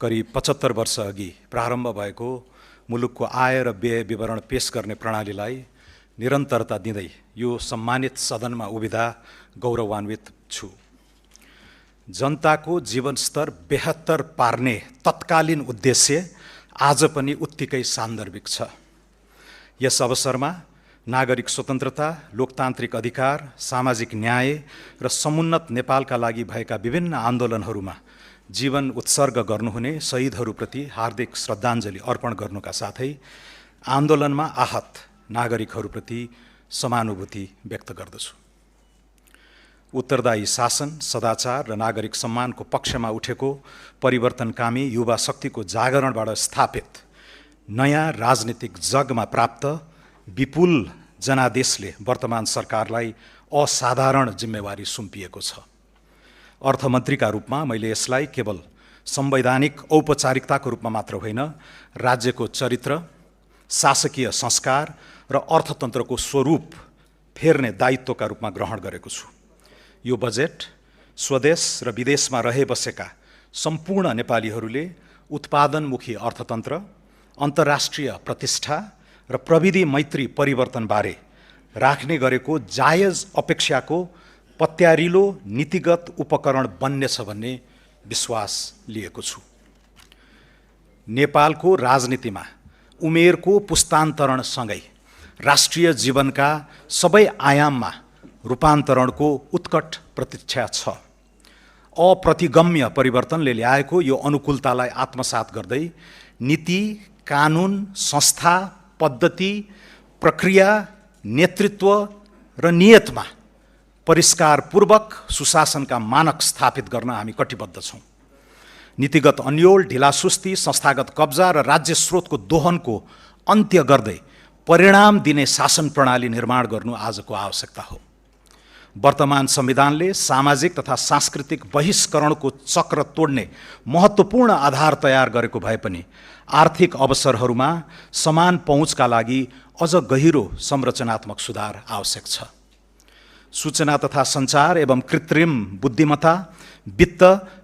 करिब 75 वर्ष अघि प्रारम्भ भएको मुलुकको आय र व्यय विवरण पेश गर्ने प्रणालीलाई निरन्तरता दिँदै यो सम्मानित सदनमा उभिँदा गौरवान्वित छु। जनताको जीवनस्तर बेहतर पार्ने तत्कालीन उद्देश्य आज पनि उत्तिकै सान्दर्भिक छ। यस अवसरमा नागरिक स्वतन्त्रता, लोकतान्त्रिक अधिकार, सामाजिक न्याय र समुन्नत नेपालका लागि भएका विभिन्न आन्दोलनहरूमा जीवन उत्सर्ग गर्नुहुने शहीदहरूप्रति हार्दिक श्रद्धाञ्जली अर्पण गर्नुका साथै आन्दोलनमा आहत नागरिकहरूप्रति समानुभूति व्यक्त गर्दछु। उत्तरदायी शासन, सदाचार र नागरिक सम्मानको पक्षमा उठेको परिवर्तनकामी युवा शक्तिको जागरणबाट स्थापित नयाँ राजनीतिक जगमा प्राप्त विपुल जनादेशले वर्तमान सरकारलाई असाधारण जिम्मेवारी सुम्पिएको छ। अर्थमन्त्रीका रूपमा मैले यसलाई केवल संवैधानिक औपचारिकताको रूपमा मात्र होइन, राज्यको चरित्र, शासकीय संस्कार र अर्थतन्त्रको स्वरूप फेर्ने दायित्वका रूपमा ग्रहण गरेको छु। यो बजेट स्वदेश र विदेशमा रहे बसेका सम्पूर्ण नेपालीहरूले उत्पादनमुखी अर्थतन्त्र, अन्तर्राष्ट्रिय प्रतिष्ठा र प्रविधि मैत्री परिवर्तनबारे राख्ने गरेको जायज अपेक्षाको पत्यारिलो नीतिगत उपकरण बन्नेछ भन्ने विश्वास लिएको छु। नेपालको राजनीतिमा उमेरको पुस्तान्तरणसँगै राष्ट्रिय जीवनका सबै आयाममा रूपान्तरणको उत्कट प्रतीक्षा छ। अप्रतिगम्य परिवर्तनले ल्याएको यो अनुकूलतालाई आत्मसात गर्दै नीति, कानुन, संस्था, पद्धति, प्रक्रिया, नेतृत्व र नियतमा परिष्कारपूर्वक सुशासनका मानक स्थापित गर्न हामी कटिबद्ध छौँ। नीतिगत अन्योल, ढिलासुस्ती, संस्थागत कब्जा र राज्य स्रोतको दोहनको अन्त्य गर्दै परिणाम दिने शासन प्रणाली निर्माण गर्नु आजको आवश्यकता हो। वर्तमान संविधानले सामाजिक तथा सांस्कृतिक बहिष्करणको चक्र तोड्ने महत्त्वपूर्ण आधार तयार गरेको भए पनि आर्थिक अवसरहरूमा समान पहुँचका लागि अझ गहिरो संरचनात्मक सुधार आवश्यक छ। सूचना तथा सञ्चार एवं कृत्रिम बुद्धिमत्ता, वित्त,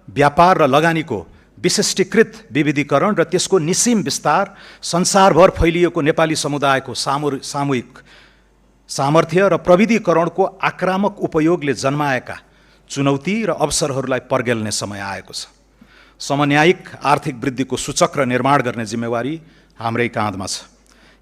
व्यापार र लगानीको विशिष्टीकृत विविधीकरण र त्यसको निसीम विस्तार, संसारभर फैलिएको नेपाली समुदायको सामूहिक सामर्थ्य र प्रविधिकरणको आक्रामक उपयोगले जन्माएका चुनौती र अवसरहरूलाई पर्गेल्ने समय आएको छ। समन्यायिक आर्थिक वृद्धिको सूचक्र निर्माण गर्ने जिम्मेवारी हाम्रै काँधमा छ।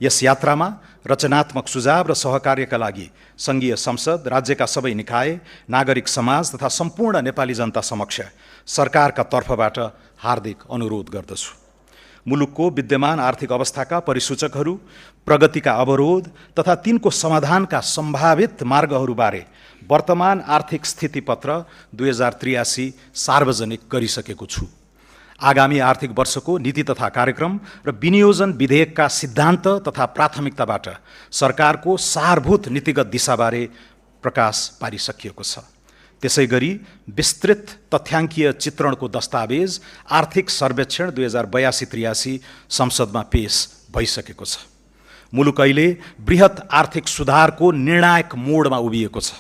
यस यात्रामा रचनात्मक सुझाव र सहकार्यका लागि सङ्घीय संसद, राज्यका सबै निकाय, नागरिक समाज तथा सम्पूर्ण नेपाली जनता समक्ष सरकारका तर्फबाट हार्दिक अनुरोध गर्दछु। मुलुकको विद्यमान आर्थिक अवस्थाका परिसूचकहरू, प्रगतिका अवरोध तथा तिनको समाधानका सम्भावित मार्गहरूबारे वर्तमान आर्थिक स्थितिपत्र 2083 सार्वजनिक गरिसकेको छु। आगामी आर्थिक वर्षको नीति तथा कार्यक्रम र विनियोजन विधेयकका सिद्धान्त तथा प्राथमिकताबाट सरकारको सारभूत नीतिगत दिशाबारे प्रकाश पारिसकिएको छ। त्यसै गरी विस्तृत तथ्याङ्कीय चित्रणको दस्तावेज आर्थिक सर्वेक्षण 2082-83 संसदमा पेश भइसकेको छ। मुलुक अहिले बृहत आर्थिक सुधारको निर्णायक मोडमा उभिएको छ।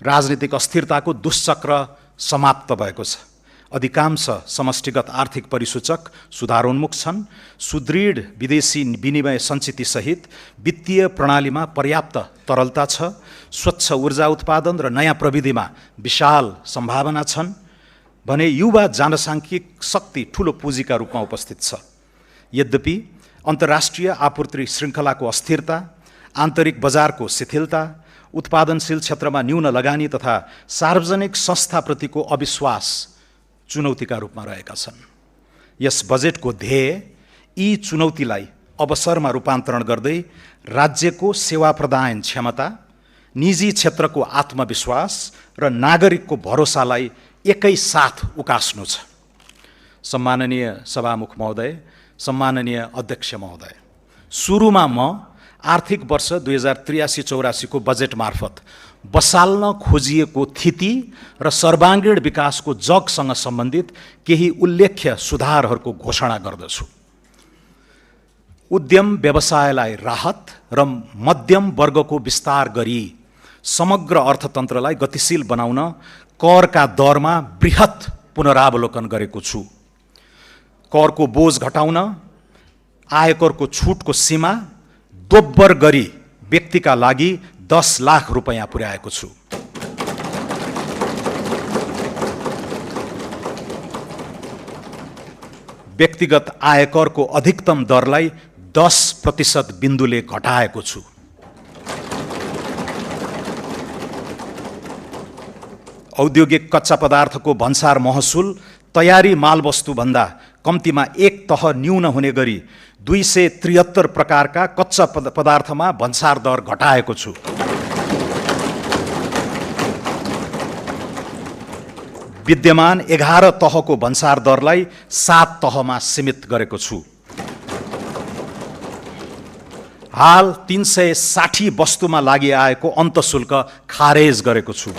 राजनीतिक अस्थिरताको दुष्चक्र समाप्त भएको छ। अधिकांश समष्टिगत आर्थिक परिसूचक सुधारोन्मुख छन्। सुदृढ विदेशी विनिमय सञ्चितसहित वित्तीय प्रणालीमा पर्याप्त तरलता छ। स्वच्छ ऊर्जा उत्पादन र नयाँ प्रविधिमा विशाल सम्भावना छन् भने युवा जनसाङ्ख्यिक शक्ति ठूलो पुँजीका रूपमा उपस्थित छ। यद्यपि अन्तर्राष्ट्रिय आपूर्ति श्रृङ्खलाको अस्थिरता, आन्तरिक बजारको शिथिलता, उत्पादनशील क्षेत्रमा न्यून लगानी तथा सार्वजनिक संस्थाप्रतिको अविश्वास चुनौतीका रूपमा रहेका छन्। यस बजेटको ध्येय यी चुनौतीलाई अवसरमा रूपान्तरण गर्दै राज्यको सेवा प्रदान क्षमता, निजी क्षेत्रको आत्मविश्वास र नागरिकको भरोसालाई एकै साथ उकास्नु छ। सम्माननीय सभामुख महोदय, सम्माननीय अध्यक्ष महोदय, सुरुमा म आर्थिक वर्ष 2083-84 को बजेट मार्फत बसाल्न खोजिएको थिति र सर्वाङ्गीण विकासको जगसँग सम्बन्धित केही उल्लेख्य सुधारहरूको घोषणा गर्दछु। उद्यम व्यवसायलाई राहत र मध्यम वर्गको विस्तार गरी समग्र अर्थतन्त्रलाई गतिशील बनाउन करका दरमा बृहत पुनरावलोकन गरेको छु। करको बोझ घटाउन आयकरको छुटको सीमा दोब्बर गरी व्यक्तिका लागि 10 लाख रुपैयाँ पुर्याएको छु। व्यक्तिगत आयकरको अधिकतम दरलाई 10% बिन्दुले घटाएको छु। औद्योगिक कच्चा पदार्थको भन्सार महसुल तयारी मालवस्तु भन्दा कम्तीमा एक तह न्यून हुने गरी 273 प्रकारका कच्चा पदार्थमा भन्सार दर घटाएको छु। विद्यमान 11 तहको भन्सार दरलाई 7 तहमा सीमित गरेको छु। हाल 360 वस्तुमा लागि आएको अन्तशुल्क खारेज गरेको छु।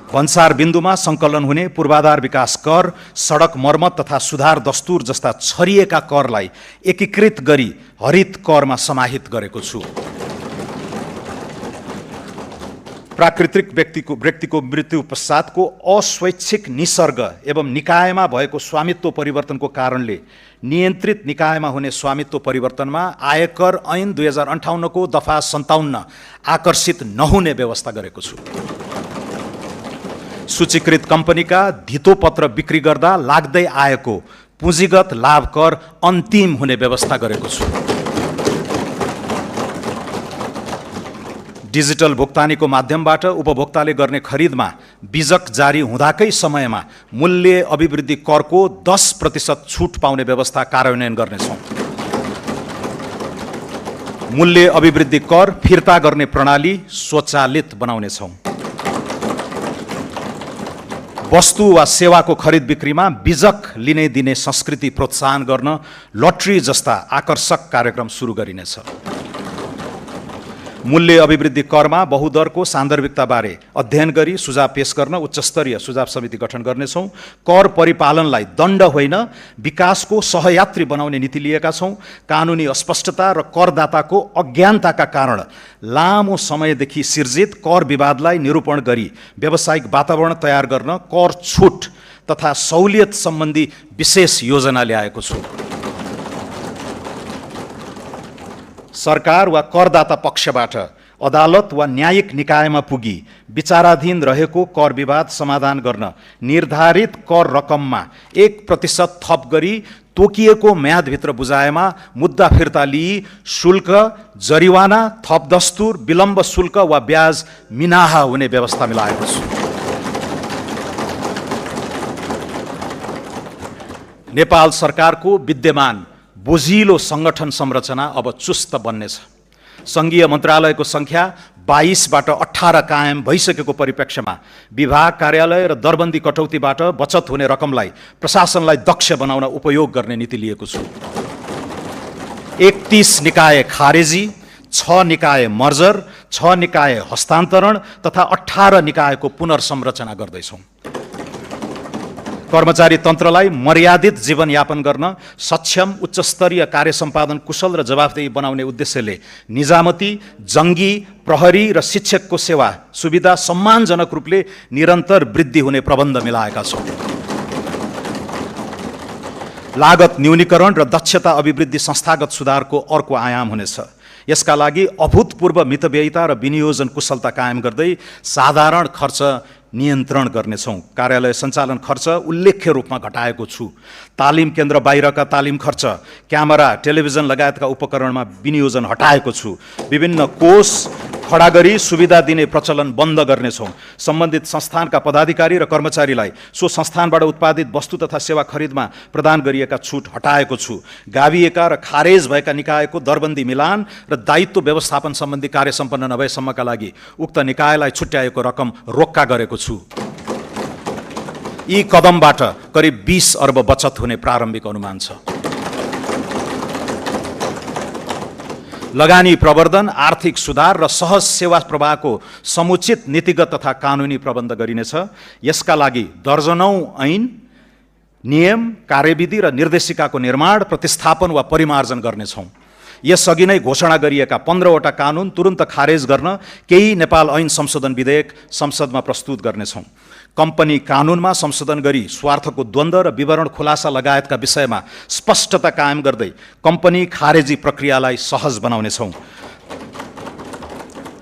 भन्सार बिन्दुमा सङ्कलन हुने पूर्वाधार विकास कर, सडक मर्मत तथा सुधार दस्तुर जस्ता छरिएका करलाई एकीकृत गरी हरित करमा समाहित गरेको छु। प्राकृतिक व्यक्तिको मृत्यु पश्चातको अस्वैच्छिक निसर्ग एवं निकायमा भएको स्वामित्व परिवर्तनको कारणले नियन्त्रित निकायमा हुने स्वामित्व परिवर्तनमा आयकर ऐन 2058 को दफा 57 आकर्षित नहुने व्यवस्था गरेको छु। सूचीकृत कम्पनीका धितोपत्र बिक्री गर्दा लाग्दै आएको पुँजीगत लाभ कर अन्तिम हुने व्यवस्था गरेको छु। डिजिटल भुक्तानीको माध्यमबाट उपभोक्ताले गर्ने खरिदमा बिजक जारी हुँदाकै समयमा मूल्य अभिवृद्धि करको 10% छुट पाउने व्यवस्था कार्यान्वयन गर्नेछौँ। मूल्य अभिवृद्धि कर फिर्ता गर्ने प्रणाली स्वचालित बनाउनेछौँ। वस्तु वा सेवाको खरिद बिक्रीमा बिजक लिने दिने संस्कृति प्रोत्साहन गर्न लटरी जस्ता आकर्षक कार्यक्रम सुरु गरिनेछ। मूल्य अभिवृद्धि करमा बहुदरको सान्दर्भिकताबारे अध्ययन गरी सुझाव पेश गर्न उच्चस्तरीय सुझाव समिति गठन गर्नेछौँ। कर परिपालनलाई दण्ड होइन विकासको सहयात्री बनाउने नीति लिएका छौँ। कानुनी अस्पष्टता र करदाताको अज्ञानताका कारण लामो समयदेखि सिर्जित कर विवादलाई निरूपण गरी व्यावसायिक वातावरण तयार गर्न कर छुट तथा सहुलियत सम्बन्धी विशेष योजना ल्याएको छु। सरकार वा करदाता पक्षबाट अदालत वा न्यायिक निकायमा पुगी विचाराधीन रहेको कर विवाद समाधान गर्न निर्धारित कर रकममा 1% थप गरी तोकिएको म्यादभित्र बुझाएमा मुद्दा फिर्ता लिई शुल्क, जरिवाना, थप दस्तुर, विलम्ब शुल्क वा ब्याज मिनाहा हुने व्यवस्था मिलाएको छु। नेपाल सरकारको विद्यमान बोझिलो संगठन संरचना अब चुस्त बन्नेछ। सङ्घीय मन्त्रालयको सङ्ख्या 22बाट 18 कायम भइसकेको परिप्रेक्ष्यमा विभाग कार्यालय र दरबन्दी कटौतीबाट बचत हुने रकमलाई प्रशासनलाई दक्ष बनाउन उपयोग गर्ने नीति लिएको छु। 31 निकाय खारेजी, 6 निकाय मर्जर, 6 निकाय हस्तान्तरण तथा 18 निकायको पुनर्संरचना गर्दैछौँ। कर्मचारी तन्त्रलाई मर्यादित जीवनयापन गर्न सक्षम, उच्चस्तरीय कार्य सम्पादन कुशल र जवाफदेही बनाउने उद्देश्यले निजामती, जङ्गी, प्रहरी र शिक्षकको सेवा सुविधा सम्मानजनक रूपले निरन्तर वृद्धि हुने प्रबन्ध मिलाएका छौँ। लागत न्यूनीकरण र दक्षता अभिवृद्धि संस्थागत सुधारको अर्को आयाम हुनेछ। यसका लागि अभूतपूर्व मितव्ययिता र विनियोजन कुशलता कायम गर्दै साधारण खर्च नियन्त्रण गर्नेछौँ। कार्यालय सञ्चालन खर्च उल्लेख्य रूपमा घटाएको छु। तालिम केन्द्र बाहिरका तालिम खर्च, क्यामेरा, टेलिभिजन लगायतका उपकरणमा विनियोजन हटाएको छु। विभिन्न कोष खडा गरी सुविधा दिने प्रचलन बन्द गर्नेछौँ। सम्बन्धित संस्थानका पदाधिकारी र कर्मचारीलाई सो संस्थानबाट उत्पादित वस्तु तथा सेवा खरिदमा प्रदान गरिएका छुट हटाएको छु। गाभिएका र खारेज भएका निकायको दरबन्दी मिलान र दायित्व व्यवस्थापन सम्बन्धी कार्य सम्पन्न नभएसम्मका लागि उक्त निकायलाई छुट्याएको रकम रोक्का गरेको छु। यी कदमबाट करिब 20 अर्ब बचत हुने प्रारम्भिक अनुमान छ। लगानी प्रवर्धन, आर्थिक सुधार र सहज सेवा प्रवाहको समुचित नीतिगत तथा कानुनी प्रबन्ध गरिनेछ। यसका लागि दर्जनौं ऐन, नियम, कार्यविधि र निर्देशिकाको निर्माण, प्रतिस्थापन वा परिमार्जन गर्नेछौँ। यसअघि नै घोषणा गरिएका 15वटा कानुन तुरुन्त खारेज गर्न केही नेपाल ऐन संशोधन विधेयक संसदमा प्रस्तुत गर्नेछौँ। कम्पनी कानुनमा संशोधन गरी स्वार्थको द्वन्द्व र विवरण खुलासा लगायतका विषयमा स्पष्टता कायम गर्दै कम्पनी खारेजी प्रक्रियालाई सहज बनाउनेछौँ।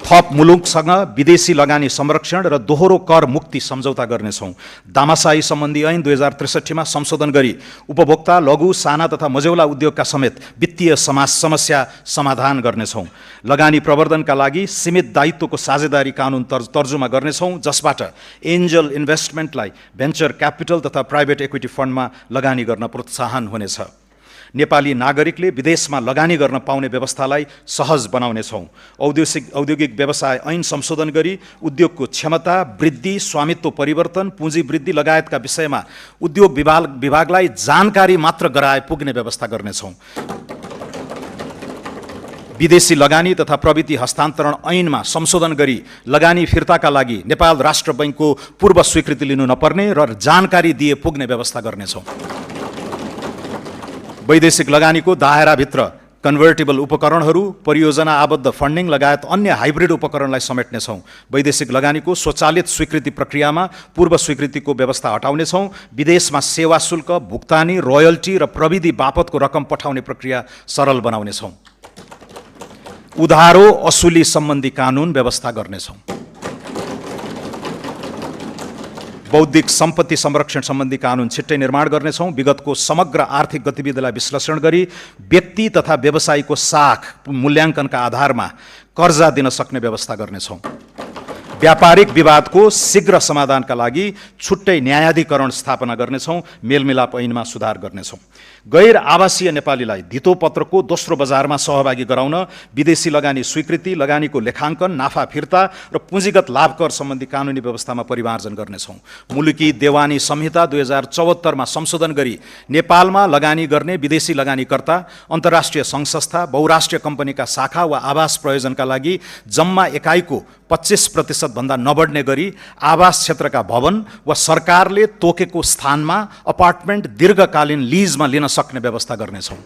थप मुलुकसँग विदेशी लगानी संरक्षण र दोहोरो कर मुक्ति सम्झौता गर्नेछौँ। दामासाही सम्बन्धी ऐन 2063 मा संशोधन गरी उपभोक्ता, लघु, साना तथा मझौला उद्योगका समेत वित्तीय समस्या समाधान गर्नेछौँ। लगानी प्रवर्धनका लागि सीमित दायित्वको साझेदारी कानुन तर्जुमा गर्नेछौँ, जसबाट एन्जल इन्भेस्टमेन्टलाई भेन्चर क्यापिटल तथा प्राइभेट इक्विटी फन्डमा लगानी गर्न प्रोत्साहन हुनेछ। नेपाली नागरिकले विदेशमा लगानी गर्न पाउने व्यवस्थालाई सहज बनाउनेछौँ। औद्योगिक व्यवसाय ऐन संशोधन गरी उद्योगको क्षमता वृद्धि, स्वामित्व परिवर्तन, पुँजी वृद्धि लगायतका विषयमा उद्योग विभागलाई जानकारी मात्र गराए पुग्ने व्यवस्था गर्नेछौँ। विदेशी लगानी तथा प्रविधि हस्तान्तरण ऐनमा संशोधन गरी लगानी फिर्ताका लागि नेपाल राष्ट्र बैङ्कको पूर्व स्वीकृति लिनु नपर्ने र जानकारी दिए पुग्ने व्यवस्था गर्नेछौँ। वैदेशिक लगानीको दायराभित्र कन्भर्टेबल उपकरणहरू, परियोजना आबद्ध फन्डिङ लगायत अन्य हाइब्रिड उपकरणलाई समेट्नेछौँ। वैदेशिक लगानीको स्वचालित स्वीकृति प्रक्रियामा पूर्व स्वीकृतिको व्यवस्था हटाउनेछौँ। विदेशमा सेवा शुल्क, भुक्तानी, रोयल्टी र प्रविधि बापतको रकम पठाउने प्रक्रिया सरल बनाउनेछौँ। उधारो असुली सम्बन्धी कानुन व्यवस्था गर्नेछौँ। बौद्धिक सम्पत्ति संरक्षण सम्बन्धी कानुन छिट्टै निर्माण गर्नेछौँ। विगतको समग्र आर्थिक गतिविधिलाई विश्लेषण गरी व्यक्ति तथा व्यवसायीको साख मूल्याङ्कनका आधारमा कर्जा दिन सक्ने व्यवस्था गर्नेछौँ। व्यापारिक विवादको शीघ्र समाधानका लागि छुट्टै न्यायाधिकरण स्थापना गर्नेछौँ। मेलमिलाप ऐनमा सुधार गर्नेछौँ। गैर आवासीय नेपालीलाई धितोपत्रको दोस्रो बजारमा सहभागी गराउन विदेशी लगानी स्वीकृति, लगानीको लेखाङ्कन, नाफा फिर्ता र पुँजीगत लाभ कर सम्बन्धी कानुनी व्यवस्थामा परिमार्जन गर्नेछौँ। मुलुकी देवानी संहिता 2074 मा संशोधन गरी नेपालमा लगानी गर्ने विदेशी लगानीकर्ता, अन्तर्राष्ट्रिय सङ्घ संस्था, बहुराष्ट्रिय कम्पनीका शाखा वा आवास प्रयोजनका लागि जम्मा एकाइको 25% भन्दा नबढ्ने गरी आवास क्षेत्रका भवन वा सरकारले तोकेको स्थानमा अपार्टमेन्ट दीर्घकालीन लिजमा लिन सक्ने व्यवस्था गर्नेछौँ।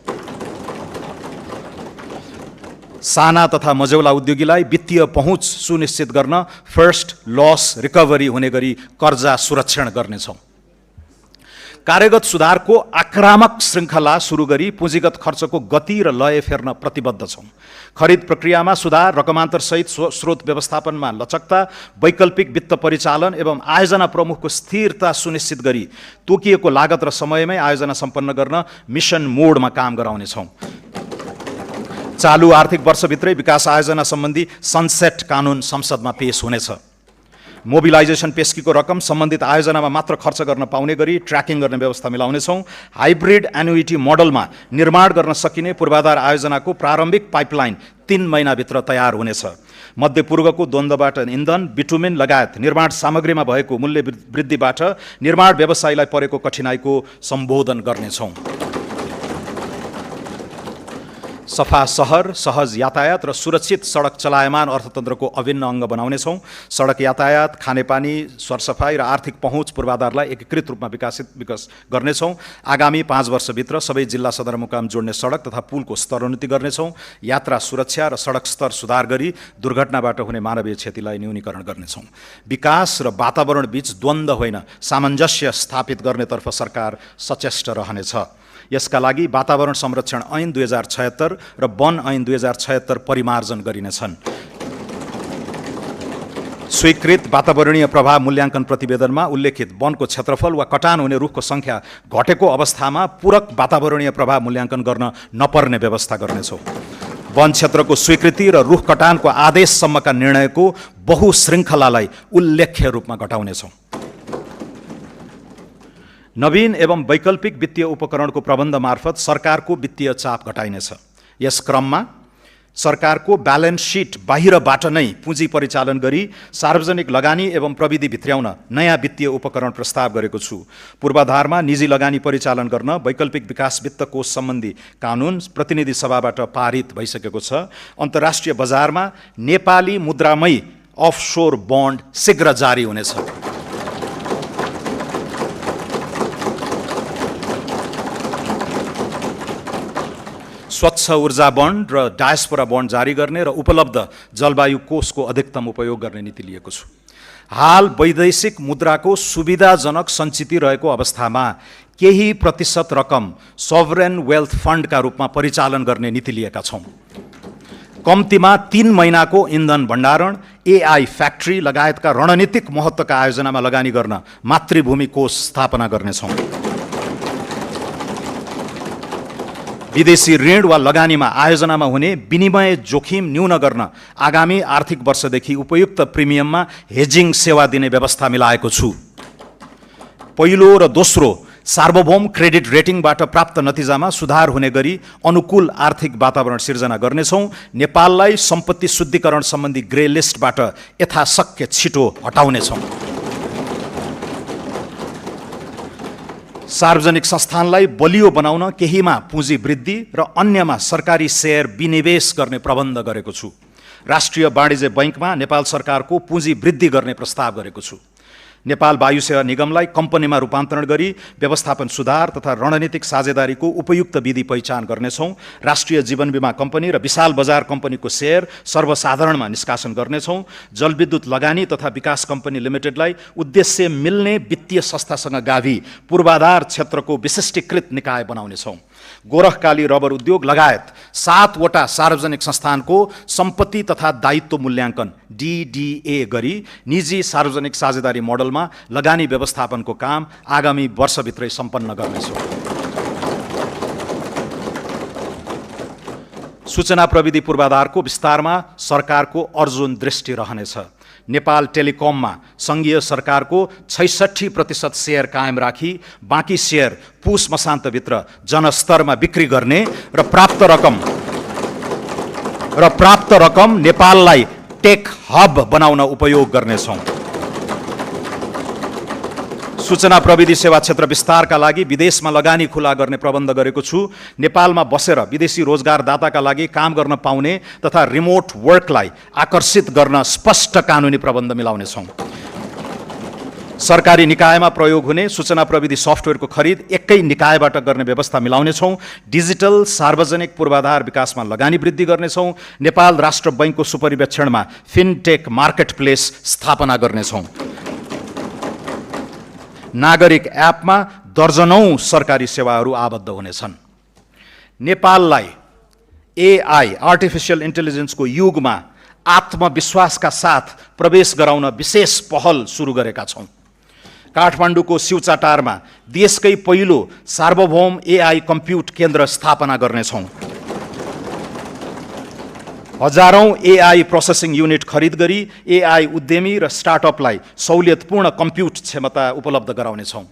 साना तथा मझौला उद्योगीलाई वित्तीय पहुँच सुनिश्चित गर्न फर्स्ट लस रिकभरी हुने गरी कर्जा सुरक्षण गर्नेछौँ। कार्यगत सुधारको आक्रामक श्रृङ्खला सुरु गरी पुँजीगत खर्चको गति र लय फेर्न प्रतिबद्ध छौँ। खरिद प्रक्रियामा सुधार, रकमान्तरसहित स्रोत व्यवस्थापनमा लचकता, वैकल्पिक वित्त परिचालन एवं आयोजना प्रमुखको स्थिरता सुनिश्चित गरी तोकिएको लागत र समयमै आयोजना सम्पन्न गर्न मिसन मोडमा काम गराउनेछौँ। चालु आर्थिक वर्षभित्रै विकास आयोजना सम्बन्धी सनसेट कानुन संसदमा पेश हुनेछ। मोबिलाइजेसन पेस्कीको रकम सम्बन्धित आयोजनामा मात्र खर्च गर्न पाउने गरी ट्र्याकिङ गर्ने व्यवस्था मिलाउनेछौँ। हाइब्रिड एन्युइटी मोडलमा निर्माण गर्न सकिने पूर्वाधार आयोजनाको प्रारम्भिक पाइपलाइन 3 महिनाभित्र तयार हुनेछ। मध्यपूर्वको द्वन्द्वबाट इन्धन, बिटुमेन लगायत निर्माण सामग्रीमा भएको मूल्य वृद्धिबाट निर्माण व्यवसायीलाई परेको कठिनाइको सम्बोधन गर्नेछौँ। सफा सहर, सहज यातायात र सुरक्षित सडक चलायमान अर्थतन्त्रको अभिन्न अङ्ग बनाउनेछौँ। सडक यातायात, खानेपानी, सरसफाई र आर्थिक पहुँच पूर्वाधारलाई एकीकृत रूपमा विकास गर्नेछौँ। आगामी 5 वर्षभित्र सबै जिल्ला सदरमुकाम जोड्ने सडक तथा पुलको स्तरोन्नति गर्नेछौँ। यात्रा सुरक्षा र सडक स्तर सुधार गरी दुर्घटनाबाट हुने मानवीय क्षतिलाई न्यूनीकरण गर्नेछौँ। विकास र वातावरण बीच द्वन्द्व होइन, सामञ्जस्य स्थापित गर्नेतर्फ सरकार सचेष्ट रहनेछ। यसका लागि वातावरण संरक्षण ऐन 2076 र वन ऐन 2076 परिमार्जन गरिनेछन्। स्वीकृत वातावरणीय प्रभाव मूल्याङ्कन प्रतिवेदनमा उल्लेखित वनको क्षेत्रफल वा कटान हुने रुखको सङ्ख्या घटेको अवस्थामा पूरक वातावरणीय प्रभाव मूल्याङ्कन गर्न नपर्ने व्यवस्था गर्नेछौँ। वन क्षेत्रको स्वीकृति र रुख कटानको आदेशसम्मका निर्णयको बहुशृङ्खलालाई उल्लेख्य रूपमा घटाउनेछौँ। नवीन एवं वैकल्पिक वित्तीय उपकरणको प्रबन्ध मार्फत सरकारको वित्तीय चाप घटाइनेछ। यस क्रममा सरकारको ब्यालेन्स सिट बाहिरबाट नै पुँजी परिचालन गरी सार्वजनिक लगानी एवं प्रविधि भित्र्याउन नयाँ वित्तीय उपकरण प्रस्ताव गरेको छु। पूर्वाधारमा निजी लगानी परिचालन गर्न वैकल्पिक विकास वित्त कोष सम्बन्धी कानुन प्रतिनिधि सभाबाट पारित भइसकेको छ। अन्तर्राष्ट्रिय बजारमा नेपाली मुद्रामै अफसोर बन्ड शीघ्र जारी हुनेछ। स्वच्छ ऊर्जा बन्ड र डायस्पोरा बन्ड जारी गर्ने र उपलब्ध जलवायु कोषको अधिकतम उपयोग गर्ने नीति लिएको छु। हाल वैदेशिक मुद्राको सुविधाजनक सञ्चित रहेको अवस्थामा केही प्रतिशत रकम सभरेन वेल्थ फन्डका रूपमा परिचालन गर्ने नीति लिएका छौँ। कम्तीमा 3 महिनाको इन्धन भण्डारण, एआई फ्याक्ट्री लगायतका रणनीतिक महत्त्वका आयोजनामा लगानी गर्न मातृभूमि कोष स्थापना गर्नेछौँ। विदेशी ऋण वा लगानीमा आयोजनामा हुने विनिमय जोखिम न्यून गर्न आगामी आर्थिक वर्षदेखि उपयुक्त प्रिमियममा हेजिङ सेवा दिने व्यवस्था मिलाएको छु। पहिलो र दोस्रो सार्वभौम क्रेडिट रेटिङबाट प्राप्त नतिजामा सुधार हुने गरी अनुकूल आर्थिक वातावरण सिर्जना गर्नेछौँ। नेपाललाई सम्पत्ति शुद्धिकरण सम्बन्धी ग्रे लिस्टबाट यथाशक्य छिटो हटाउनेछौँ। सार्वजनिक संस्थानलाई बलियो बनाउन केहीमा पुँजी वृद्धि र अन्यमा सरकारी सेयर विनिवेश गर्ने प्रबन्ध गरेको छु। राष्ट्रिय वाणिज्य बैङ्कमा नेपाल सरकारको पुँजी वृद्धि गर्ने प्रस्ताव गरेको छु। नेपाल वायु सेवा निगमलाई कम्पनीमा रूपान्तरण गरी व्यवस्थापन सुधार तथा रणनीतिक साझेदारीको उपयुक्त विधि पहिचान गर्नेछौँ। राष्ट्रिय जीवन बीमा कम्पनी र विशाल बजार कम्पनीको सेयर सर्वसाधारणमा निष्कासन गर्नेछौँ। जलविद्युत लगानी तथा विकास कम्पनी लिमिटेडलाई उद्देश्य मिल्ने वित्तीय संस्थासँग गाभी पूर्वाधार क्षेत्रको विशिष्टीकृत निकाय बनाउनेछौँ। गोरखकाली रबर उद्योग लगायत 7वटा सार्वजनिक संस्थानको सम्पत्ति तथा दायित्व मूल्याङ्कन DDA गरी निजी सार्वजनिक साझेदारी मोडलमा लगानी व्यवस्थापनको काम आगामी वर्षभित्रै सम्पन्न गर्नेछौँ। सूचना प्रविधि पूर्वाधारको विस्तारमा सरकारको अर्जुन दृष्टि रहनेछ। नेपाल टेलिकममा सङ्घीय सरकारको 66% सेयर कायम राखी बाँकी सेयर पुस मसान्तभित्र जनस्तरमा बिक्री गर्ने र प्राप्त रकम नेपाललाई टेक हब बनाउन उपयोग गर्नेछौँ। सूचना प्रविधि सेवा क्षेत्र विस्तारका लागि विदेशमा लगानी खुला गर्ने प्रबन्ध गरेको छु। नेपालमा बसेर विदेशी रोजगारदाताका लागि काम गर्न पाउने तथा रिमोट वर्कलाई आकर्षित गर्न स्पष्ट कानुनी प्रबन्ध मिलाउनेछौँ। सरकारी निकायमा प्रयोग हुने सूचना प्रविधि सफ्टवेयरको खरिद एकै निकायबाट गर्ने व्यवस्था मिलाउनेछौँ। डिजिटल सार्वजनिक पूर्वाधार विकासमा लगानी वृद्धि गर्नेछौँ। नेपाल राष्ट्र बैङ्कको सुपरिवेक्षणमा फिनटेक मार्केट प्लेस स्थापना गर्नेछौँ। नागरिक एपमा दर्जनौं सरकारी सेवाहरू आबद्ध हुनेछन्। नेपाललाई एआई आर्टिफिसियल इन्टेलिजेन्सको युगमा आत्मविश्वासका साथ प्रवेश गराउन विशेष पहल सुरु गरेका छौँ। काठमाडौँको सिउचाटारमा देशकै पहिलो सार्वभौम एआई कम्प्युट केन्द्र स्थापना गर्नेछौँ। हजारौं एआई प्रोसेसिङ युनिट खरिद गरी एआई उद्यमी र स्टार्टअपलाई सहुलियतपूर्ण कम्प्युट क्षमता उपलब्ध गराउनेछौँ।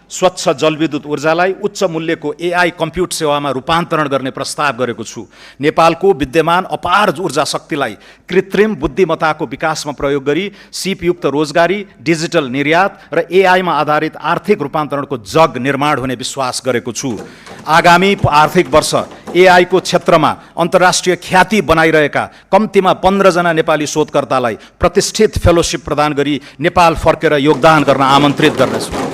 स्वच्छ जलविद्युत ऊर्जालाई उच्च मूल्यको एआई कम्प्युट सेवामा रूपान्तरण गर्ने प्रस्ताव गरेको छु। नेपालको विद्यमान अपार ऊर्जा शक्तिलाई कृत्रिम बुद्धिमत्ताको विकासमा प्रयोग गरी सिपयुक्त रोजगारी, डिजिटल निर्यात र एआईमा आधारित आर्थिक रूपान्तरणको जग निर्माण हुने विश्वास गरेको छु। आगामी आर्थिक वर्ष एआईको क्षेत्रमा अन्तर्राष्ट्रिय ख्याति बनाइरहेका कम्तीमा 15 जना नेपाली शोधकर्तालाई प्रतिष्ठित फेलोशिप प्रदान गरी नेपाल फर्केर योगदान गर्न आमन्त्रित गर्नेछु।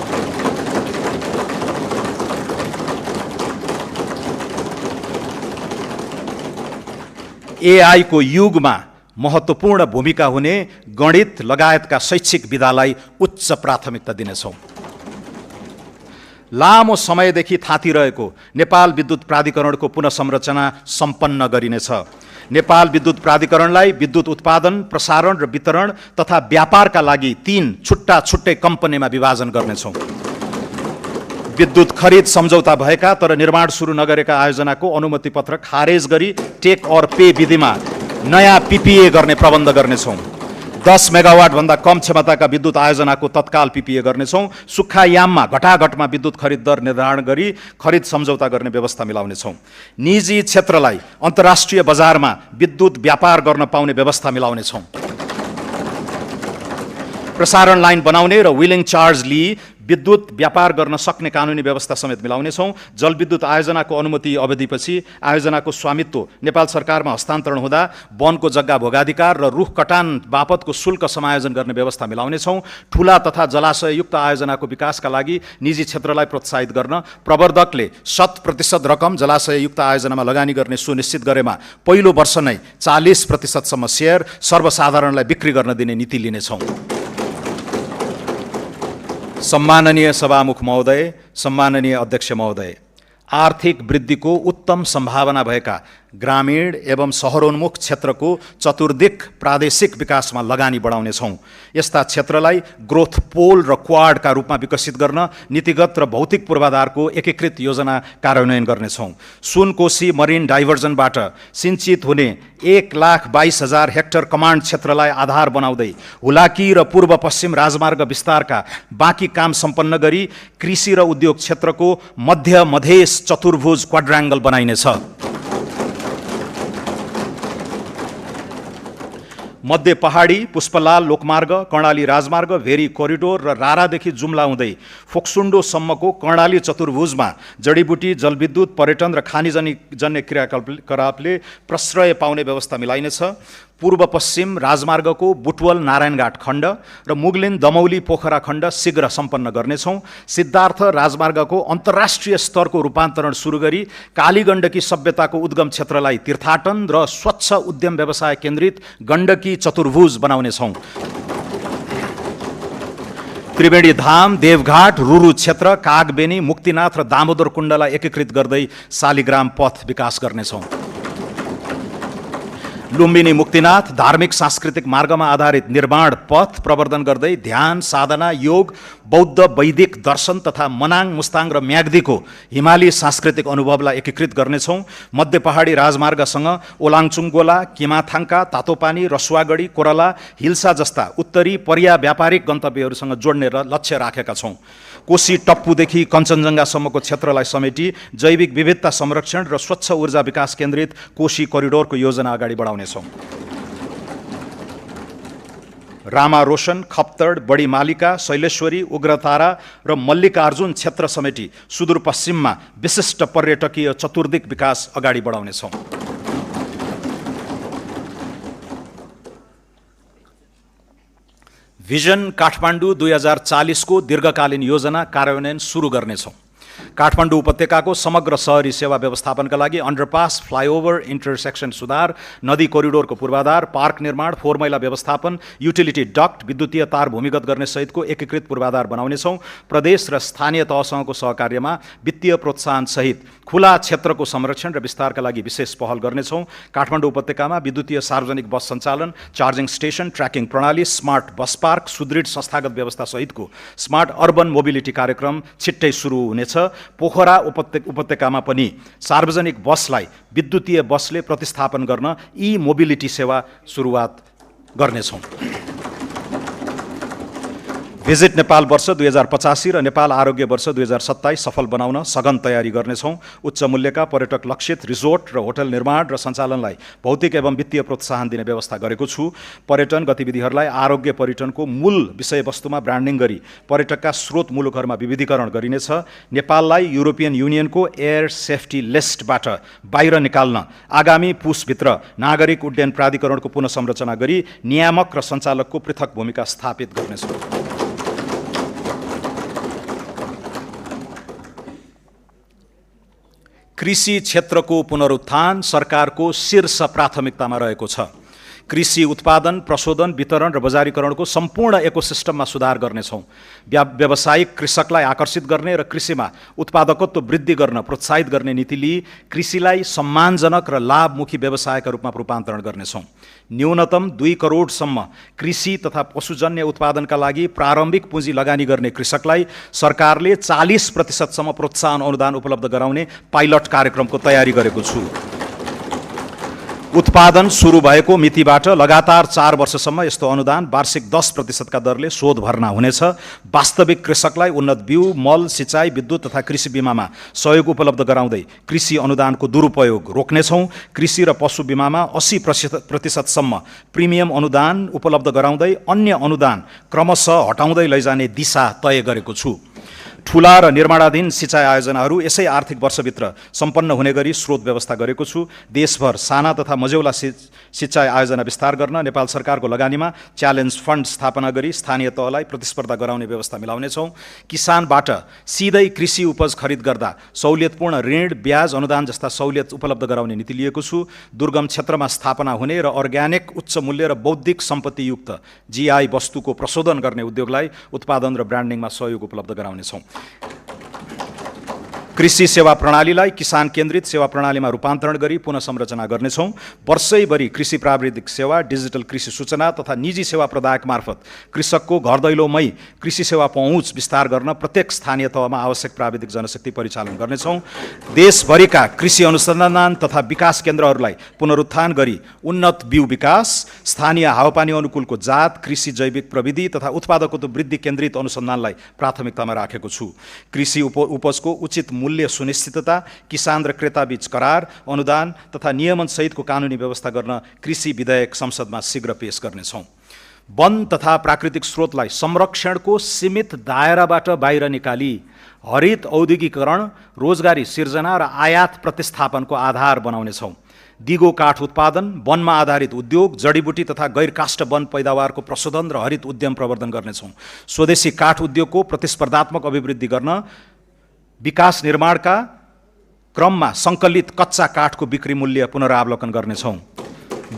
एआई को युगमा महत्त्वपूर्ण भूमिका हुने गणित लगायतका शैक्षिक विधालाई उच्च प्राथमिकता दिनेछौँ। लामो समयदेखि थाँतिरहेको नेपाल विद्युत प्राधिकरणको पुनःसंरचना सम्पन्न गरिनेछ। नेपाल विद्युत प्राधिकरणलाई विद्युत उत्पादन, प्रसारण र वितरण तथा व्यापारका लागि 3 छुट्टा छुट्टै कम्पनीमा विभाजन गर्नेछौँ। विद्युत खरिद सम्झौता भएका तर निर्माण सुरु नगरेका आयोजनाको अनुमति पत्र खारेज गरी टेक और पे विधिमा नयाँ PPA गर्ने प्रबन्ध गर्नेछौँ। 10 मेगावाट भन्दा कम क्षमताका विद्युत आयोजनाको तत्काल PPA गर्नेछौँ। सुक्खायाममा घटाघटमा विद्युत खरिद दर निर्धारण गरी खरिद सम्झौता गर्ने व्यवस्था मिलाउनेछौँ। निजी क्षेत्रलाई अन्तर्राष्ट्रिय बजारमा विद्युत व्यापार गर्न पाउने व्यवस्था मिलाउनेछौँ। प्रसारण लाइन बनाउने र विलिङ चार्ज लिई विद्युत व्यापार गर्न सक्ने कानुनी व्यवस्था समेत मिलाउनेछौँ। जलविद्युत आयोजनाको अनुमति अवधिपछि आयोजनाको स्वामित्व नेपाल सरकारमा हस्तान्तरण हुँदा वनको जग्गा भोगाधिकार र रुख कटान बापतको शुल्क समायोजन गर्ने व्यवस्था मिलाउनेछौँ। ठूला तथा जलाशययुक्त आयोजनाको विकासका लागि निजी क्षेत्रलाई प्रोत्साहित गर्न प्रवर्धकले 100% रकम जलाशययुक्त आयोजनामा लगानी गर्ने सुनिश्चित गरेमा पहिलो वर्ष नै 40% सम्म सेयर सर्वसाधारणलाई बिक्री गर्न दिने नीति लिनेछौँ। सम्माननीय सभामुख महोदय, सम्माननीय अध्यक्ष महोदय, आर्थिक वृद्धिको उत्तम सम्भावना भएका ग्रामीण एवं शहरोन्मुख क्षेत्रको चतुर्दिक प्रादेशिक विकासमा लगानी बढाउनेछौँ। यस्ता क्षेत्रलाई ग्रोथ पोल र क्वाडका रूपमा विकसित गर्न नीतिगत र भौतिक पूर्वाधारको एकीकृत योजना कार्यान्वयन गर्नेछौँ। सुनकोशी मरिन डाइभर्जनबाट सिंचित हुने 1,22,000 हेक्टर कमान्ड क्षेत्रलाई आधार बनाउँदै हुलाकी र पूर्व पश्चिम राजमार्ग विस्तारका बाँकी काम सम्पन्न गरी कृषि र उद्योग क्षेत्रको मध्य मधेस चतुर्भुज क्वाड्राङ्गल बनाइनेछ। मध्य पहाडी, पुष्पलाल लोकमार्ग, कर्णाली राजमार्ग, भेरी कोरिडोर र रारादेखि जुम्ला हुँदै फोक्सुन्डोसम्मको कर्णाली चतुर्भुजमा जडीबुटी, जलविद्युत, पर्यटन र खानीजन्य क्रियाकलापले प्रश्रय पाउने व्यवस्था मिलाइनेछ। पूर्व पश्चिम राजमार्गको बुटवल नारायणघाट खण्ड र मुगलिन दमौली पोखरा खण्ड शीघ्र सम्पन्न गर्नेछौँ। सिद्धार्थ राजमार्गको अन्तर्राष्ट्रिय स्तरको रूपान्तरण सुरु गरी कालीगण्डकी सभ्यताको उद्गम क्षेत्रलाई तीर्थाटन र स्वच्छ उद्यम व्यवसाय केन्द्रित गण्डकी चतुर्भुज बनाउनेछौँ। त्रिवेणी धाम, देवघाट, रुरु क्षेत्र, कागबेनी, मुक्तिनाथ र दामोदर कुण्डलाई एकीकृत गर्दै शालिग्राम पथ विकास गर्नेछौँ। लुम्बिनी मुक्तिनाथ धार्मिक सांस्कृतिक मार्गमा आधारित निर्माण पथ प्रवर्धन गर्दै ध्यान, साधना, योग, बौद्ध वैदिक दर्शन तथा मनाङ, मुस्ताङ र म्याग्दीको हिमाली सांस्कृतिक अनुभवलाई एकीकृत गर्नेछौँ। मध्य पहाडी राजमार्गसँग ओलाङचुङगोला, किमाथाङका, तातोपानी, रसुवागढी, कोरला, हिल्सा जस्ता उत्तरी पर्या व्यापारिक गन्तव्यहरूसँग जोड्ने लक्ष्य राखेका छौँ। कोशी टप्पुदेखि कञ्चनजङ्घासम्मको क्षेत्रलाई समेटी जैविक विविधता संरक्षण र स्वच्छ ऊर्जा विकास केन्द्रित कोशी कोरिडोरको योजना अगाडि बढाउनेछौँ। रामा रोशन, खप्तड, बडी मालिका, शैलेश्वरी, उग्रतारा र मल्लिकार्जुन क्षेत्र समेटी सुदूरपश्चिममा विशिष्ट पर्यटकीय चतुर्दिक विकास अगाडि बढाउनेछौँ। भिजन काठमाडौँ 2040 को दीर्घकालीन योजना कार्यान्वयन सुरु गर्नेछौँ। काठमाडौँ उपत्यकाको समग्र शहरी सेवा व्यवस्थापनका लागि अन्डरपास, फ्लाइओभर, इन्टरसेक्सन सुधार, नदी कोरिडोरको पूर्वाधार, पार्क निर्माण, फोहोर मैला व्यवस्थापन, युटिलिटी डक्ट, विद्युतीय तार भूमिगत गर्ने सहितको एकीकृत पूर्वाधार बनाउनेछौँ। प्रदेश र स्थानीय तहसँगको सहकार्यमा वित्तीय प्रोत्साहन सहित खुला क्षेत्रको संरक्षण र विस्तारका लागि विशेष पहल गर्नेछौँ। काठमाडौँ उपत्यकामा विद्युतीय सार्वजनिक बस सञ्चालन, चार्जिङ स्टेसन, ट्र्याकिङ प्रणाली, स्मार्ट बस पार्क, सुदृढ संस्थागत व्यवस्था सहितको स्मार्ट अर्बन मोबिलिटी कार्यक्रम छिट्टै सुरु हुनेछ। पोखरा उपत्यकामा पनि सार्वजनिक बसलाई विद्युतीय बसले प्रतिस्थापन गर्न ई मोबिलिटी सेवा सुरुवात गर्नेछौँ। भिजिट नेपाल वर्ष 2085 र नेपाल आरोग्य वर्ष 2027 सफल बनाउन सघन तयारी गर्नेछौँ। उच्च मूल्यका पर्यटक लक्षित रिजोर्ट र होटल निर्माण र सञ्चालनलाई भौतिक एवं वित्तीय प्रोत्साहन दिने व्यवस्था गरेको छु। पर्यटन गतिविधिहरूलाई आरोग्य पर्यटनको मूल विषयवस्तुमा ब्रान्डिङ गरी पर्यटकका स्रोत मुलुकहरूमा विविधीकरण गरिनेछ। नेपाललाई युरोपियन युनियनको एयर सेफ्टी लिस्टबाट बाहिर निकाल्न आगामी पुसभित्र नागरिक उड्डयन प्राधिकरणको पुनः संरचना गरी नियामक र सञ्चालकको पृथक भूमिका स्थापित गर्नेछौँ। कृषि क्षेत्रको पुनरुत्थान सरकारको शीर्ष प्राथमिकतामा रहेको छ। कृषि उत्पादन, प्रशोधन, वितरण र बजारीकरणको सम्पूर्ण इकोसिस्टममा सुधार गर्नेछौँ। व्यावसायिक कृषकलाई आकर्षित गर्ने र कृषिमा उत्पादकत्व वृद्धि गर्न प्रोत्साहित गर्ने नीति लिई कृषिलाई सम्मानजनक र लाभमुखी व्यवसायका रूपमा रूपान्तरण गर्नेछौँ। न्यूनतम 2 करोडसम्म कृषि तथा पशुजन्य उत्पादनका लागि प्रारम्भिक पुँजी लगानी गर्ने कृषकलाई सरकारले 40% प्रोत्साहन अनुदान उपलब्ध गराउने पाइलट कार्यक्रमको तयारी गरेको छु। उत्पादन सुरु भएको मितिबाट लगातार 4 वर्षसम्म यस्तो अनुदान वार्षिक 10% का दरले शोध भर्ना हुनेछ। वास्तविक कृषकलाई उन्नत बिउ, मल, सिँचाइ, विद्युत तथा कृषि बिमामा सहयोग उपलब्ध गराउँदै कृषि अनुदानको दुरुपयोग रोक्नेछौँ। कृषि र पशु बिमामा 80% प्रिमियम अनुदान उपलब्ध गराउँदै अन्य अनुदान क्रमशः हटाउँदै लैजाने दिशा तय गरेको छु। ठूला र निर्माणाधीन सिँचाइ आयोजनाहरू यसै आर्थिक वर्षभित्र सम्पन्न हुने गरी स्रोत व्यवस्था गरेको छु। देशभर साना तथा मझौला सिँचाइ आयोजना विस्तार गर्न नेपाल सरकारको लगानीमा च्यालेन्ज फन्ड स्थापना गरी स्थानीय तहलाई प्रतिस्पर्धा गराउने व्यवस्था मिलाउनेछौँ। किसानबाट सिधै कृषि उपज खरिद गर्दा सहुलियतपूर्ण ऋण, ब्याज, अनुदान जस्ता सहुलियत उपलब्ध गराउने नीति लिएको छु। दुर्गम क्षेत्रमा स्थापना हुने र अर्ग्यानिक, उच्च मूल्य र बौद्धिक सम्पत्तियुक्त जीआई वस्तुको प्रशोधन गर्ने उद्योगलाई उत्पादन र ब्रान्डिङमा सहयोग उपलब्ध गराउनेछौँ। कृषि सेवा प्रणालीलाई किसान केन्द्रित सेवा प्रणालीमा रूपान्तरण गरी पुनः संरचना गर्नेछौँ। वर्षैभरि कृषि प्राविधिक सेवा, डिजिटल कृषि सूचना तथा निजी सेवा प्रदायक मार्फत कृषकको घर दैलोमै कृषि सेवा पहुँच विस्तार गर्न प्रत्येक स्थानीय तहमा आवश्यक प्राविधिक जनशक्ति परिचालन गर्नेछौँ। देशभरिका कृषि अनुसन्धान तथा विकास केन्द्रहरूलाई पुनरुत्थान गरी उन्नत बिउ विकास, स्थानीय हावापानी अनुकूलको जात, कृषि जैविक प्रविधि तथा उत्पादकत्व वृद्धि केन्द्रित अनुसन्धानलाई प्राथमिकतामा राखेको छु। कृषि उपजको उचित मूल्य सुनिश्चितता, किसान र क्रेताबीच करार, अनुदान तथा नियमन सहितको कानुनी व्यवस्था गर्न कृषि विधेयक संसदमा शीघ्र पेश गर्नेछौँ। वन तथा प्राकृतिक स्रोतलाई संरक्षणको सीमित दायराबाट बाहिर निकाली हरित औद्योगिकरण, रोजगारी सिर्जना र आयात प्रतिस्थापनको आधार बनाउनेछौँ। दिगो काठ उत्पादन, वनमा आधारित उद्योग, जडीबुटी तथा गैर काष्ठ वन पैदावारको प्रशोधन र हरित उद्यम प्रवर्धन गर्नेछौँ। स्वदेशी काठ उद्योगको प्रतिस्पर्धात्मक अभिवृद्धि गर्न विकास निर्माणका क्रममा सङ्कलित कच्चा काठको बिक्री मूल्य पुनरावलोकन गर्नेछौँ।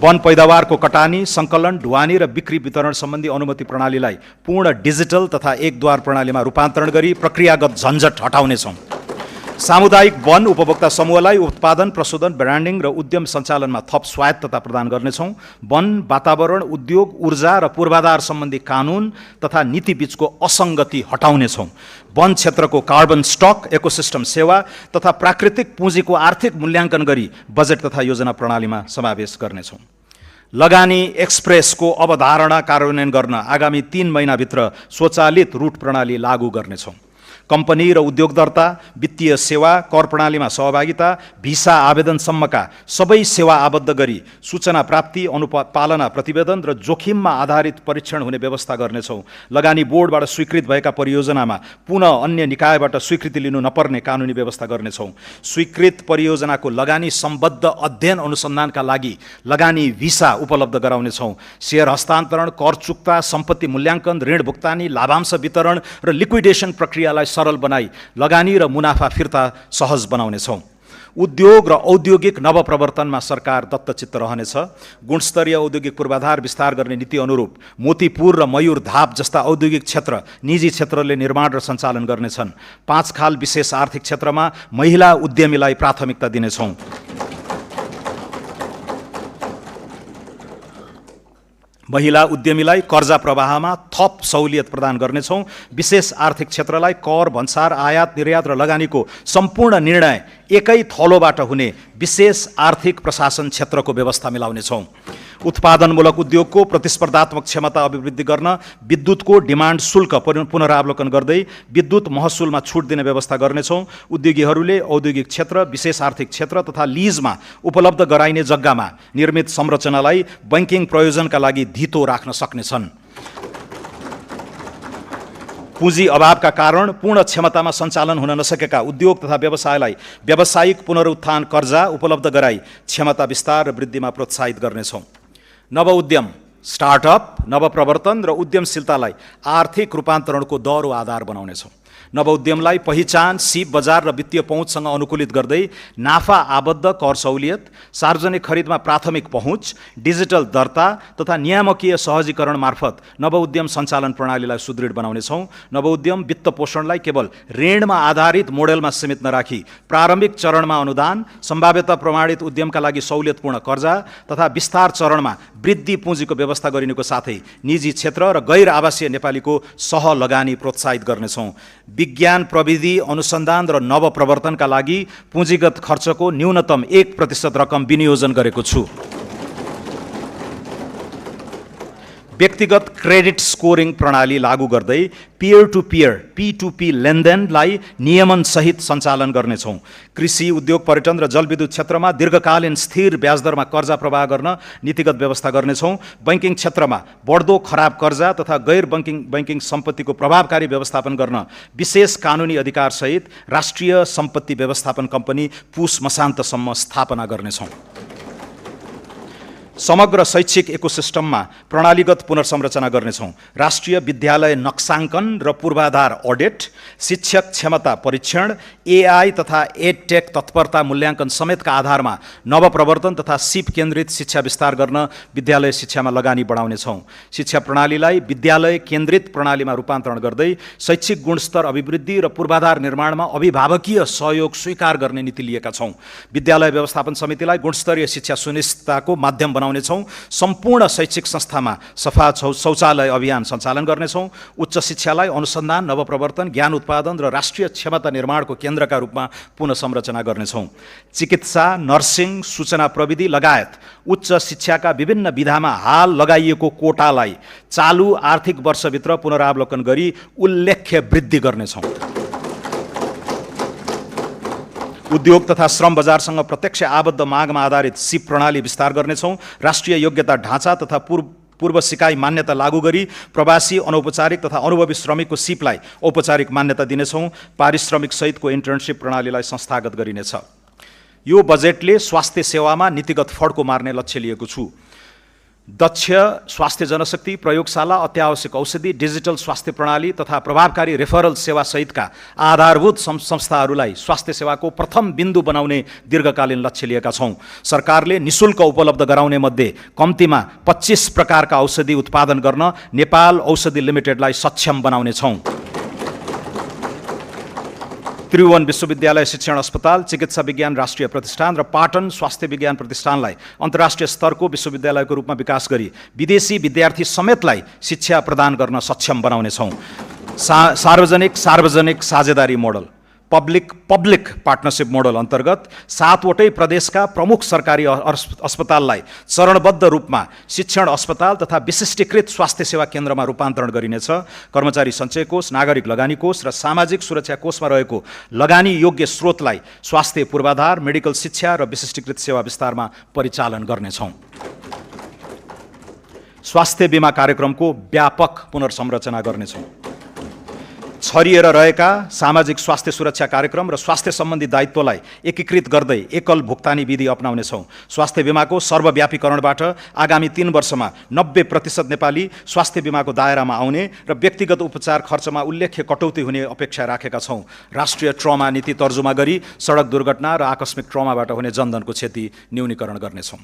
वन पैदावारको कटानी, सङ्कलन, ढुवानी र बिक्री वितरण सम्बन्धी अनुमति प्रणालीलाई पूर्ण डिजिटल तथा एकद्वार प्रणालीमा रूपान्तरण गरी प्रक्रियागत झन्झट हटाउनेछौँ। सामुदायिक वन उपभोक्ता समूहलाई उत्पादन, प्रशोधन, ब्रान्डिङ र उद्यम सञ्चालनमा थप स्वायत्तता प्रदान गर्नेछौँ। वन, वातावरण, उद्योग, ऊर्जा र पूर्वाधार सम्बन्धी कानुन तथा नीतिबीचको असङ्गति हटाउनेछौँ। वन क्षेत्रको कार्बन स्टक, इकोसिस्टम सेवा तथा प्राकृतिक पुँजीको आर्थिक मूल्याङ्कन गरी बजेट तथा योजना प्रणालीमा समावेश गर्नेछौँ। लगानी एक्सप्रेसको अवधारणा कार्यान्वयन गर्न आगामी 3 महिनाभित्र स्वचालित रूट प्रणाली लागू गर्नेछौँ। कम्पनी र उद्योग दर्ता, वित्तीय सेवा, कर प्रणालीमा सहभागिता, भिसा आवेदनसम्मका सबै सेवा आबद्ध गरी सूचना प्राप्ति, अनुपालना प्रतिवेदन र जोखिममा आधारित परीक्षण हुने व्यवस्था गर्नेछौँ। लगानी बोर्डबाट स्वीकृत भएका परियोजनामा पुनः अन्य निकायबाट स्वीकृति लिनु नपर्ने कानुनी व्यवस्था गर्नेछौँ। स्वीकृत परियोजनाको लगानी सम्बद्ध अध्ययन अनुसन्धानका लागि लगानी भिसा उपलब्ध गराउनेछौँ। सेयर हस्तान्तरण, कर चुक्ता, सम्पत्ति मूल्याङ्कन, ऋण भुक्तानी, लाभांश वितरण र लिक्विडेसन प्रक्रियालाई सरल बनाई लगानी र मुनाफा फिर्ता सहज बनाउनेछौँ। उद्योग र औद्योगिक नवप्रवर्तनमा सरकार दत्तचित्त रहनेछ। गुणस्तरीय औद्योगिक पूर्वाधार विस्तार गर्ने नीति अनुरूप मोतीपुर र मयूर धाप जस्ता औद्योगिक क्षेत्र निजी क्षेत्रले निर्माण र सञ्चालन गर्नेछन्। 5 खाल विशेष आर्थिक क्षेत्रमा महिला उद्यमीलाई प्राथमिकता दिनेछौँ। महिला उद्यमीलाई कर्जा प्रवाहमा थप सहुलियत प्रदान गर्नेछौँ। विशेष आर्थिक क्षेत्रलाई कर, भन्सार, आयात, निर्यात र लगानीको सम्पूर्ण निर्णय एकै थलोबाट हुने विशेष आर्थिक प्रशासन क्षेत्रको व्यवस्था मिलाउनेछौँ। उत्पादनमूलक उद्योगको प्रतिस्पर्धात्मक क्षमता अभिवृद्धि गर्न विद्युतको डिमान्ड शुल्क पुनरावलोकन गर्दै विद्युत महसुलमा छुट दिने व्यवस्था गर्नेछौँ। उद्योगीहरूले औद्योगिक क्षेत्र, विशेष आर्थिक क्षेत्र तथा लिजमा उपलब्ध गराइने जग्गामा निर्मित संरचनालाई बैंकिङ प्रयोजनका लागि धितो राख्न सक्नेछन्। पुँजी अभावका कारण पूर्ण क्षमतामा सञ्चालन हुन नसकेका उद्योग तथा व्यवसायलाई व्यावसायिक पुनरुत्थान कर्जा उपलब्ध गराई क्षमता विस्तार र वृद्धिमा प्रोत्साहित गर्नेछौँ। नवउद्यम, स्टार्टअप, नवप्रवर्तन र उद्यमशीलतालाई आर्थिक रूपान्तरणको दह्रो आधार बनाउनेछौँ। नवउद्यमलाई पहिचान, सिप बजार र वित्तीय पहुँचसँग अनुकूलित गर्दै नाफा आबद्ध कर सहुलियत, सार्वजनिक खरिदमा प्राथमिक पहुँच, डिजिटल दर्ता तथा नियामकीय सहजीकरण मार्फत नवउद्यम सञ्चालन प्रणालीलाई सुदृढ बनाउनेछौँ। नवउद्यम वित्त पोषणलाई केवल ऋणमा आधारित मोडेलमा सीमित नराखी प्रारम्भिक चरणमा अनुदान, सम्भाव्यता प्रमाणित उद्यमका लागि सहुलियतपूर्ण कर्जा तथा विस्तार चरणमा वृद्धि पुँजीको व्यवस्था गरिनुको साथै निजी क्षेत्र र गैर आवासीय नेपालीको सहलगानी प्रोत्साहित गर्नेछौँ। विज्ञान, प्रविधि, अनुसन्धान र नवप्रवर्तनका लागि पुँजीगत खर्चको न्यूनतम 1% रकम विनियोजन गरेको छु। व्यक्तिगत क्रेडिट स्कोरिङ प्रणाली लागू गर्दै पियर टु पियर P2P लेनदेनलाई नियमनसहित सञ्चालन गर्नेछौँ। कृषि, उद्योग, पर्यटन र जलविद्युत क्षेत्रमा दीर्घकालीन स्थिर ब्याजदरमा कर्जा प्रवाह गर्न नीतिगत व्यवस्था गर्नेछौँ। बैंकिङ क्षेत्रमा बढ्दो खराब कर्जा तथा गैर बैंकिङ सम्पत्तिको प्रभावकारी व्यवस्थापन गर्न विशेष कानुनी अधिकारसहित राष्ट्रिय सम्पत्ति व्यवस्थापन कम्पनी पुस मसान्तसम्म स्थापना गर्नेछौँ। समग्र शैक्षिक इकोसिस्टममा प्रणालीगत पुनर्संरचना गर्नेछौँ। राष्ट्रिय विद्यालय नक्साङ्कन र पूर्वाधार अडिट, शिक्षक क्षमता परीक्षण, AI तथा एडटेक तत्परता मूल्याङ्कन समेतका आधारमा नवप्रवर्तन तथा सिप केन्द्रित शिक्षा विस्तार गर्न विद्यालय शिक्षामा लगानी बढाउनेछौँ। शिक्षा प्रणालीलाई विद्यालय केन्द्रित प्रणालीमा रूपान्तरण गर्दै शैक्षिक गुणस्तर अभिवृद्धि र पूर्वाधार निर्माणमा अभिभावकीय सहयोग स्वीकार गर्ने नीति लिएका छौँ। विद्यालय व्यवस्थापन समितिलाई गुणस्तरीय शिक्षा सुनिश्चितताको माध्यम बनाउनेछौँ। सम्पूर्ण शैक्षिक संस्थामा सफा शौचालय अभियान सञ्चालन गर्नेछौँ। उच्च शिक्षालाई अनुसन्धान, नवप्रवर्तन, ज्ञान उत्पादन र राष्ट्रिय क्षमता निर्माणको केन्द्रका रूपमा पुनः संरचना गर्नेछौँ। चिकित्सा, नर्सिङ, सूचना प्रविधि लगायत उच्च शिक्षाका विभिन्न विधामा हाल लगाइएको कोटालाई चालु आर्थिक वर्षभित्र पुनरावलोकन गरी उल्लेख्य वृद्धि गर्नेछौँ। उद्योग तथा श्रम बजारसँग प्रत्यक्ष आबद्ध मागमा आधारित सिप प्रणाली विस्तार गर्नेछौँ। राष्ट्रिय योग्यता ढाँचा तथा पूर्व सिकाइ मान्यता लागू गरी प्रवासी, अनौपचारिक तथा अनुभवी श्रमिकको सिपलाई औपचारिक मान्यता दिनेछौँ। पारिश्रमिक सहितको इन्टर्नसिप प्रणालीलाई संस्थागत गरिनेछ। यो बजेटले स्वास्थ्य सेवामा नीतिगत फड्को मार्ने लक्ष्य लिएको छु। दक्ष स्वास्थ्य जनशक्ति, प्रयोगशाला, अत्यावश्यक औषधि, डिजिटल स्वास्थ्य प्रणाली तथा प्रभावकारी रेफरल सेवा सहितका आधारभूत संस्थाहरूलाई स्वास्थ्य सेवाको प्रथम बिन्दु बनाउने दीर्घकालीन लक्ष्य लिएका छौँ। सरकारले निशुल्क उपलब्ध गराउने मध्ये कम्तीमा 25 प्रकारका औषधि उत्पादन गर्न नेपाल औषधि लिमिटेडलाई सक्षम बनाउनेछौँ। त्रिभुवन विश्वविद्यालय शिक्षण अस्पताल, चिकित्सा विज्ञान राष्ट्रिय प्रतिष्ठान र पाटन स्वास्थ्य विज्ञान प्रतिष्ठानलाई अन्तर्राष्ट्रिय स्तरको विश्वविद्यालयको रूपमा विकास गरी विदेशी विद्यार्थी समेतलाई शिक्षा प्रदान गर्न सक्षम बनाउनेछौँ। सार्वजनिक साझेदारी मोडल, पब्लिक पार्टनरसिप मोडल अन्तर्गत 7वटै प्रदेशका प्रमुख सरकारी अस्पताललाई चरणबद्ध रूपमा शिक्षण अस्पताल तथा विशिष्टीकृत स्वास्थ्य सेवा केन्द्रमा रूपान्तरण गरिनेछ। कर्मचारी सञ्चय कोष, नागरिक लगानी कोष र सामाजिक सुरक्षा कोषमा रहेको लगानी योग्य स्रोतलाई स्वास्थ्य पूर्वाधार, मेडिकल शिक्षा र विशिष्टीकृत सेवा विस्तारमा परिचालन गर्नेछौँ। स्वास्थ्य बीमा कार्यक्रमको व्यापक पुनर्संरचना गर्नेछौँ। छरिएर रहेका सामाजिक स्वास्थ्य सुरक्षा कार्यक्रम र स्वास्थ्य सम्बन्धी दायित्वलाई एकीकृत गर्दै एकल भुक्तानी विधि अपनाउनेछौँ। स्वास्थ्य बीमाको सर्वव्यापीकरणबाट आगामी 3 वर्षमा 90% नेपाली स्वास्थ्य बीमाको दायरामा आउने र व्यक्तिगत उपचार खर्चमा उल्लेख्य कटौती हुने अपेक्षा राखेका छौँ। राष्ट्रिय ट्रमा नीति तर्जुमा गरी सडक दुर्घटना र आकस्मिक ट्रमाबाट हुने जनधनको क्षति न्यूनीकरण गर्नेछौँ।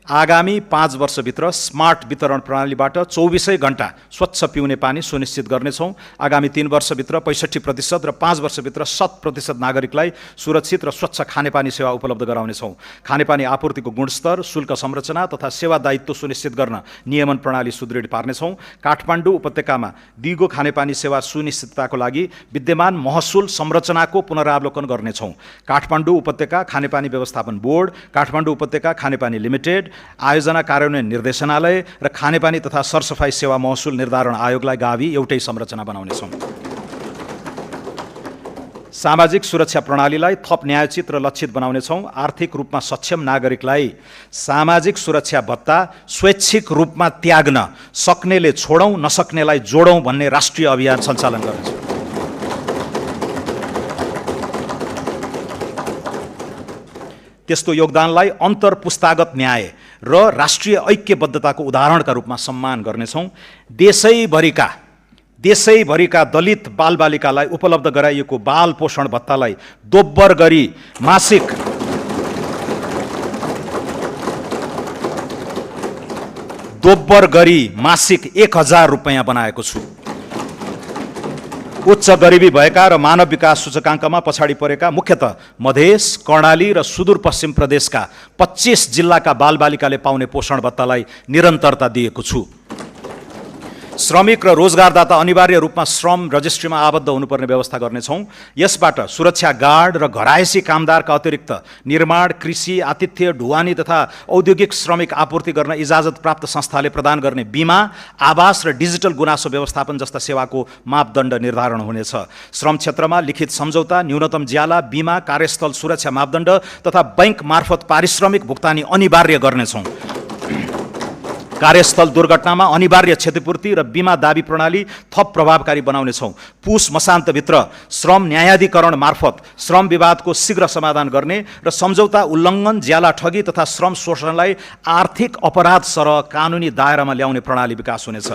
आगामी 5 वर्षभित्र स्मार्ट वितरण प्रणालीबाट 24 घण्टा स्वच्छ पिउने पानी सुनिश्चित गर्नेछौँ। आगामी 3 वर्षभित्र 65% र 5 वर्षभित्र 100% नागरिकलाई सुरक्षित र स्वच्छ खानेपानी सेवा उपलब्ध गराउनेछौँ। खानेपानी आपूर्तिको गुणस्तर, शुल्क संरचना तथा सेवा दायित्व सुनिश्चित गर्न नियमन प्रणाली सुदृढ पार्नेछौँ। काठमाडौँ उपत्यकामा दिगो खानेपानी सेवा सुनिश्चितताको लागि विद्यमान महसुल संरचनाको पुनरावलोकन गर्नेछौँ। काठमाडौँ उपत्यका खानेपानी व्यवस्थापन बोर्ड, काठमाडौँ उपत्यका खानेपानी लिमिटेड, आयोजना कार्यान्वयन निर्देशनालय र खानेपानी तथा सरसफाई सेवा महसुल निर्धारण आयोगलाई गाभी एउटै संरचना बनाउनेछौँ। सामाजिक सुरक्षा प्रणालीलाई थप न्यायोचित र लक्षित बनाउनेछौँ। आर्थिक रूपमा सक्षम नागरिकलाई सामाजिक सुरक्षा भत्ता स्वैच्छिक रूपमा त्याग्न सक्नेले छोडौँ, नसक्नेलाई जोडौँ भन्ने राष्ट्रिय अभियान सञ्चालन गर्नेछौँ। त्यस्तो योगदानलाई अन्तर्पुस्तागत न्याय र राष्ट्रिय ऐक्यबद्धताको उदाहरणका रूपमा सम्मान गर्नेछौँ। देशैभरिका दलित बालबालिकालाई उपलब्ध गराइएको बाल पोषण भत्तालाई दोब्बर गरी मासिक 1000 रुपैयाँ बनाएको छु। उच्च गरिबी भएका र मानव विकास सूचकाङ्कमा पछाडि परेका मुख्यतः मधेस, कर्णाली र सुदूरपश्चिम प्रदेशका 25 जिल्लाका बालबालिकाले पाउने पोषण भत्तालाई निरन्तरता दिएको छु। श्रमिक र रोजगारदाता अनिवार्य रूपमा श्रम रजिस्ट्रीमा आबद्ध हुनुपर्ने व्यवस्था गर्नेछौँ। यसबाट सुरक्षा गार्ड र घरायसी कामदारका अतिरिक्त निर्माण, कृषि, आतिथ्य, ढुवानी तथा औद्योगिक श्रमिक आपूर्ति गर्न इजाजत प्राप्त संस्थाले प्रदान गर्ने बिमा, आवास र डिजिटल गुनासो व्यवस्थापन जस्ता सेवाको मापदण्ड निर्धारण हुनेछ। श्रम क्षेत्रमा लिखित सम्झौता, न्यूनतम ज्याला, बिमा, कार्यस्थल सुरक्षा मापदण्ड तथा बैंक मार्फत पारिश्रमिक भुक्तानी अनिवार्य गर्नेछौँ। कार्यस्थल दुर्घटनामा अनिवार्य क्षतिपूर्ति र बिमा दाबी प्रणाली थप प्रभावकारी बनाउनेछौँ। पुस मसान्तभित्र श्रम न्यायाधिकरण मार्फत श्रम विवादको शीघ्र समाधान गर्ने र सम्झौता उल्लङ्घन, ज्याला ठगी तथा श्रम शोषणलाई आर्थिक अपराध सरह कानुनी दायरामा ल्याउने प्रणाली विकास हुनेछ।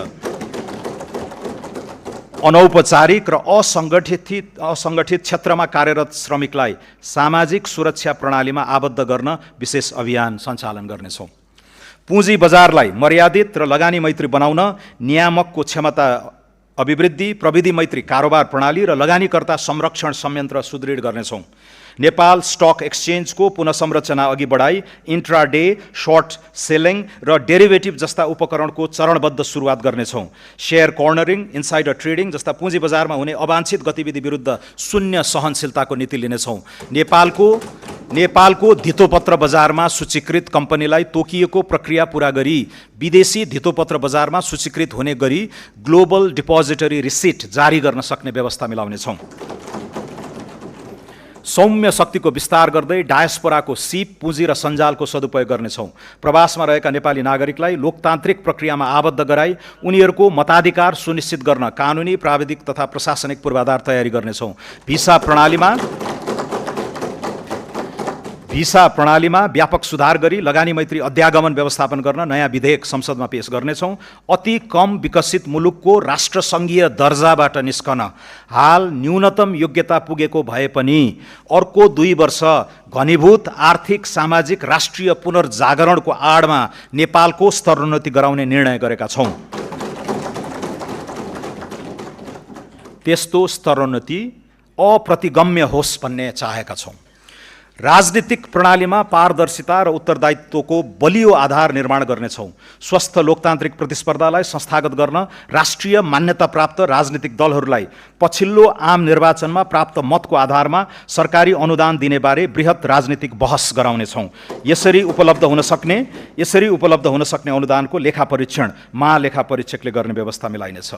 अनौपचारिक र असङ्गठित क्षेत्रमा कार्यरत श्रमिकलाई सामाजिक सुरक्षा प्रणालीमा आबद्ध गर्न विशेष अभियान सञ्चालन गर्नेछौँ। पुँजी बजारलाई मर्यादित र लगानी मैत्री बनाउन नियामकको क्षमता अभिवृद्धि, प्रविधि मैत्री कारोबार प्रणाली र लगानीकर्ता संरक्षण संयन्त्र सुदृढ गर्नेछौँ। नेपाल स्टक एक्सचेन्जको पुनः संरचना अघि बढाई इन्ट्राडे, सर्ट सेलिङ र डेरिभेटिभ जस्ता उपकरणको चरणबद्ध सुरुवात गर्नेछौँ। शेयर कर्नरिङ, इन्साइडर ट्रेडिङ जस्ता पुँजी बजारमा हुने अवांछित गतिविधि विरुद्ध शून्य सहनशीलताको नीति लिनेछौँ। नेपालको धितोपत्र बजारमा सूचीकृत कम्पनीलाई तोकिएको प्रक्रिया पूरा गरी विदेशी धितोपत्र बजारमा सूचीकृत हुने गरी ग्लोबल डिपोजिटरी रिसिट जारी गर्न सक्ने व्यवस्था मिलाउनेछौँ। सौम्य शक्तिको विस्तार गर्दै डायस्पोराको सिप, पुँजी र सञ्जालको सदुपयोग गर्नेछौँ। प्रवासमा रहेका नेपाली नागरिकलाई लोकतान्त्रिक प्रक्रियामा आबद्ध गराई उनीहरूको मताधिकार सुनिश्चित गर्न कानुनी, प्राविधिक तथा प्रशासनिक पूर्वाधार तयारी गर्नेछौँ। भिसा प्रणालीमा व्यापक सुधार गरी लगानी मैत्री अध्यागमन व्यवस्थापन गर्न नयाँ विधेयक संसदमा पेश गर्नेछौँ। अति कम विकसित मुलुकको राष्ट्रसङ्घीय दर्जाबाट निस्कन हाल न्यूनतम योग्यता पुगेको भए पनि अर्को 2 वर्ष घनीभूत आर्थिक, सामाजिक, राष्ट्रिय पुनर्जागरणको आडमा नेपालको स्तरोन्नति गराउने निर्णय गरेका छौँ। त्यस्तो स्तरोन्नति अप्रतिगम्य होस् भन्ने चाहेका छौँ। राजनीतिक प्रणालीमा पारदर्शिता र उत्तरदायित्वको बलियो आधार निर्माण गर्नेछौँ। स्वस्थ लोकतान्त्रिक प्रतिस्पर्धालाई संस्थागत गर्न राष्ट्रिय मान्यता प्राप्त राजनीतिक दलहरूलाई पछिल्लो आम निर्वाचनमा प्राप्त मतको आधारमा सरकारी अनुदान दिने बारे बृहत राजनीतिक बहस गराउनेछौँ। यसरी उपलब्ध हुन सक्ने अनुदानको लेखा परीक्षण महालेखा परीक्षकले गर्ने व्यवस्था मिलाइनेछ।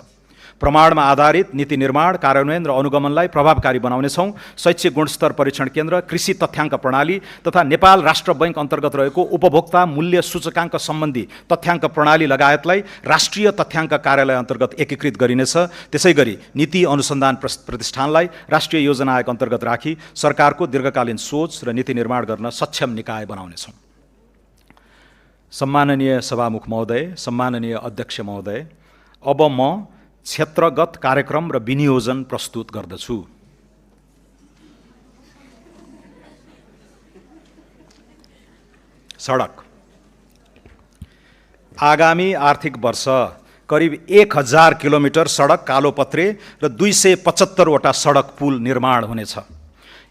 प्रमाणमा आधारित नीति निर्माण, कार्यान्वयन र अनुगमनलाई प्रभावकारी बनाउनेछौँ। शैक्षिक गुणस्तर परीक्षण केन्द्र, कृषि तथ्याङ्क प्रणाली तथा नेपाल राष्ट्र बैङ्क अन्तर्गत रहेको उपभोक्ता मूल्य सूचकाङ्क सम्बन्धी तथ्याङ्क प्रणाली लगायतलाई राष्ट्रिय तथ्याङ्क कार्यालय अन्तर्गत एकीकृत गरिनेछ। त्यसै गरी नीति अनुसन्धान प्रतिष्ठानलाई राष्ट्रिय योजना आयोग अन्तर्गत राखी सरकारको दीर्घकालीन सोच र नीति निर्माण गर्न सक्षम निकाय बनाउनेछौँ। सम्माननीय सभामुख महोदय, सम्माननीय अध्यक्ष महोदय, अब म क्षेत्रगत कार्यक्रम र विनियोजन प्रस्तुत गर्दछु। सडक। आगामी आर्थिक वर्ष करिब 1000 किलोमिटर सडक, कालोपत्रे र 275 वटा सडक पुल निर्माण हुनेछ।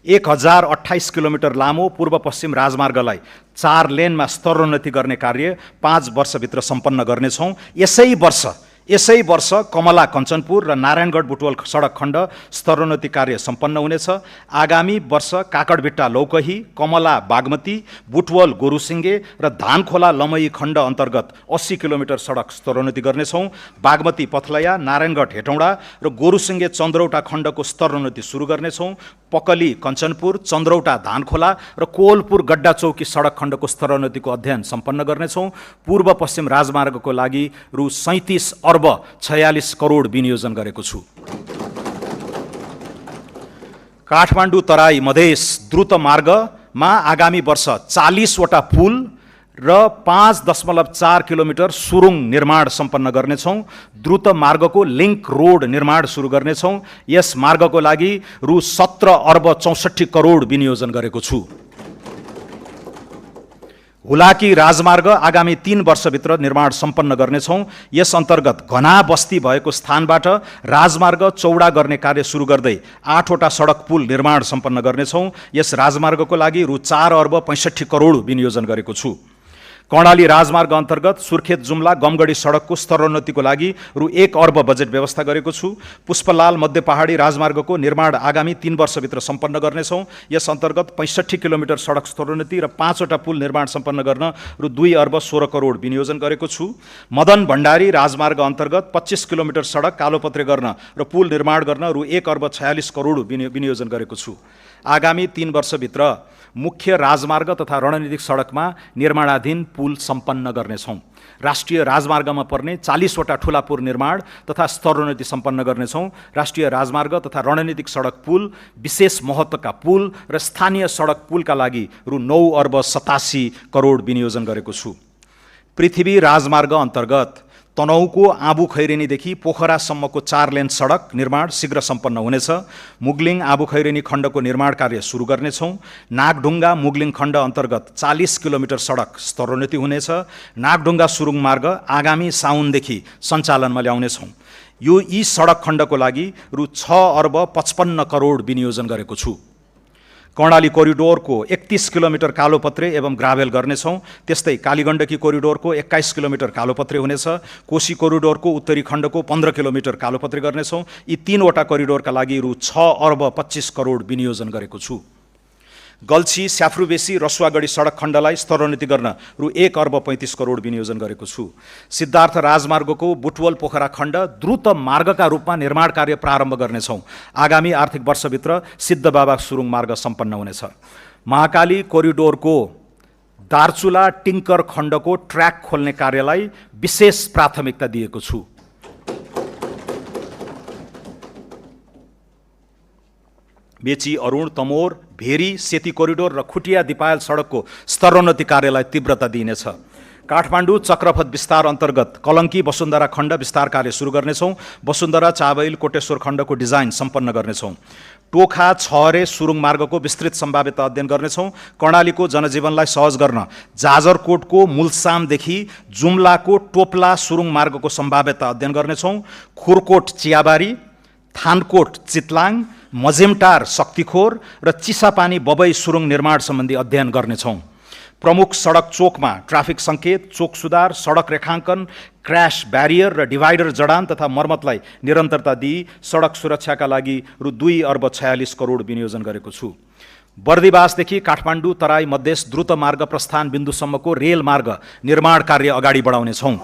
1028 किलोमिटर लामो पूर्व पश्चिम राजमार्गलाई 4 लेनमा स्तरोन्नति गर्ने कार्य 5 वर्षभित्र सम्पन्न गर्नेछौँ। यसै वर्ष कमला कञ्चनपुर र नारायणगढ बुटवल सडक खण्ड स्तरोन्नति कार्य सम्पन्न हुनेछ। आगामी वर्ष काकडभिट्टा लौकही, कमला बागमती, बुटवल गोरुसिङ्गे र धानखोला लमही खण्ड अन्तर्गत 80 किलोमिटर सडक स्तरोन्नति गर्नेछौँ। बागमती पथलया, नारायणगढ हेटौँडा र गोरुसिङ्गे चन्द्रौटा खण्डको स्तरोन्नति सुरु गर्नेछौँ। पकली कञ्चनपुर, चन्द्रौटा धानखोला र कोवलपुर गड्डा चौकी सडक खण्डको स्तरोन्नतिको अध्ययन सम्पन्न गर्नेछौँ। पूर्व पश्चिम राजमार्गको लागि रु 37 अर्ब 46 करोड विनियोजन गरेको छु। काठमाडौँ तराई मधेस द्रुत मार्गमा आगामी वर्ष 40 वटा पुल र 5.4 किलोमिटर सुरुङ निर्माण सम्पन्न गर्नेछौँ। द्रुत मार्गको लिङ्क रोड निर्माण सुरु गर्नेछौँ। यस मार्गको लागि रु 17 अर्ब 64 करोड विनियोजन गरेको छु। हुलाकी राजमार्ग आगामी 3 वर्षभित्र निर्माण सम्पन्न गर्नेछौँ। यस अन्तर्गत घना बस्ती भएको स्थानबाट राजमार्ग चौडा गर्ने कार्य सुरु गर्दै 8 वटा सडक पुल निर्माण सम्पन्न गर्नेछौँ। यस राजमार्गको लागि रु 4 अर्ब 65 करोड विनियोजन गरेको छु। कर्णाली राजमार्ग अन्तर्गत सुर्खेत जुम्ला गमगढी सडकको स्तरोन्नतिको लागि रु 1 अर्ब बजेट व्यवस्था गरेको छु। पुष्पलाल मध्य पहाडी राजमार्गको निर्माण आगामी 3 वर्षभित्र सम्पन्न गर्नेछौँ। यस अन्तर्गत 65 किलोमिटर सडक स्तरोन्नति र 5वटा पुल निर्माण सम्पन्न गर्न रु 2 अर्ब 16 करोड विनियोजन गरेको छु। मदन भण्डारी राजमार्ग अन्तर्गत 25 किलोमिटर सडक कालोपत्रे गर्न र पुल निर्माण गर्न रु 1 अर्ब 46 करोड विनियोजन गरेको छु। आगामी 3 वर्षभित्र मुख्य राजमार्ग तथा रणनीतिक सडकमा निर्माणाधीन पुल सम्पन्न गर्नेछौँ। राष्ट्रिय राजमार्गमा पर्ने 40वटा ठुला पुल निर्माण तथा स्तरोन्नति सम्पन्न गर्नेछौँ। राष्ट्रिय राजमार्ग तथा रणनीतिक सडक पुल, विशेष महत्त्वका पुल र स्थानीय सडक पुलका लागि रु 9 अर्ब 87 करोड विनियोजन गरेको छु। पृथ्वी राजमार्ग अन्तर्गत तनहुँको आँबु खैरेनीदेखि पोखरासम्मको 4 लेन सडक निर्माण शीघ्र सम्पन्न हुनेछ। मुगलिङ आँबु खैरेनी खण्डको निर्माण कार्य सुरु गर्नेछौँ। नागढुङ्गा मुगलिङ खण्ड अन्तर्गत 40 किलोमिटर सडक स्तरोन्नति हुनेछ। नागढुङ्गा सुरुङ मार्ग आगामी साउनदेखि सञ्चालनमा ल्याउनेछौँ। यी सडक खण्डको लागि रु 6 अर्ब 55 करोड विनियोजन गरेको छु। कर्णाली कोरिडोरको 31 किलोमिटर कालोपत्रे एवं ग्राभेल गर्नेछौँ। त्यस्तै कालीगण्डकी कोरिडोरको 21 किलोमिटर कालोपत्रे हुनेछ। कोशी कोरिडोरको उत्तरी खण्डको 15 किलोमिटर कालोपत्रे गर्नेछौँ। यी 3वटा कोरिडोरका लागि रु 6 अर्ब 25 करोड विनियोजन गरेको छु। गल्छी स्याफ्रुबेसी रसुवागढी सडक खण्डलाई स्तरोन्नति गर्न रु 1 अर्ब 35 करोड विनियोजन गरेको छु। सिद्धार्थ राजमार्गको बुटवल पोखरा खण्ड द्रुत मार्गका रूपमा निर्माण कार्य प्रारम्भ गर्नेछौँ। आगामी आर्थिक वर्षभित्र सिद्धबाबा सुरुङ मार्ग सम्पन्न हुनेछ। महाकाली कोरिडोरको दार्चुला टिङ्कर खण्डको ट्र्याक खोल्ने कार्यलाई विशेष प्राथमिकता दिएको छु। मेची अरुण तमोर भेरी सेती कोरिडोर र खुटिया दिपायल सडकको स्तरोन्नति कार्यलाई तीव्रता दिइनेछ। काठमाडौँ चक्रपथ विस्तार अन्तर्गत कलङ्की वसुन्धरा खण्ड विस्तार कार्य सुरु गर्नेछौँ। वसुन्धरा चाबैल कोटेश्वर खण्डको डिजाइन सम्पन्न गर्नेछौँ। टोखा छहरे सुरुङ मार्गको विस्तृत सम्भाव्यता अध्ययन गर्नेछौँ। कर्णालीको जनजीवनलाई सहज गर्न जाजरकोटको मुलसामदेखि जुम्लाको टोप्ला सुरुङ मार्गको सम्भाव्यता अध्ययन गर्नेछौँ। खुरकोट चियाबारी, थानकोट चितलाङ, मजेमटार शक्तिखोर र चिसापानी बबई सुरुङ निर्माण सम्बन्धी अध्ययन गर्नेछौँ। प्रमुख सडक चोकमा ट्राफिक सङ्केत, चोक सुधार, सडक रेखाङ्कन, क्र्यास ब्यारियर र डिभाइडर जडान तथा मर्मतलाई निरन्तरता दिई सडक सुरक्षाका लागि रु 2 अर्ब 46 करोड विनियोजन गरेको छु। बर्दिवासदेखि काठमाडौँ तराई मधेस द्रुत मार्ग प्रस्थान बिन्दुसम्मको रेल मार्ग निर्माण कार्य अगाडि बढाउनेछौँ।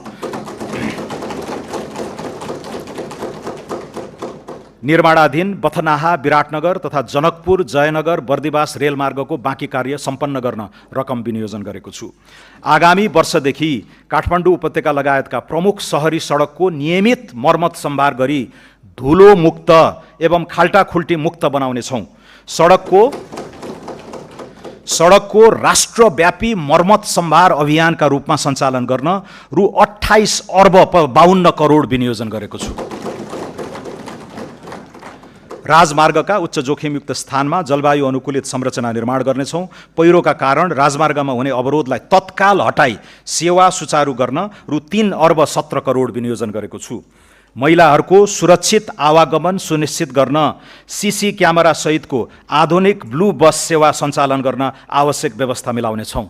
निर्माणाधीन बथनाहा विराटनगर तथा जनकपुर जयनगर बर्दिवास रेलमार्गको बाँकी कार्य सम्पन्न गर्न रकम विनियोजन गरेको छु। आगामी वर्षदेखि काठमाडौँ उपत्यका लगायतका प्रमुख सहरी सडकको नियमित मर्मत सम्भार गरी धुलो मुक्त एवं खाल्टाखुल्टी मुक्त बनाउनेछौँ। सडकको राष्ट्रव्यापी मर्मत सम्भार अभियानका रूपमा सञ्चालन गर्न रु 28 अर्ब 52 करोड विनियोजन गरेको छु। राजमार्गका उच्च जोखिमयुक्त स्थानमा जलवायु अनुकूलित संरचना निर्माण गर्नेछौँ। पहिरोका कारण राजमार्गमा हुने अवरोधलाई तत्काल हटाई सेवा सुचारू गर्न रु 3 अर्ब 17 करोड विनियोजन गरेको छु। महिलाहरूको सुरक्षित आवागमन सुनिश्चित गर्न सीसी क्यामेरा सहितको आधुनिक ब्लू बस सेवा सञ्चालन गर्न आवश्यक व्यवस्था मिलाउनेछौँ।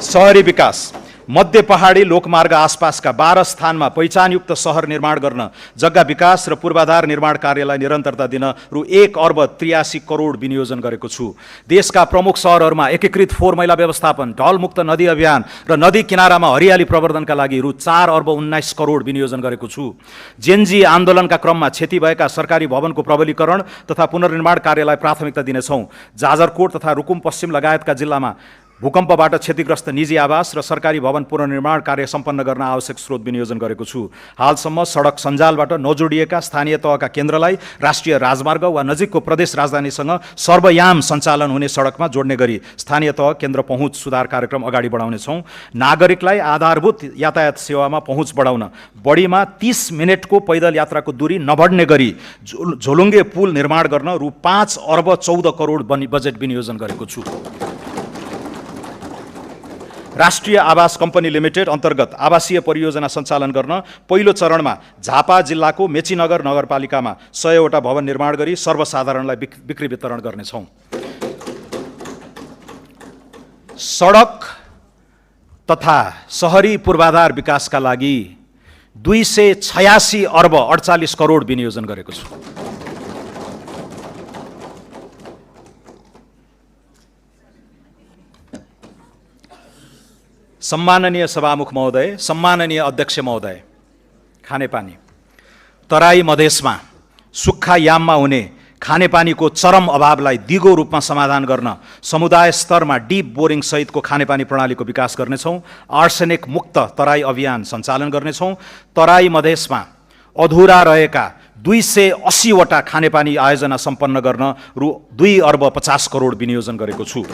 सहरी विकास मध्य पहाडी लोकमार्ग आसपासका 12 स्थानमा पहिचानयुक्त सहर निर्माण गर्न जग्गा विकास र पूर्वाधार निर्माण कार्यलाई निरन्तरता दिन रु 1 अर्ब 83 करोड विनियोजन गरेको छु। देशका प्रमुख सहरहरूमा एकीकृत फोहोर मैला व्यवस्थापन, ढलमुक्त नदी अभियान र नदी किनारामा हरियाली प्रवर्धनका लागि रु 4 अर्ब 19 करोड विनियोजन गरेको छु। जेनजी आन्दोलनका क्रममा क्षति भएका सरकारी भवनको प्रबलीकरण तथा पुनर्निर्माण कार्यलाई प्राथमिकता दिनेछौँ। जाजरकोट तथा रुकुम पश्चिम लगायतका जिल्लामा भूकम्पबाट क्षतिग्रस्त निजी आवास र सरकारी भवन पुनर्निर्माण कार्य सम्पन्न गर्न आवश्यक स्रोत विनियोजन गरेको छु। हालसम्म सडक सञ्जालबाट नजोडिएका स्थानीय तहका केन्द्रलाई राष्ट्रिय राजमार्ग वा नजिकको प्रदेश राजधानीसँग सर्वयाम सञ्चालन हुने सडकमा जोड्ने गरी स्थानीय तह केन्द्र पहुँच सुधार कार्यक्रम अगाडि बढाउनेछौँ। नागरिकलाई आधारभूत यातायात सेवामा पहुँच बढाउन बढीमा 30 मिनटको पैदल यात्राको दूरी नबढ्ने गरी झोलुङ्गे पुल निर्माण गर्न रु 5 अर्ब 14 करोड बजेट विनियोजन गरेको छु। राष्ट्रिय आवास कम्पनी लिमिटेड अन्तर्गत आवासीय परियोजना सञ्चालन गर्न पहिलो चरणमा झापा जिल्लाको मेचीनगर नगरपालिकामा 100वटा भवन निर्माण गरी सर्वसाधारणलाई बिक्री वितरण गर्नेछौँ। सडक तथा शहरी पूर्वाधार विकासका लागि 286 अर्ब 48 करोड विनियोजन गरेको छु। सम्माननीय सभामुख महोदय, सम्माननीय अध्यक्ष महोदय, खानेपानी तराई मधेसमा सुक्खा याममा हुने खानेपानीको चरम अभावलाई दिगो रूपमा समाधान गर्न समुदाय स्तरमा डिप बोरिङ सहितको खानेपानी प्रणालीको विकास गर्नेछौँ। आर्सेनिक मुक्त तराई अभियान सञ्चालन गर्नेछौँ। तराई मधेसमा अधुरा रहेका 280वटा खानेपानी आयोजना सम्पन्न गर्न रु 2 अर्ब 50 करोड विनियोजन गरेको छु।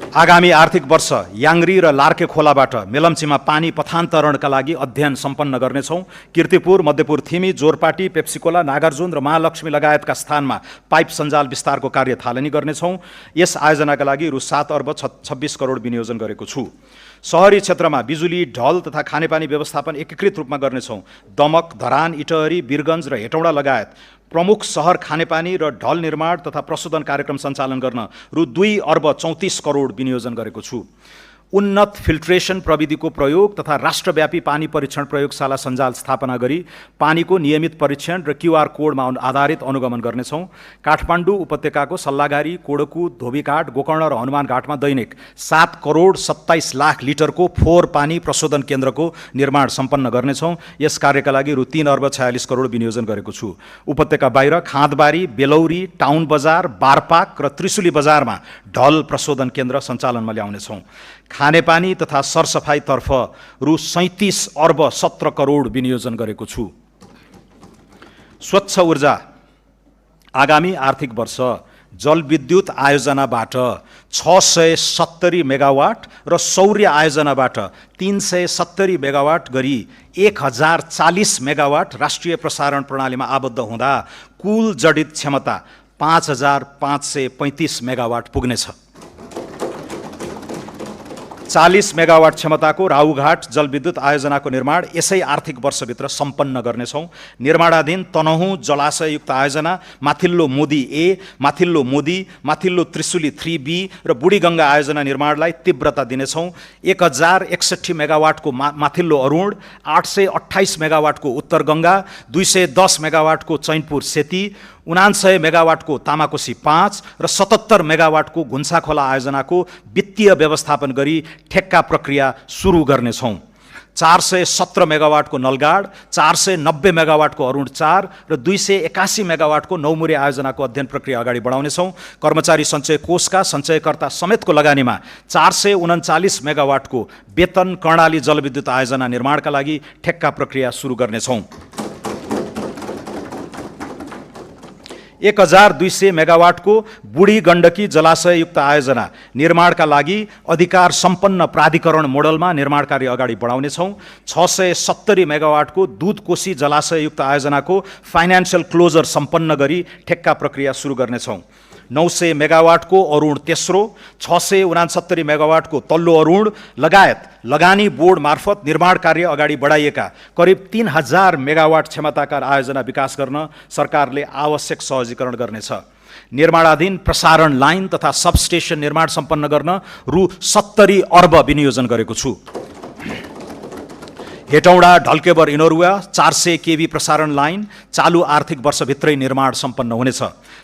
आगामी आर्थिक वर्ष याङ्री र लार्के खोलाबाट मेलम्चीमा पानी पथान्तरणका लागि अध्ययन सम्पन्न गर्नेछौँ। कीर्तिपुर, मध्यपुर थिमी, जोरपाटी, पेप्सिकोला, नागार्जुन र महालक्ष्मी लगायतका स्थानमा पाइप सञ्जाल विस्तारको कार्य थालनी गर्नेछौँ। यस आयोजनाका लागि रु 7 अर्ब 26 करोड विनियोजन गरेको छु। शहरी क्षेत्रमा बिजुली, ढल तथा खानेपानी व्यवस्थापन एकीकृत रूपमा गर्नेछौँ। दमक, धरान, इटहरी, वीरगञ्ज र हेटौडा लगायत प्रमुख सहर खानेपानी र ढल निर्माण तथा प्रशोधन कार्यक्रम सञ्चालन गर्न रु 2 अर्ब 34 करोड विनियोजन गरेको छु। उन्नत फिल्ट्रेसन प्रविधिको प्रयोग तथा राष्ट्रव्यापी पानी परीक्षण प्रयोगशाला सञ्जाल स्थापना गरी पानीको नियमित परीक्षण र क्युआर कोडमा आधारित अनुगमन गर्नेछौँ। काठमाडौँ उपत्यकाको सल्लाघारी, कोडकु, धोबीघाट, गोकर्ण र हनुमान घाटमा दैनिक 7 करोड 27 लाख लिटरको फोहोर पानी प्रशोधन केन्द्रको निर्माण सम्पन्न गर्नेछौँ। यस कार्यका लागि रु 3 अर्ब 46 करोड विनियोजन गरेको छु। उपत्यका बाहिर खाँदबारी, बेलौरी, टाउन बजार, बारपाक र त्रिशुली बजारमा ढल प्रशोधन केन्द्र सञ्चालनमा ल्याउनेछौँ। खानेपानी तथा सरसफाइतर्फ रु 37 अर्ब 17 करोड विनियोजन गरेको छु। स्वच्छ ऊर्जा आगामी आर्थिक वर्ष जलविद्युत आयोजनाबाट 670 मेगावाट र सौर्य आयोजनाबाट 370 मेगावाट गरी 1040 मेगावाट राष्ट्रिय प्रसारण प्रणालीमा आबद्ध हुँदा कुल जडित क्षमता 5535 मेगावाट पुग्नेछ। 40 मेगावाट क्षमताको राहुघाट जलविद्युत आयोजनाको निर्माण यसै आर्थिक वर्षभित्र सम्पन्न गर्नेछौँ। निर्माणाधीन तनहुँ जलाशययुक्त आयोजना, माथिल्लो मोदी ए, माथिल्लो मोदी, माथिल्लो त्रिशुली 3B र बुढीगङ्गा आयोजना निर्माणलाई तीव्रता दिनेछौँ। 1061 मेगावाटको माथिल्लो अरुण, 828 मेगावाटको उत्तर गङ्गा, 210 मेगावाटको चैनपुर सेती, 99 मेगावाटको तामाकोसी 5 र 77 मेगावाटको घुन्साखोला आयोजनाको वित्तीय व्यवस्थापन गरी ठेक्का प्रक्रिया सुरु गर्नेछौँ। 417 मेगावाटको नलगाड, 490 मेगावाटको अरुण 4 र 281 मेगावाटको नौमुरे आयोजनाको अध्ययन प्रक्रिया अगाडि बढाउनेछौँ। कर्मचारी सञ्चय कोषका सञ्चयकर्ता समेतको लगानीमा 439 मेगावाटको वेतन कर्णाली जलविद्युत आयोजना निर्माणका लागि ठेक्का प्रक्रिया सुरु गर्नेछौँ। 1200 मेगावाटको बुढी गण्डकी जलाशययुक्त आयोजना निर्माणका लागि अधिकार सम्पन्न प्राधिकरण मोडलमा निर्माण कार्य अगाडि बढाउनेछौँ। 670 मेगावाटको दुधकोशी जलाशययुक्त आयोजनाको फाइनान्सियल क्लोजर सम्पन्न गरी ठेक्का प्रक्रिया सुरु गर्नेछौँ। 900 मेगावाटको अरुण तेस्रो, 669 मेगावाटको तल्लो अरुण लगायत लगानी बोर्ड मार्फत निर्माण कार्य अगाडि बढाइएका करिब 3000 मेगावाट क्षमताका आयोजना विकास गर्न सरकारले आवश्यक सहजीकरण गर्नेछ। निर्माणाधीन प्रसारण लाइन तथा सबस्टेसन निर्माण सम्पन्न गर्न रु 70 अर्ब विनियोजन गरेको छु। हेटौडा ढल्केबर इनोरुवा 400 केबी प्रसारण लाइन चालु आर्थिक वर्षभित्रै निर्माण सम्पन्न हुनेछ।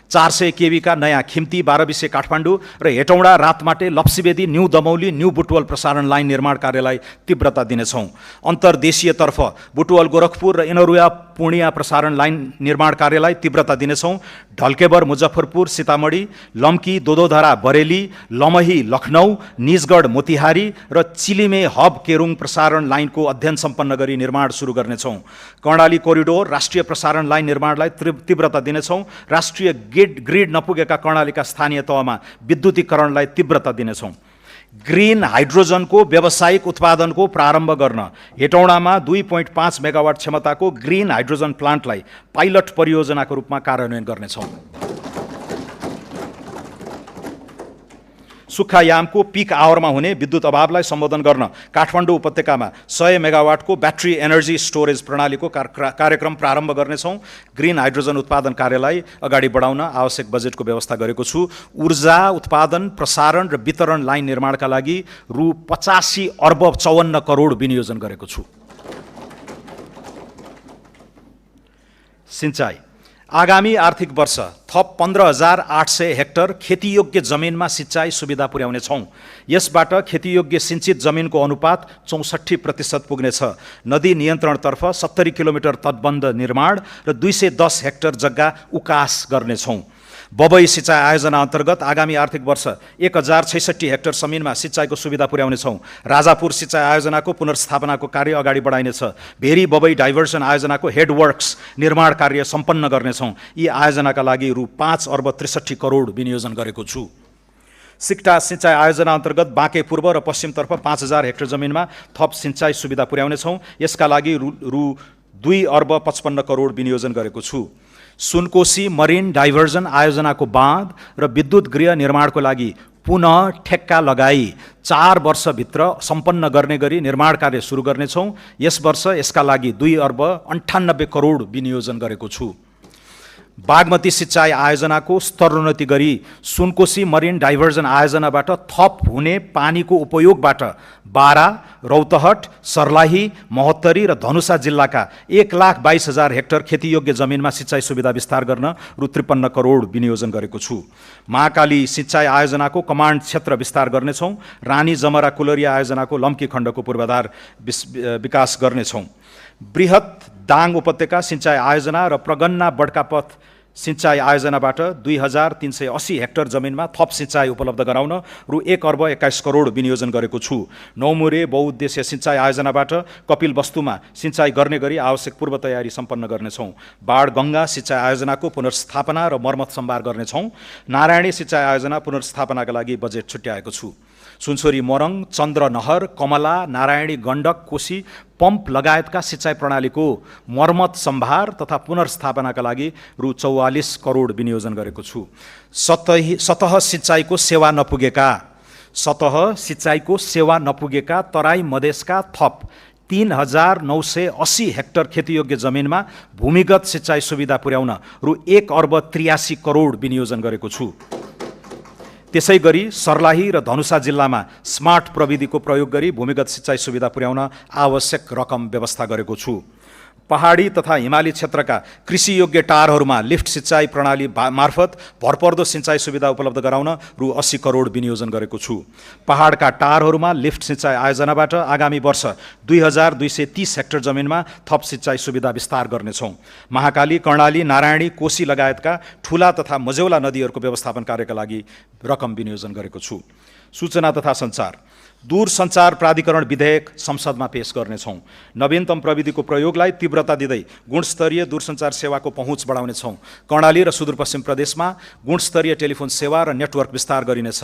400 केबी का नयाँ खिम्ती 12 काठमाडौँ र हेटौडा रातमाटे लप्सीबेदी न्यू दमौली न्यू बुटवल प्रसारण लाइन निर्माण कार्यलाई तीव्रता दिनेछौँ। अन्तर्देशीयतर्फ बुटवल गोरखपुर र इनरुवा पूर्णिया प्रसारण लाइन निर्माण कार्यलाई तीव्रता दिनेछौँ। ढल्केबर मुजफ्फरपुर सीतामढी, लम्की दोदोधरा बरेली, लमही लखनऊ, निजगढ मोतिहारी र चिलिमे हब केरुङ प्रसारण लाइनको अध्ययन सम्पन्न गरी निर्माण सुरु गर्नेछौँ। कर्णाली कोरिडोर राष्ट्रिय प्रसारण लाइन निर्माणलाई तीव्रता दिनेछौँ। राष्ट्रिय ग्रिड नपुगेका कर्णालीका स्थानीय तहमा विद्युतीकरणलाई तीव्रता दिनेछौँ। ग्रीन हाइड्रोजनको व्यावसायिक उत्पादनको प्रारम्भ गर्न हेटौडामा 2.5 मेगावाट क्षमताको ग्रीन हाइड्रोजन प्लान्टलाई पाइलट परियोजनाको रूपमा कार्यान्वयन गर्नेछौँ। सुक्खायामको पिक आवरमा हुने विद्युत अभावलाई सम्बोधन गर्न काठमाडौँ उपत्यकामा 100 मेगावाटको ब्याट्री एनर्जी स्टोरेज प्रणालीको कार्यक्रम प्रारम्भ गर्नेछौँ। ग्रिन हाइड्रोजन उत्पादन कार्यलाई अगाडि बढाउन आवश्यक बजेटको व्यवस्था गरेको छु। ऊर्जा उत्पादन, प्रसारण र वितरण लाइन निर्माणका लागि रु 85 अर्ब 54 करोड विनियोजन गरेको छु। सिंचाई आगामी आर्थिक वर्ष थप 15,800 हेक्टर खेतीयोग्य जमिनमा सिंचाई सुविधा पुर्याउनेछौँ। यसबाट खेतीयोग्य सिंचित जमिनको अनुपात 64% पुग्नेछ। नदी नियन्त्रणतर्फ 70 किलोमिटर तटबन्ध निर्माण र 210 हेक्टर जग्गा उकास गर्नेछौँ। बबई सिँचाइ आयोजना अन्तर्गत आगामी आर्थिक वर्ष 1066 हेक्टर जमिनमा सिँचाइको सुविधा पुर्याउनेछौँ। राजापुर सिँचाइ आयोजनाको पुनर्स्थापनाको कार्य अगाडि बढाइनेछ। भेरी बबई डाइभर्सन आयोजनाको हेडवर्क्स निर्माण कार्य सम्पन्न गर्नेछौँ। यी आयोजनाका लागि रु 5 अर्ब 63 करोड विनियोजन गरेको छु। सिक्टा सिँचाइ आयोजना अन्तर्गत बाँके पूर्व र पश्चिमतर्फ 5000 हेक्टर जमिनमा थप सिँचाइ सुविधा पुर्याउनेछौँ। यसका लागि रु 2 अर्ब 55 करोड विनियोजन गरेको छु। सुनकोशी मरिन डाइभर्जन आयोजनाको बाँध र विद्युत गृह निर्माणको लागि पुनः ठेक्का लगाई 4 वर्षभित्र सम्पन्न गर्ने गरी निर्माण कार्य सुरु गर्नेछौँ। यस वर्ष यसका लागि 2 अर्ब 98 करोड विनियोजन गरेको छु। बागमती सिँचाइ आयोजनाको स्तरोन्नति गरी सुनकोशी मरिन डाइभर्जन आयोजनाबाट थप हुने पानीको उपयोगबाट बारा, रौतहट, सर्लाही, महोत्तरी र धनुषा जिल्लाका 1,22,000 हेक्टर खेतीयोग्य जमिनमा सिँचाइ सुविधा विस्तार गर्न रु 53 करोड विनियोजन गरेको छु। महाकाली सिँचाइ आयोजनाको कमान्ड क्षेत्र विस्तार गर्नेछौँ। रानी जमरा कुलरिया आयोजनाको लम्की खण्डको पूर्वाधार विकास गर्नेछौँ। बृहत दाङ उपत्यका सिँचाइ आयोजना र प्रगन्ना बड्कापथ सिँचाइ आयोजनाबाट 2380 हेक्टर जमिनमा थप सिँचाइ उपलब्ध गराउन रु 1 अर्ब 21 करोड विनियोजन गरेको छु। नौमुरे बहुउद्देश्य सिँचाइ आयोजनाबाट कपिलवस्तुमा सिँचाइ गर्ने गरी आवश्यक पूर्व तयारी सम्पन्न गर्नेछौँ। बाढगङ्गा सिँचाइ आयोजनाको पुनर्स्थापना र मर्मत सम्भार गर्नेछौँ। नारायणी सिँचाइ आयोजना पुनर्स्थापनाका लागि बजेट छुट्याएको छु। सुनसरी मोरङ, चन्द्रनहर, कमला, नारायणी गण्डक, कोशी पम्प लगायतका सिँचाइ प्रणालीको मर्मत सम्भार तथा पुनर्स्थापनाका लागि रु 44 करोड विनियोजन गरेको छु। सतह सिँचाइको सेवा नपुगेका तराई मधेसका थप 3,980 हेक्टर खेतीयोग्य जमिनमा भूमिगत सिँचाइ सुविधा पुर्याउन रु 1 अर्ब 83 करोड विनियोजन गरेको छु। त्यसै गरी सर्लाही र धनुषा जिल्लामा स्मार्ट प्रविधिको प्रयोग गरी भूमिगत सिँचाइ सुविधा पुर्याउन आवश्यक रकम व्यवस्था गरेको छु। पहाडी तथा हिमाली क्षेत्रका कृषियोग्य टारहरूमा लिफ्ट सिँचाइ प्रणाली मार्फत भरपर्दो सिँचाइ सुविधा उपलब्ध गराउन रु 80 करोड विनियोजन गरेको छु। पहाडका टारहरूमा लिफ्ट सिँचाइ आयोजनाबाट आगामी वर्ष 2230 हेक्टर जमिनमा थप सिँचाइ सुविधा विस्तार गर्नेछौँ। महाकाली, कर्णाली, नारायणी, कोशी लगायतका ठुला तथा मझौला नदीहरूको व्यवस्थापन कार्यका लागि रकम विनियोजन गरेको छु। सूचना तथा सञ्चार दूरसञ्चार प्राधिकरण विधेयक संसदमा पेश गर्नेछौँ। नवीनतम प्रविधिको प्रयोगलाई तीव्रता दिँदै गुणस्तरीय दूरसञ्चार सेवाको पहुँच बढाउनेछौँ। कर्णाली र सुदूरपश्चिम प्रदेशमा गुणस्तरीय टेलिफोन सेवा र नेटवर्क विस्तार गरिनेछ।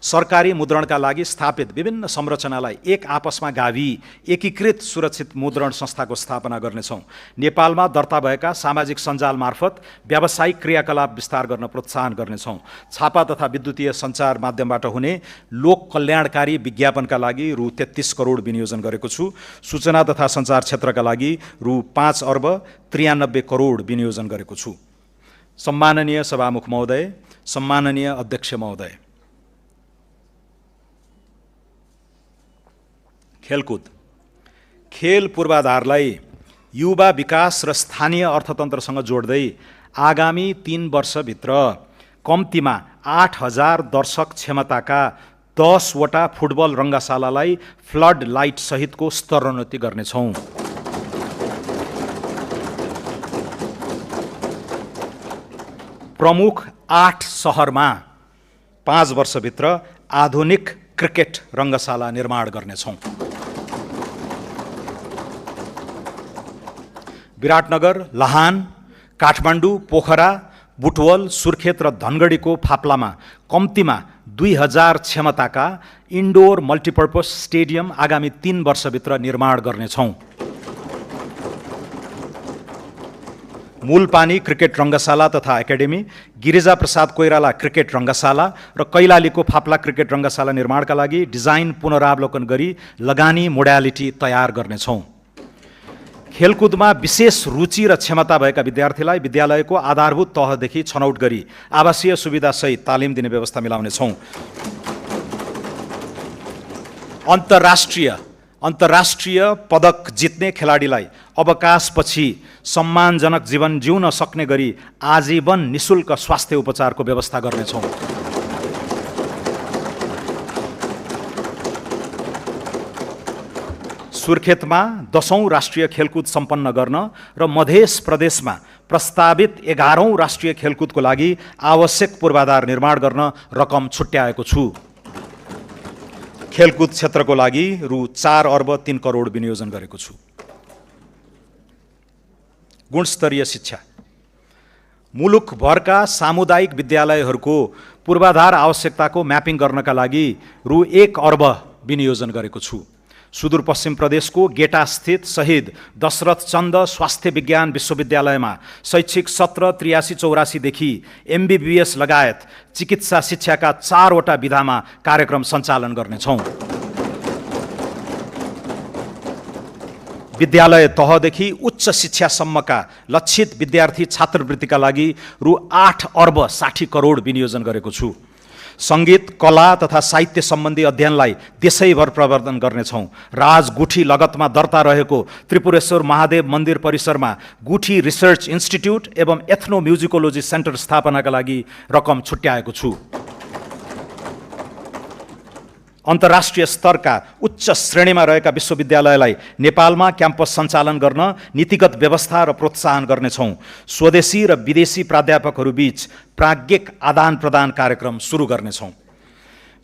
सरकारी मुद्रणका लागि स्थापित विभिन्न संरचनालाई एक आपसमा गाभी एकीकृत सुरक्षित मुद्रण संस्थाको स्थापना गर्नेछौँ। नेपालमा दर्ता भएका सामाजिक सञ्जाल मार्फत व्यावसायिक क्रियाकलाप विस्तार गर्न प्रोत्साहन गर्नेछौँ। छापा तथा विद्युतीय सञ्चार माध्यमबाट हुने लोक कल्याणकारी विज्ञापन का लागि रु 33 करोड विनियोजन गरेको छु। सूचना तथा सञ्चार क्षेत्रका लागि रु 5 अर्ब 93 करोड विनियोजन गरेको छु। सम्माननीय सभामुख महोदय, सम्माननीय अध्यक्ष महोदय, खेलकुद खेल पूर्वाधारलाई युवा विकास र स्थानीय अर्थतन्त्रसँग जोड्दै आगामी 3 वर्षभित्र कम्तीमा 8000 दर्शक क्षमताका 10 वटा फुटबल रङ्गशालालाई फ्लड लाइट सहितको स्तरोन्नति गर्नेछौँ। प्रमुख 8 सहरमा 5 वर्षभित्र आधुनिक क्रिकेट रङ्गशाला निर्माण गर्नेछौँ। विराटनगर, लाहान, काठमाडौँ, पोखरा, बुटवल, सुर्खेत र धनगढीको फाप्लामा कम्तीमा 2000 क्षमताका इन्डोर मल्टिपर्पज स्टेडियम आगामी 3 वर्षभित्र निर्माण गर्नेछौँ। मूलपानी क्रिकेट रङ्गशाला तथा एकाडेमी, गिरिजा प्रसाद कोइराला क्रिकेट रङ्गशाला र कैलालीको फाप्ला क्रिकेट रङ्गशाला निर्माणका लागि डिजाइन पुनरावलोकन गरी लगानी मोडालिटी तयार गर्नेछौँ। खेलकुदमा विशेष रुचि र क्षमता भएका विद्यार्थीलाई विद्यालयको आधारभूत तहदेखि छनौट गरी आवासीय सुविधासहित तालिम दिने व्यवस्था मिलाउनेछौँ। अन्तर्राष्ट्रिय पदक जित्ने खेलाडीलाई अवकाशपछि सम्मानजनक जीवन जिउन सक्ने गरी आजीवन निशुल्क स्वास्थ्य उपचारको व्यवस्था गर्नेछौँ। सुर्खेतमा 10औं राष्ट्रिय खेलकुद सम्पन्न गर्न र मध्य प्रदेशमा प्रस्तावित 11औं राष्ट्रिय खेलकुदको लागि आवश्यक पूर्वाधार निर्माण गर्न रकम छुट्याएको छु। खेलकुद क्षेत्रको लागि रु 4 अर्ब 3 करोड विनियोजन गरेको छु। गुणस्तरीय शिक्षा, मुलुकभरका सामुदायिक विद्यालयहरूको पूर्वाधार आवश्यकताको म्यापिङ गर्नका लागि रु 1 अर्ब विनियोजन गरेको छु। सुदूरपश्चिम प्रदेशको गेटास्थित शहीद दशरथ चन्द स्वास्थ्य विज्ञान विश्वविद्यालयमा शैक्षिक सत्र 83-84 देखि MBBS लगायत चिकित्सा शिक्षाका 4 वटा विधामा कार्यक्रम सञ्चालन गर्नेछौँ। विद्यालय तहदेखि उच्च शिक्षासम्मका लक्षित विद्यार्थी छात्रवृत्तिका लागि रु 8 अर्ब 60 करोड विनियोजन गरेको छु। सङ्गीत, कला तथा साहित्य सम्बन्धी अध्ययनलाई देशैभर प्रवर्धन गर्नेछौँ। राजगुठी लगतमा दर्ता रहेको त्रिपुरेश्वर महादेव मन्दिर परिसरमा गुठी रिसर्च इन्स्टिट्युट एवं एथ्नो म्युजिकोलोजी सेन्टर स्थापनाका लागि रकम छुट्याएको छु। अन्तर्राष्ट्रिय स्तरका उच्च श्रेणीमा रहेका विश्वविद्यालयलाई नेपालमा क्याम्पस सञ्चालन गर्न नीतिगत व्यवस्था र प्रोत्साहन गर्नेछौँ। स्वदेशी र विदेशी प्राध्यापकहरूबीच प्राज्ञिक आदान प्रदान कार्यक्रम सुरु गर्नेछौँ।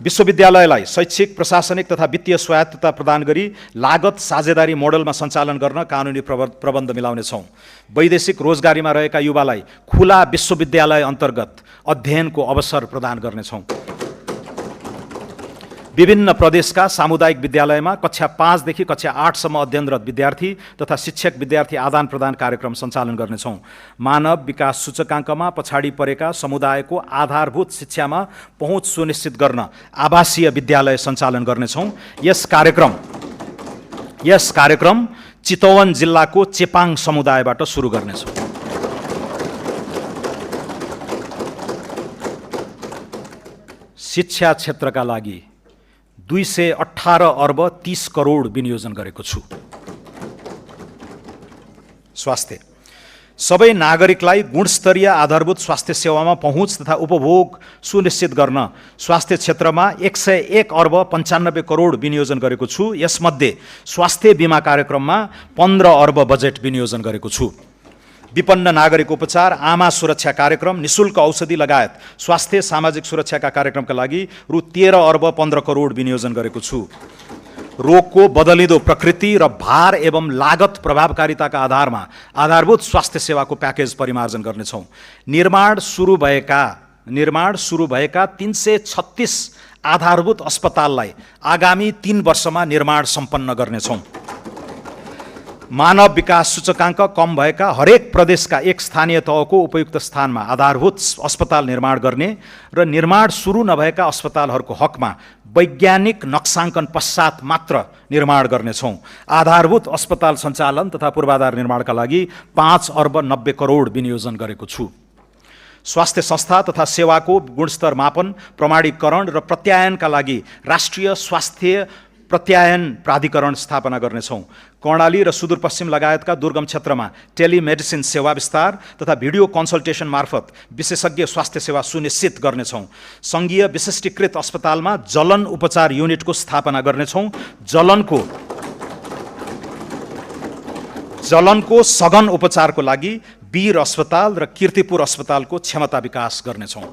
विश्वविद्यालयलाई शैक्षिक, प्रशासनिक तथा वित्तीय स्वायत्तता प्रदान गरी लागत साझेदारी मोडलमा सञ्चालन गर्न कानुनी प्रबन्ध मिलाउनेछौँ। वैदेशिक रोजगारीमा रहेका युवालाई खुला विश्वविद्यालय अन्तर्गत अध्ययनको अवसर प्रदान गर्नेछौँ। विभिन्न प्रदेशका सामुदायिक विद्यालयमा कक्षा 5 देखि कक्षा 8 सम्म अध्ययनरत विद्यार्थी तथा शिक्षक विद्यार्थी आदान प्रदान कार्यक्रम सञ्चालन गर्नेछौँ। मानव विकास सूचकाङ्कमा पछाडि परेका समुदायको आधारभूत शिक्षामा पहुँच सुनिश्चित गर्न आवासीय विद्यालय सञ्चालन गर्नेछौँ। यस कार्यक्रम चितवन जिल्लाको चेपाङ समुदायबाट सुरु गर्नेछौँ। शिक्षा क्षेत्रका लागि 218 अर्ब 30 करोड विनियोजन गरेको छु। स्वास्थ्य, सबै नागरिकलाई गुणस्तरीय आधारभूत स्वास्थ्य सेवामा पहुँच तथा उपभोग सुनिश्चित गर्न स्वास्थ्य क्षेत्रमा 101 अर्ब 95 करोड विनियोजन गरेको छु। यसमध्ये स्वास्थ्य बिमा कार्यक्रममा 15 अर्ब बजेट विनियोजन गरेको छु। विपन्न नागरिक उपचार, आमा सुरक्षा कार्यक्रम, निशुल्क औषधि लगायत स्वास्थ्य सामाजिक सुरक्षाका कार्यक्रमका लागि रु 13 अर्ब 15 करोड विनियोजन गरेको छु। रोगको बदलिँदो प्रकृति र भार एवं लागत प्रभावकारिताका आधारमा आधारभूत स्वास्थ्य सेवाको प्याकेज परिमार्जन गर्नेछौँ। निर्माण सुरु भएका 336 आधारभूत अस्पताललाई आगामी 3 वर्षमा निर्माण सम्पन्न गर्नेछौँ। मानव विकास सूचकाङ्क कम भएका हरेक प्रदेशका एक स्थानीय तहको उपयुक्त स्थानमा आधारभूत अस्पताल निर्माण गर्ने र निर्माण सुरु नभएका अस्पतालहरूको हकमा वैज्ञानिक नक्साङ्कन पश्चात मात्र निर्माण गर्नेछौँ। आधारभूत अस्पताल सञ्चालन तथा पूर्वाधार निर्माणका लागि 5 अर्ब 90 करोड विनियोजन गरेको छु। स्वास्थ्य संस्था तथा सेवाको गुणस्तर मापन, प्रमाणीकरण र प्रत्यायनका लागि राष्ट्रिय स्वास्थ्य प्रत्यायन प्राधिकरण स्थापना गर्नेछौँ। कर्णाली र सुदूरपश्चिम लगायतका दुर्गम क्षेत्रमा टेलिमेडिसिन सेवा विस्तार तथा भिडियो कन्सल्टेसन मार्फत विशेषज्ञ स्वास्थ्य सेवा सुनिश्चित गर्नेछौँ। सङ्घीय विशिष्टीकृत अस्पतालमा जलन उपचार युनिटको स्थापना गर्नेछौँ। जलनको सघन उपचारको लागि वीर अस्पताल र कीर्तिपुर अस्पतालको क्षमता विकास गर्नेछौँ।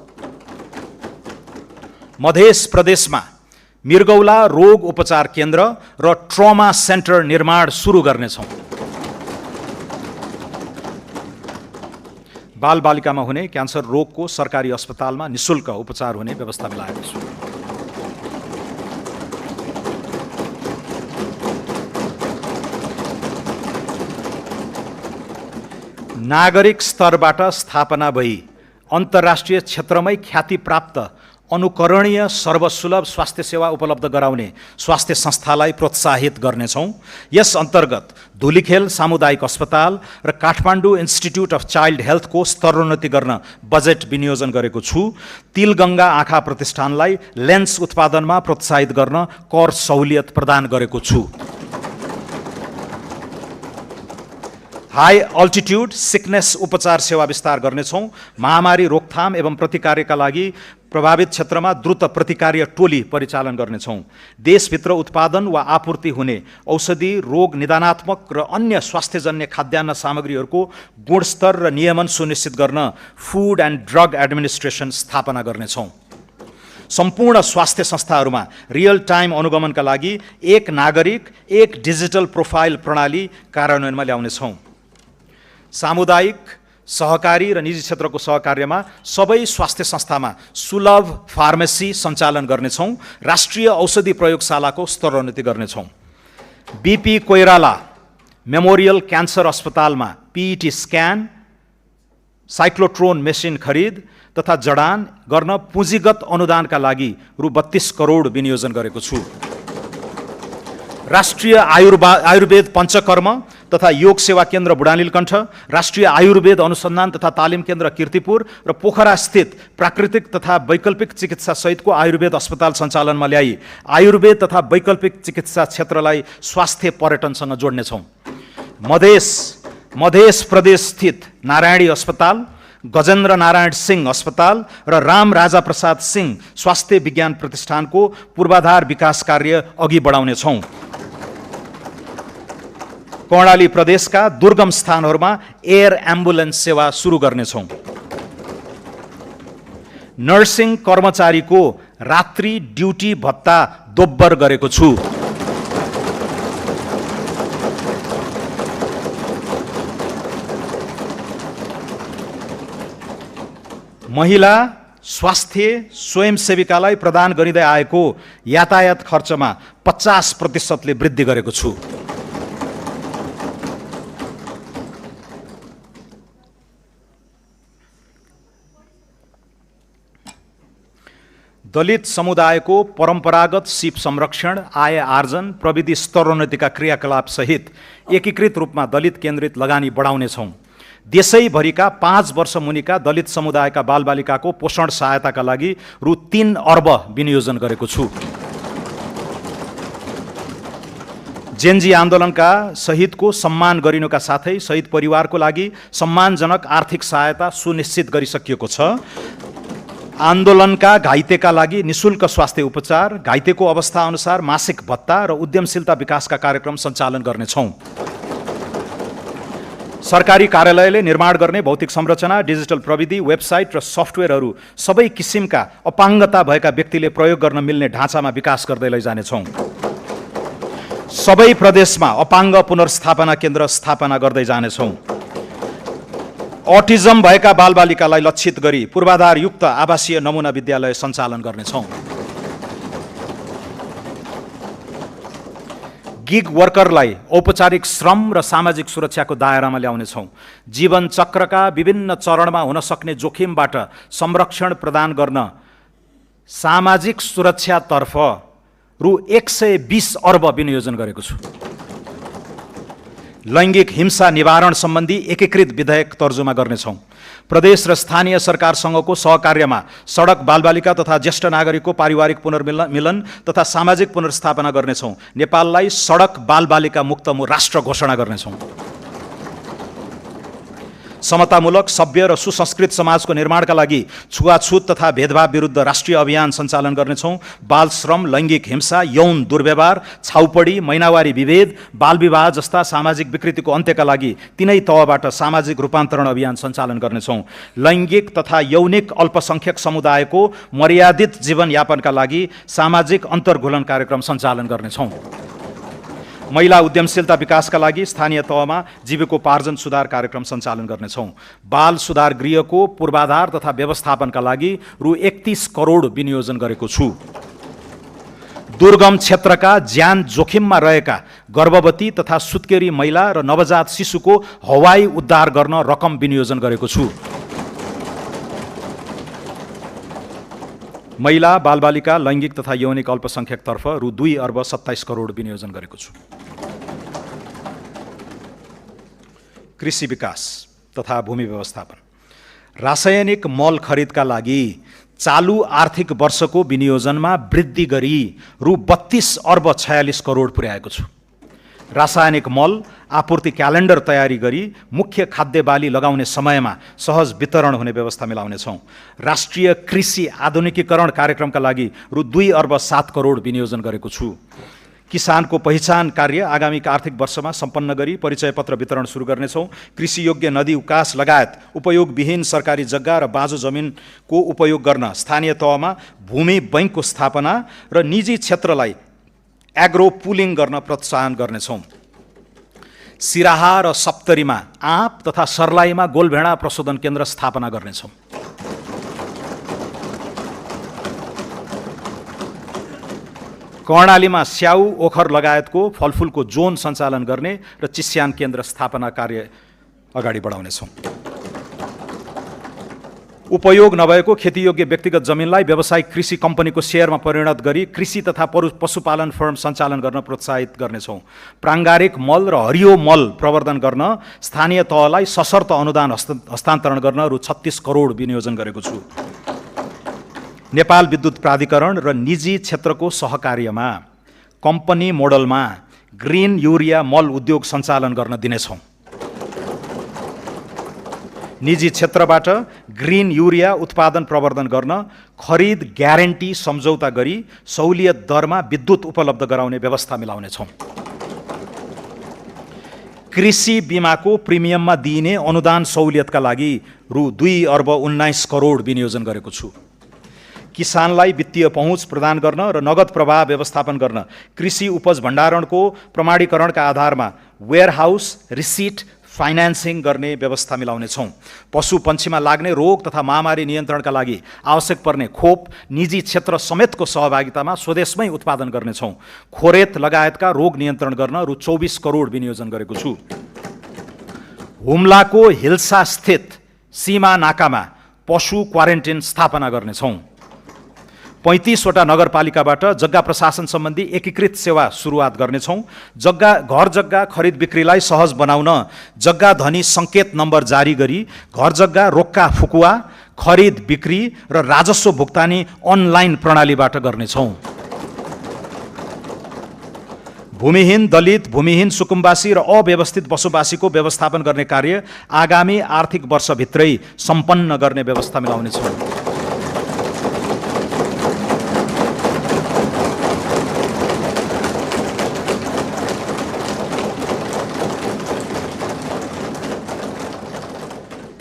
मध्य प्रदेशमा मृगौला रोग उपचार केन्द्र र ट्रमा सेन्टर निर्माण सुरु गर्नेछौँ। बालबालिकामा हुने क्यान्सर रोगको सरकारी अस्पतालमा निशुल्क उपचार हुने व्यवस्था मिलाएको छु। नागरिक स्तरबाट स्थापना भई अन्तर्राष्ट्रिय क्षेत्रमै ख्याति प्राप्त अनुकरणीय सर्वसुलभ स्वास्थ्य सेवा उपलब्ध गराउने स्वास्थ्य संस्थालाई प्रोत्साहित गर्नेछौँ। यस अन्तर्गत धुलिखेल सामुदायिक अस्पताल र काठमाडौँ इन्स्टिट्युट अफ चाइल्ड हेल्थको स्तरोन्नति गर्न बजेट विनियोजन गरेको छु। तिलगङ्गा आँखा प्रतिष्ठानलाई लेन्स उत्पादनमा प्रोत्साहित गर्न कर सहुलियत प्रदान गरेको छु। हाई अल्टिट्युड सिकनेस उपचार सेवा विस्तार गर्नेछौँ। महामारी रोकथाम एवं प्रतिकारका लागि प्रभावित क्षेत्रमा द्रुत प्रतिकार्य टोली परिचालन गर्नेछौँ। देशभित्र उत्पादन वा आपूर्ति हुने औषधि, रोग निदानात्मक र अन्य स्वास्थ्यजन्य खाद्यान्न सामग्रीहरूको गुणस्तर र नियमन सुनिश्चित गर्न फुड एन्ड ड्रग एडमिनिस्ट्रेसन स्थापना गर्नेछौँ। सम्पूर्ण स्वास्थ्य संस्थाहरूमा रियल टाइम अनुगमनका लागि एक नागरिक एक डिजिटल प्रोफाइल प्रणाली कार्यान्वयनमा ल्याउनेछौँ। सामुदायिक, सहकारी र निजी क्षेत्रको सहकार्यमा सबै स्वास्थ्य संस्थामा सुलभ फार्मेसी सञ्चालन गर्नेछौँ। राष्ट्रिय औषधि प्रयोगशालाको स्तरोन्नति गर्नेछौँ। बीपी कोइराला मेमोरियल क्यान्सर अस्पतालमा पीईटी स्क्यान, साइक्लोट्रोन मेसिन खरिद तथा जडान गर्न पुँजीगत अनुदानका लागि रु 32 करोड विनियोजन गरेको छु। राष्ट्रिय आयुर्वेद पञ्चकर्म तथा योग सेवा केन्द्र बुढानीलकण्ठ, राष्ट्रिय आयुर्वेद अनुसन्धान तथा तालिम केन्द्र कीर्तिपुर र पोखरा स्थित प्राकृतिक तथा वैकल्पिक चिकित्सा सहितको आयुर्वेद अस्पताल सञ्चालनमा ल्याई आयुर्वेद तथा वैकल्पिक चिकित्सा क्षेत्रलाई स्वास्थ्य पर्यटनसँग जोड्नेछौँ। मध्य प्रदेश स्थित नारायणी अस्पताल, गजेन्द्र नारायण सिंह अस्पताल र राम राजा प्रसाद सिंह स्वास्थ्य विज्ञान प्रतिष्ठानको पूर्वाधार विकास कार्य अघि बढाउनेछौँ। कर्णाली प्रदेशका दुर्गम स्थानहरूमा एयर एम्बुलेन्स सेवा सुरु गर्नेछौँ। नर्सिङ कर्मचारीको रात्रि ड्युटी भत्ता दोब्बर गरेको छु। महिला स्वास्थ्य स्वयंसेविकालाई प्रदान गरिँदै आएको यातायात खर्चमा 50% वृद्धि गरेको छु। दलित समुदायको परम्परागत सिप संरक्षण, आय आर्जन, प्रविधि स्तरोन्नतिका क्रियाकलाप सहित एकीकृत रूपमा दलित केन्द्रित लगानी बढाउनेछौँ। देशैभरिका 5 वर्ष मुनिका दलित समुदायका बालबालिकाको पोषण सहायताका लागि रु 3 अर्ब विनियोजन गरेको छु। जेनजी आन्दोलनका शहीदको सम्मान गरिनुका साथै शहीद परिवारको लागि सम्मानजनक आर्थिक सहायता सुनिश्चित गरिसकिएको छ। आन्दोलनका घाइतेका लागि निशुल्क स्वास्थ्य उपचार, घाइतेको अवस्था अनुसार मासिक भत्ता र उद्यमशीलता विकासका कार्यक्रम सञ्चालन गर्नेछौँ। सरकारी कार्यालयले निर्माण गर्ने भौतिक संरचना, डिजिटल प्रविधि, वेबसाइट र सफ्टवेयरहरू सबै किसिमका अपाङ्गता भएका व्यक्तिले प्रयोग गर्न मिल्ने ढाँचामा विकास गर्दै लैजानेछौँ। सबै प्रदेशमा अपाङ्ग पुनर्स्थापना केन्द्र स्थापना गर्दै जानेछौँ। अटिजम भएका बालबालिकालाई लक्षित गरी पूर्वाधारयुक्त आवासीय नमुना विद्यालय सञ्चालन गर्नेछौँ। गिग वर्करलाई औपचारिक श्रम र सामाजिक सुरक्षाको दायरामा ल्याउनेछौँ। जीवन चक्रका विभिन्न चरणमा हुन सक्ने जोखिमबाट संरक्षण प्रदान गर्न सामाजिक सुरक्षातर्फ रु 120 अर्ब विनियोजन गरेको छु। लैङ्गिक हिंसा निवारण सम्बन्धी एकीकृत विधेयक तर्जुमा गर्नेछौँ। प्रदेश र स्थानीय सरकारसँगको सहकार्यमा सडक बालबालिका तथा ज्येष्ठ नागरिकको पारिवारिक पुनर्मिलन तथा सामाजिक पुनर्स्थापना गर्नेछौँ। नेपाललाई सडक बालबालिका मुक्त राष्ट्र घोषणा गर्नेछौँ। समतामूलक, सभ्य र सुसंस्कृत समाजको निर्माणका लागि छुवाछुत तथा भेदभाव विरुद्ध राष्ट्रिय अभियान सञ्चालन गर्नेछौँ। बाल श्रम, लैङ्गिक हिंसा, यौन दुर्व्यवहार, छाउपडी, महिनावारी विभेद, बाल विवाह जस्ता सामाजिक विकृतिको अन्त्यका लागि तिनै तहबाट सामाजिक रूपान्तरण अभियान सञ्चालन गर्नेछौँ। लैङ्गिक तथा यौनिक अल्पसङ्ख्यक समुदायको मर्यादित जीवनयापनका लागि सामाजिक अन्तर्घुलन कार्यक्रम सञ्चालन गर्नेछौँ। महिला उद्यमशीलता विकासका लागि स्थानीय तहमा जीविकोपार्जन सुधार कार्यक्रम सञ्चालन गर्नेछौँ। बाल सुधार गृहको पूर्वाधार तथा व्यवस्थापनका लागि रु 31 करोड विनियोजन गरेको छु। दुर्गम क्षेत्रका ज्यान जोखिममा रहेका गर्भवती तथा सुत्केरी महिला र नवजात शिशुको हवाई उद्धार गर्न रकम विनियोजन गरेको छु। महिला, बालबालिका, लैङ्गिक तथा यौनिक अल्पसंख्यकतर्फ रु 2 अर्ब 27 करोड विनियोजन गरेको छु। कृषि विकास तथा भूमि व्यवस्थापन। रासायनिक मल खरिदका लागि चालु आर्थिक वर्षको विनियोजनमा वृद्धि गरी रु 32 अर्ब 46 करोड पुर्याएको छु। रासायनिक मल आपूर्ति क्यालेन्डर तयारी गरी मुख्य खाद्य बाली लगाउने समयमा सहज वितरण हुने व्यवस्था मिलाउनेछौँ। राष्ट्रिय कृषि आधुनिकीकरण कार्यक्रमका लागि रु 2 अर्ब 7 करोड विनियोजन गरेको छु। किसानको पहिचान कार्य आगामी आर्थिक वर्षमा सम्पन्न गरी परिचय पत्र वितरण सुरु गर्नेछौँ। कृषि योग्य नदी उकास लगायत उपयोगविहीन सरकारी जग्गा र बाँझो जमिनको उपयोग गर्न स्थानीय तहमा भूमि बैङ्कको स्थापना र निजी क्षेत्रलाई एग्रो पुलिङ गर्न प्रोत्साहन गर्नेछौँ। सिराहा र सप्तरीमा आँप तथा सर्लाहीमा गोलभेडा प्रशोधन केन्द्र स्थापना गर्नेछौँ। कर्णालीमा स्याउ, ओखर लगायतको फलफुलको जोन सञ्चालन गर्ने र चिस्यान केन्द्र स्थापना कार्य अगाडि बढाउनेछौँ। उपयोग नभएको खेतीयोग्य व्यक्तिगत जमिनलाई व्यावसायिक कृषि कम्पनीको सेयरमा परिणत गरी कृषि तथा पशुपालन फर्म सञ्चालन गर्न प्रोत्साहित गर्नेछौँ। प्राङ्गारिक मल र हरियो मल प्रवर्धन गर्न स्थानीय तहलाई सशर्त अनुदान हस्तान्तरण गर्न रु 36 करोड विनियोजन गरेको छु। नेपाल विद्युत प्राधिकरण र निजी क्षेत्रको सहकार्यमा कम्पनी मोडलमा ग्रिन युरिया मल उद्योग सञ्चालन गर्न दिनेछौँ। निजी क्षेत्रबाट ग्रिन युरिया उत्पादन प्रवर्धन गर्न खरिद ग्यारेन्टी सम्झौता गरी सहुलियत दरमा विद्युत उपलब्ध गराउने व्यवस्था मिलाउनेछौँ। कृषि बिमाको प्रिमियममा दिइने अनुदान सहुलियतका लागि रु 2 अर्ब 19 करोड विनियोजन गरेको छु। किसानलाई वित्तीय पहुँच प्रदान गर्न र नगद प्रवाह व्यवस्थापन गर्न कृषि उपज भण्डारणको प्रमाणीकरणका आधारमा वेयरहाउस रिसिट फाइनान्सिङ गर्ने व्यवस्था मिलाउनेछौँ। पशु पन्छीमा लाग्ने रोग तथा महामारी नियन्त्रणका लागि आवश्यक पर्ने खोप निजी क्षेत्र समेतको सहभागितामा स्वदेशमै उत्पादन गर्नेछौँ। खोरेत लगायतका रोग नियन्त्रण गर्न रु 24 करोड विनियोजन गरेको छु। हुम्लाको हिल्सा स्थित सीमा नाकामा पशु क्वारेन्टिन स्थापना गर्नेछौँ। 35 वटा नगरपालिकाबाट जग्गा प्रशासन सम्बन्धी एकीकृत सेवा सुरुवात गर्नेछौँ। घर जग्गा खरिद बिक्रीलाई सहज बनाउन जग्गा धनी सङ्केत नम्बर जारी गरी घर जग्गा रोक्का फुकुवा खरिद बिक्री र राजस्व भुक्तानी अनलाइन प्रणालीबाट गर्नेछौँ। भूमिहीन दलित, भूमिहीन सुकुम्बासी र अव्यवस्थित बसोबासीको व्यवस्थापन गर्ने कार्य आगामी आर्थिक वर्षभित्रै सम्पन्न गर्ने व्यवस्था मिलाउनेछौँ।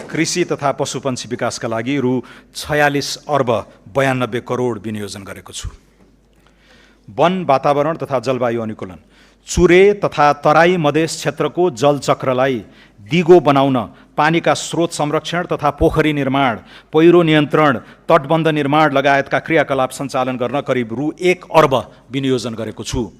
कृषि तथा पशुपन्छी विकासका लागि रु 46 अर्ब 92 करोड विनियोजन गरेको छु। वन, वातावरण तथा जलवायु अनुकूलन। चुरे तथा तराई मधेस क्षेत्रको जलचक्रलाई दिगो बनाउन पानीका स्रोत संरक्षण तथा पोखरी निर्माण, पहिरो नियन्त्रण, तटबन्ध निर्माण लगायतका क्रियाकलाप सञ्चालन गर्न करिब रु 1 अर्ब विनियोजन गरेको छु।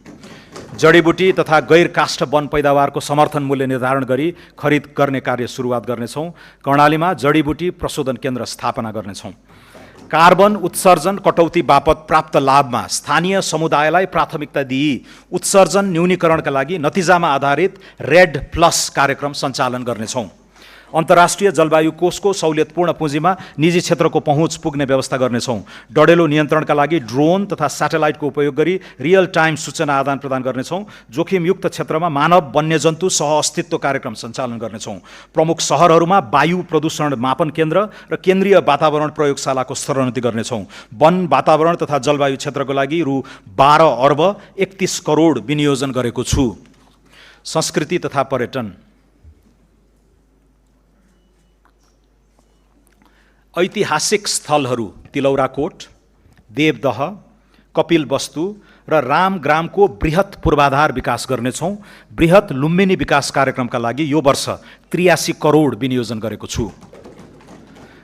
जडीबुटी तथा गैर काष्ठ वन पैदावारको समर्थन मूल्य निर्धारण गरी खरिद गर्ने कार्य सुरुवात गर्नेछौँ। कर्णालीमा जडीबुटी प्रशोधन केन्द्र स्थापना गर्नेछौँ। कार्बन उत्सर्जन कटौती बापत प्राप्त लाभमा स्थानीय समुदायलाई प्राथमिकता दिई उत्सर्जन न्यूनीकरणका लागि नतिजामा आधारित रेड प्लस कार्यक्रम सञ्चालन गर्नेछौँ। अन्तर्राष्ट्रिय जलवायु कोषको सहुलियतपूर्ण पुँजीमा निजी क्षेत्रको पहुँच पुग्ने व्यवस्था गर्नेछौँ। डढेलो नियन्त्रणका लागि ड्रोन तथा स्याटेलाइटको उपयोग गरी रियल टाइम सूचना आदान प्रदान गर्नेछौँ। जोखिमयुक्त क्षेत्रमा मानव वन्यजन्तु सहअस्तित्व कार्यक्रम सञ्चालन गर्नेछौँ। प्रमुख सहरहरूमा वायु प्रदूषण मापन केन्द्र र केन्द्रीय वातावरण प्रयोगशालाको स्तरोन्नति गर्नेछौँ। वन, वातावरण तथा जलवायु क्षेत्रको लागि रु 12 अर्ब 31 करोड विनियोजन गरेको छु। संस्कृति तथा पर्यटन। ऐतिहासिक स्थलहरू तिलौराकोट, देवदह, कपिलवस्तु र रामग्रामको बृहत पूर्वाधार विकास गर्नेछौँ। बृहत लुम्बिनी विकास कार्यक्रमका लागि यो वर्ष 83 करोड विनियोजन गरेको छु।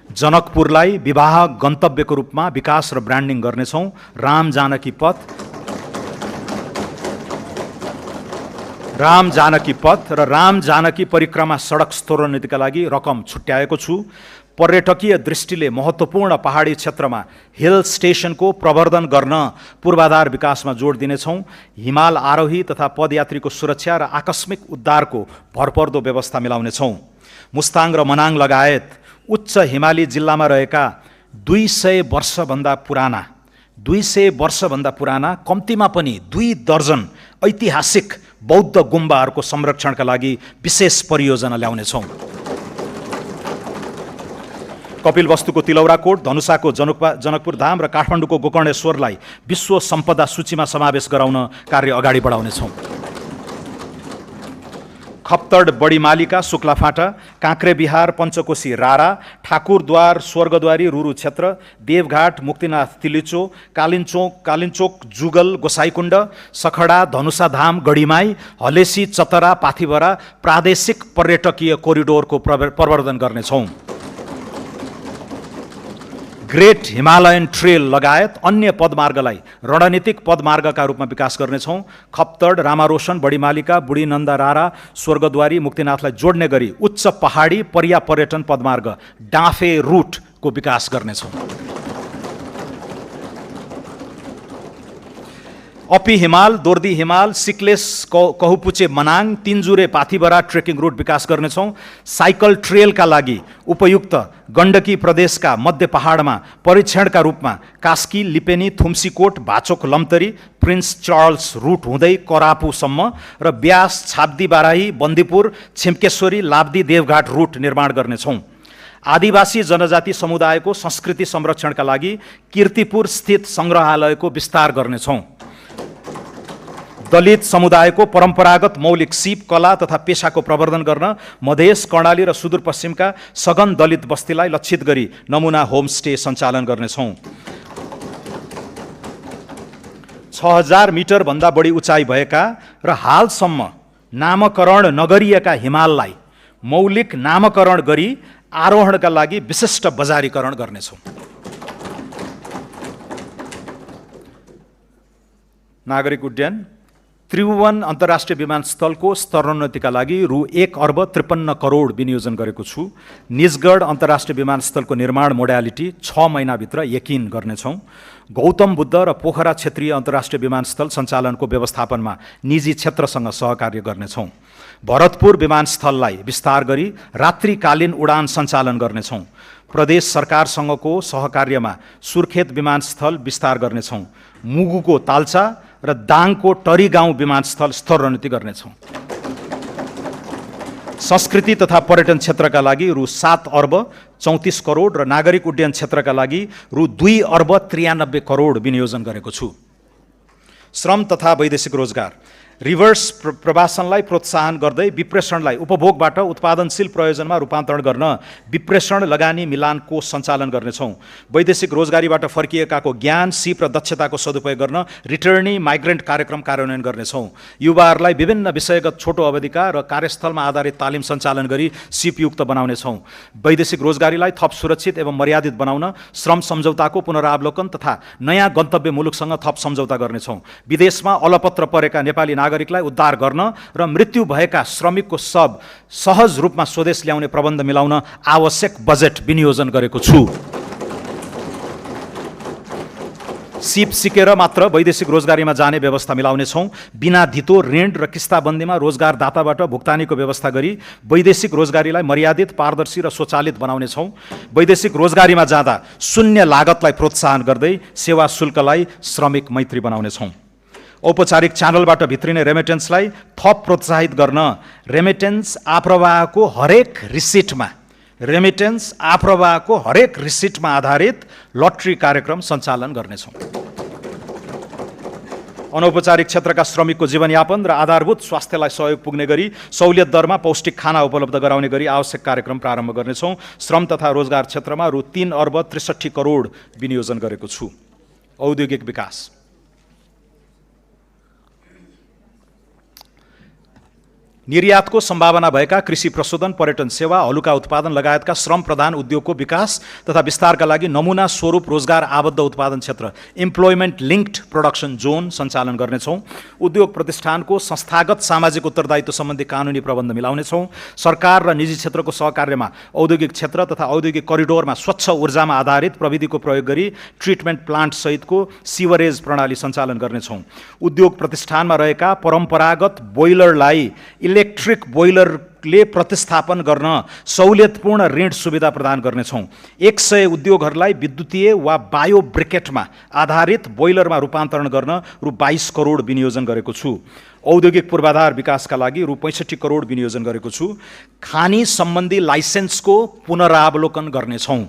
जनकपुरलाई विवाह गन्तव्यको रूपमा विकास र ब्रान्डिङ गर्नेछौँ। राम जानकी पथ राम जानकी पथ र राम जानकी परिक्रमा सडक स्तरोन्नतिका लागि रकम छुट्याएको छु। पर्यटकीय दृष्टिले महत्त्वपूर्ण पहाडी क्षेत्रमा हिल स्टेशनको प्रवर्धन गर्न पूर्वाधार विकासमा जोड दिनेछौँ। हिमाल आरोही तथा पदयात्रीको सुरक्षा र आकस्मिक उद्धारको भरपर्दो व्यवस्था मिलाउनेछौँ। मुस्ताङ र मनाङ लगायत उच्च हिमाली जिल्लामा रहेका 200 वर्षभन्दा पुराना कम्तीमा पनि 2 दर्जन ऐतिहासिक बौद्ध गुम्बाहरूको संरक्षणका लागि विशेष परियोजना ल्याउनेछौँ। कपिलवस्तुको तिलौराकोट, धनुषाको जनकपुर धाम र काठमाडौँको गोकर्णेश्वरलाई विश्व सम्पदा सूचीमा समावेश गराउन कार्य अगाडि बढाउनेछौँ। खप्तड बडीमालिका शुक्लाफाटा, काँक्रे बिहार पञ्चकोशी रारा, ठाकुरद्वार स्वर्गद्वारी रुरु क्षेत्र, देवघाट मुक्तिनाथ तिलिचो, कालिन्चोक जुगल गोसाईकुण्ड, सखडा धनुषाधाम गढीमाई, हलेसी चतरा पाथिभरा प्रादेशिक पर्यटकीय कोरिडोरको प्रवर्धन गर्नेछौँ। ग्रेट हिमालयन ट्रेल लगायत अन्य पदमार्गलाई रणनीतिक पदमार्गका रूपमा विकास गर्नेछौँ। खप्तड, रामारोशन, बडीमालिका, बुढीनन्दा रारा, स्वर्गद्वारी, मुक्तिनाथलाई जोड्ने गरी उच्च पहाडी पर्यटन पदमार्ग डाँफे रुटको विकास गर्नेछौँ। अपी हिमाल, दोर्दी हिमाल, सिक्लेस कहुपुचे मनाङ, तिनजुरे पाथिभरा ट्रेकिङ रुट विकास गर्नेछौँ। साइकल ट्रेलका लागि उपयुक्त गण्डकी प्रदेशका मध्य पहाडमा परीक्षणका रूपमा कास्की, लिपेनी, थुम्सीकोट, भाचोक लम्तरी, प्रिन्स चार्ल्स रुट हुँदै करापुसम्म र ब्यास, छाब्दी बाराही, बन्दीपुर, छिम्केश्वरी, लाब्दी, देवघाट रुट निर्माण गर्नेछौँ। आदिवासी जनजाति समुदायको संस्कृति संरक्षणका लागि कीर्तिपुर स्थित सङ्ग्रहालयको विस्तार गर्नेछौँ। दलित समुदायको परम्परागत मौलिक सिप, कला तथा पेशाको प्रवर्धन गर्न मधेस, कर्णाली र सुदूरपश्चिमका सघन दलित बस्तीलाई लक्षित गरी नमुना होमस्टे सञ्चालन गर्नेछौँ। 6000 मिटरभन्दा बढी उचाइ भएका र हालसम्म नामकरण नगरिएका हिमाललाई मौलिक नामकरण गरी आरोहणका लागि विशिष्ट बजारीकरण गर्नेछौँ। नागरिक उड्डयन त्रिभुवन अन्तर्राष्ट्रिय विमानस्थलको स्तरोन्नतिका लागि रु 1 अर्ब 53 करोड विनियोजन गरेको छु। निजगढ अन्तर्राष्ट्रिय विमानस्थलको निर्माण मोडालिटी 6 महिनाभित्र यकिन गर्नेछौँ। गौतम बुद्ध र पोखरा क्षेत्रीय अन्तर्राष्ट्रिय विमानस्थल सञ्चालनको व्यवस्थापनमा निजी क्षेत्रसँग सहकार्य गर्नेछौँ। भरतपुर विमानस्थललाई विस्तार गरी रात्रिकालीन उडान सञ्चालन गर्नेछौँ। प्रदेश सरकारसँगको सहकार्यमा सुर्खेत विमानस्थल विस्तार गर्नेछौँ। मुगुको ताल्चा र दाङको टरी गाउँ विमानस्थल स्तरोन्नति गर्नेछौँ। संस्कृति तथा पर्यटन क्षेत्रका लागि रु 7 अर्ब 34 करोड र नागरिक उड्डयन क्षेत्रका लागि रु 2 अर्ब 93 करोड विनियोजन गरेको छु। श्रम तथा वैदेशिक रोजगार रिभर्स प्रवासनलाई प्रोत्साहन गर्दै विप्रेषणलाई उपभोगबाट उत्पादनशील प्रयोजनमा रूपान्तरण गर्न विप्रेषण लगानी मिलान कोष सञ्चालन गर्नेछौँ। वैदेशिक रोजगारीबाट फर्किएकाको ज्ञान, सिप र दक्षताको सदुपयोग गर्न रिटर्नी माइग्रेन्ट कार्यक्रम कार्यान्वयन गर्नेछौँ। युवाहरूलाई विभिन्न विषयगत छोटो अवधिका र कार्यस्थलमा आधारित तालिम सञ्चालन गरी सिपयुक्त बनाउनेछौँ। वैदेशिक रोजगारीलाई थप सुरक्षित एवं मर्यादित बनाउन श्रम सम्झौताको पुनरावलोकन तथा नयाँ गन्तव्य मुलुकसँग थप सम्झौता गर्नेछौँ। विदेशमा अलपत्र परेका नेपाली नागरिकलाई उद्धार गर्न र मृत्यु भएका श्रमिकको शव सहज रूपमा स्वदेश ल्याउने प्रबन्ध मिलाउन आवश्यक बजेट विनियोजन गरेको छु। सिप सिकेर मात्र वैदेशिक रोजगारीमा जाने व्यवस्था मिलाउनेछौँ। बिना धितो ऋण र किस्ताबन्दीमा रोजगारदाताबाट भुक्तानीको व्यवस्था गरी वैदेशिक रोजगारीलाई मर्यादित, पारदर्शी र स्वचालित बनाउनेछौँ। वैदेशिक रोजगारीमा जाँदा शून्य लागतलाई प्रोत्साहन गर्दै सेवा शुल्कलाई श्रमिक मैत्री बनाउनेछौँ। औपचारिक च्यानलबाट भित्रिने रेमिटेन्सलाई थप प्रोत्साहित गर्न रेमिटेन्स आप्रवाहको हरेक रिसिटमा आधारित लटरी कार्यक्रम सञ्चालन गर्नेछौँ। अनौपचारिक क्षेत्रका श्रमिकको जीवनयापन र आधारभूत स्वास्थ्यलाई सहयोग पुग्ने गरी सहुलियत दरमा पौष्टिक खाना उपलब्ध गराउने गरी आवश्यक कार्यक्रम प्रारम्भ गर्नेछौँ। श्रम तथा रोजगार क्षेत्रमा रु 3 अर्ब 63 करोड विनियोजन गरेको छु। औद्योगिक विकास निर्यातको सम्भावना भएका कृषि प्रशोधन, पर्यटन सेवा, हलुका उत्पादन लगायतका श्रम प्रधान उद्योगको विकास तथा विस्तारका लागि नमुना स्वरूप रोजगार आबद्ध उत्पादन क्षेत्र इम्प्लोइमेन्ट लिङ्क्ड प्रोडक्सन जोन सञ्चालन गर्नेछौँ। उद्योग प्रतिष्ठानको संस्थागत सामाजिक उत्तरदायित्व सम्बन्धी कानुनी प्रबन्ध मिलाउनेछौँ। सरकार र निजी क्षेत्रको सहकार्यमा औद्योगिक क्षेत्र तथा औद्योगिक करिडोरमा स्वच्छ ऊर्जामा आधारित प्रविधिको प्रयोग गरी ट्रिटमेन्ट प्लान्ट सहितको सिवरेज प्रणाली सञ्चालन गर्नेछौँ। उद्योग प्रतिष्ठानमा रहेका परम्परागत बोइलरलाई इलेक्ट्रिक बोइलरले प्रतिस्थापन गर्न सहुलियतपूर्ण ऋण सुविधा प्रदान गर्नेछौँ। 100 उद्योगहरूलाई विद्युतीय वा बायो ब्रिकेटमा आधारित बोइलरमा रूपान्तरण गर्न रु 22 करोड विनियोजन गरेको छु। औद्योगिक पूर्वाधार विकासका लागि रु 65 करोड विनियोजन गरेको छु। खानी सम्बन्धी लाइसेन्सको पुनरावलोकन गर्नेछौँ।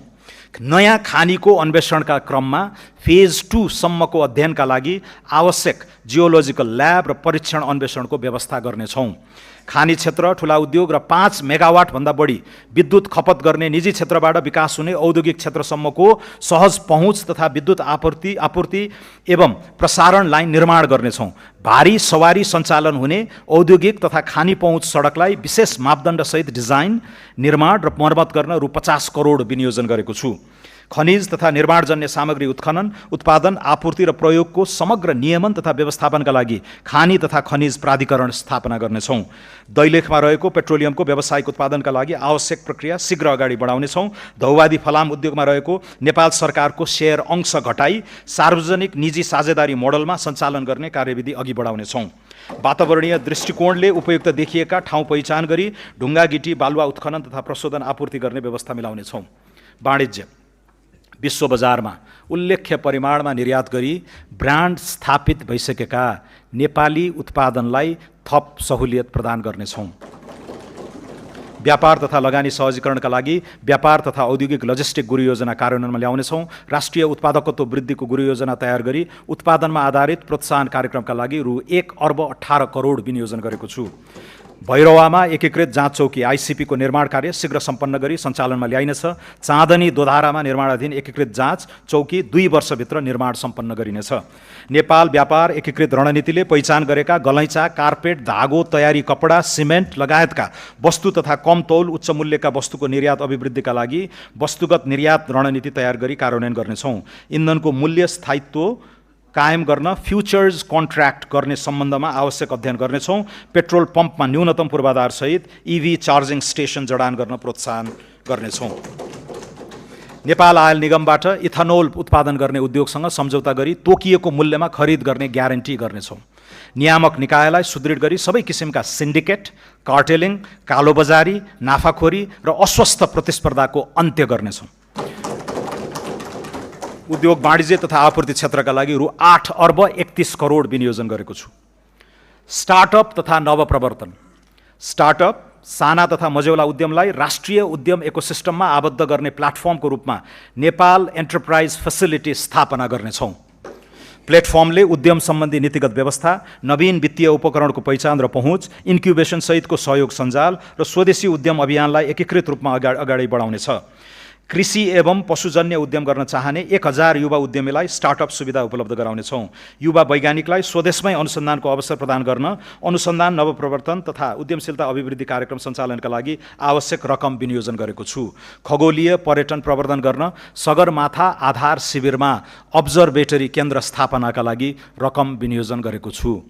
नयाँ खानीको अन्वेषणका क्रममा फेज 2 सम्मको अध्ययनका लागि आवश्यक जियोलोजिकल ल्याब र परीक्षण अन्वेषणको व्यवस्था गर्नेछौँ। खानी क्षेत्र, ठुला उद्योग र 5 मेगावाटभन्दा बढी विद्युत खपत गर्ने निजी क्षेत्रबाट विकास हुने औद्योगिक क्षेत्रसम्मको सहज पहुँच तथा विद्युत आपूर्ति एवं प्रसारण लाइन निर्माण गर्नेछौँ। भारी सवारी सञ्चालन हुने औद्योगिक तथा खानी पहुँच सडकलाई विशेष मापदण्डसहित डिजाइन, निर्माण र मर्मत गर्न रु 50 करोड विनियोजन गरेको छु। खनिज तथा निर्माणजन्य सामग्री उत्खनन, उत्पादन, आपूर्ति र प्रयोगको समग्र नियमन तथा व्यवस्थापनका लागि खानी तथा खनिज प्राधिकरण स्थापना गर्नेछौँ। दैलेखमा रहेको पेट्रोलियमको व्यावसायिक उत्पादनका लागि आवश्यक प्रक्रिया शीघ्र अगाडि बढाउनेछौँ। धौवादी फलाम उद्योगमा रहेको नेपाल सरकारको सेयर अंश घटाई सार्वजनिक निजी साझेदारी मोडलमा सञ्चालन गर्ने कार्यविधि अघि बढाउनेछौँ। वातावरणीय दृष्टिकोणले उपयुक्त देखिएका ठाउँ पहिचान गरी ढुङ्गा गिटी बालुवा उत्खनन तथा प्रशोधन आपूर्ति गर्ने व्यवस्था मिलाउनेछौँ। वाणिज्य विश्व बजारमा उल्लेख्य परिमाणमा निर्यात गरी ब्रान्ड स्थापित भइसकेका नेपाली उत्पादनलाई थप सहुलियत प्रदान गर्नेछौँ। व्यापार तथा लगानी सहजीकरणका लागि व्यापार तथा औद्योगिक लजिस्टिक गुरु योजना कार्यान्वयनमा ल्याउनेछौँ। राष्ट्रिय उत्पादकत्व वृद्धिको गुरु योजना तयार गरी उत्पादनमा आधारित प्रोत्साहन कार्यक्रमका लागि रु 1 अर्ब 18 करोड विनियोजन गरेको छु। भैरवामा एकीकृत जाँच चौकी आइसिपी को निर्माण कार्य शीघ्र सम्पन्न गरी सञ्चालनमा ल्याइनेछ। चाँदनी दोधारामा निर्माणाधीन एकीकृत जाँच चौकी 2 वर्षभित्र निर्माण सम्पन्न गरिनेछ। नेपाल व्यापार एकीकृत रणनीतिले पहिचान गरेका गलैँचा, कार्पेट, धागो, तयारी कपडा, सिमेन्ट लगायतका वस्तु तथा कम तौल उच्च मूल्यका वस्तुको निर्यात अभिवृद्धिका लागि वस्तुगत निर्यात रणनीति तयार गरी कार्यान्वयन गर्नेछौँ। इन्धनको मूल्य स्थायित्व कायम गर्न फ्युचर्स कन्ट्र्याक्ट गर्ने सम्बन्धमा आवश्यक अध्ययन गर्नेछौँ। पेट्रोल पम्पमा न्यूनतम पूर्वाधार सहित EV चार्जिङ स्टेसन जडान गर्न प्रोत्साहन गर्नेछौँ। नेपाल आयल निगमबाट इथानोल उत्पादन गर्ने उद्योगसँग सम्झौता गरी तोकिएको मूल्यमा खरिद गर्ने ग्यारेन्टी गर्नेछौँ। नियामक निकायलाई सुदृढ गरी सबै किसिमका सिन्डिकेट, कार्टेलिङ, कालोबजारी, नाफाखोरी र अस्वस्थ प्रतिस्पर्धाको अन्त्य गर्नेछौँ। उद्योग वाणिज्य तथा आपूर्ति क्षेत्रका लागि रु 8 अर्ब 31 करोड विनियोजन गरेको छु। स्टार्टअप तथा नवप्रवर्तन। स्टार्टअप साना तथा मझौला उद्यमलाई राष्ट्रिय उद्यम इकोसिस्टममा आबद्ध गर्ने प्लेटफर्मको रूपमा नेपाल एन्टरप्राइज फेसिलिटी स्थापना गर्नेछौँ। प्लेटफर्मले उद्यम सम्बन्धी नीतिगत व्यवस्था, नवीन वित्तीय उपकरणको पहिचान र पहुँच, इन्क्युबेसन सहितको सहयोग सञ्जाल र स्वदेशी उद्यम अभियानलाई एकीकृत रूपमा अगाडि बढाउनेछ। कृषि एवं पशुजन्य उद्यम गर्न चाहने 1000 युवा उद्यमीलाई स्टार्टअप सुविधा उपलब्ध गराउनेछौँ। युवा वैज्ञानिकलाई स्वदेशमै अनुसन्धानको अवसर प्रदान गर्न अनुसन्धान, नवप्रवर्तन तथा उद्यमशीलता अभिवृद्धि कार्यक्रम सञ्चालनका लागि आवश्यक रकम विनियोजन गरेको छु। खगोलीय पर्यटन प्रवर्धन गर्न सगरमाथा आधार शिविरमा अब्जर्भेटरी केन्द्र स्थापनाका लागि रकम विनियोजन गरेको छु।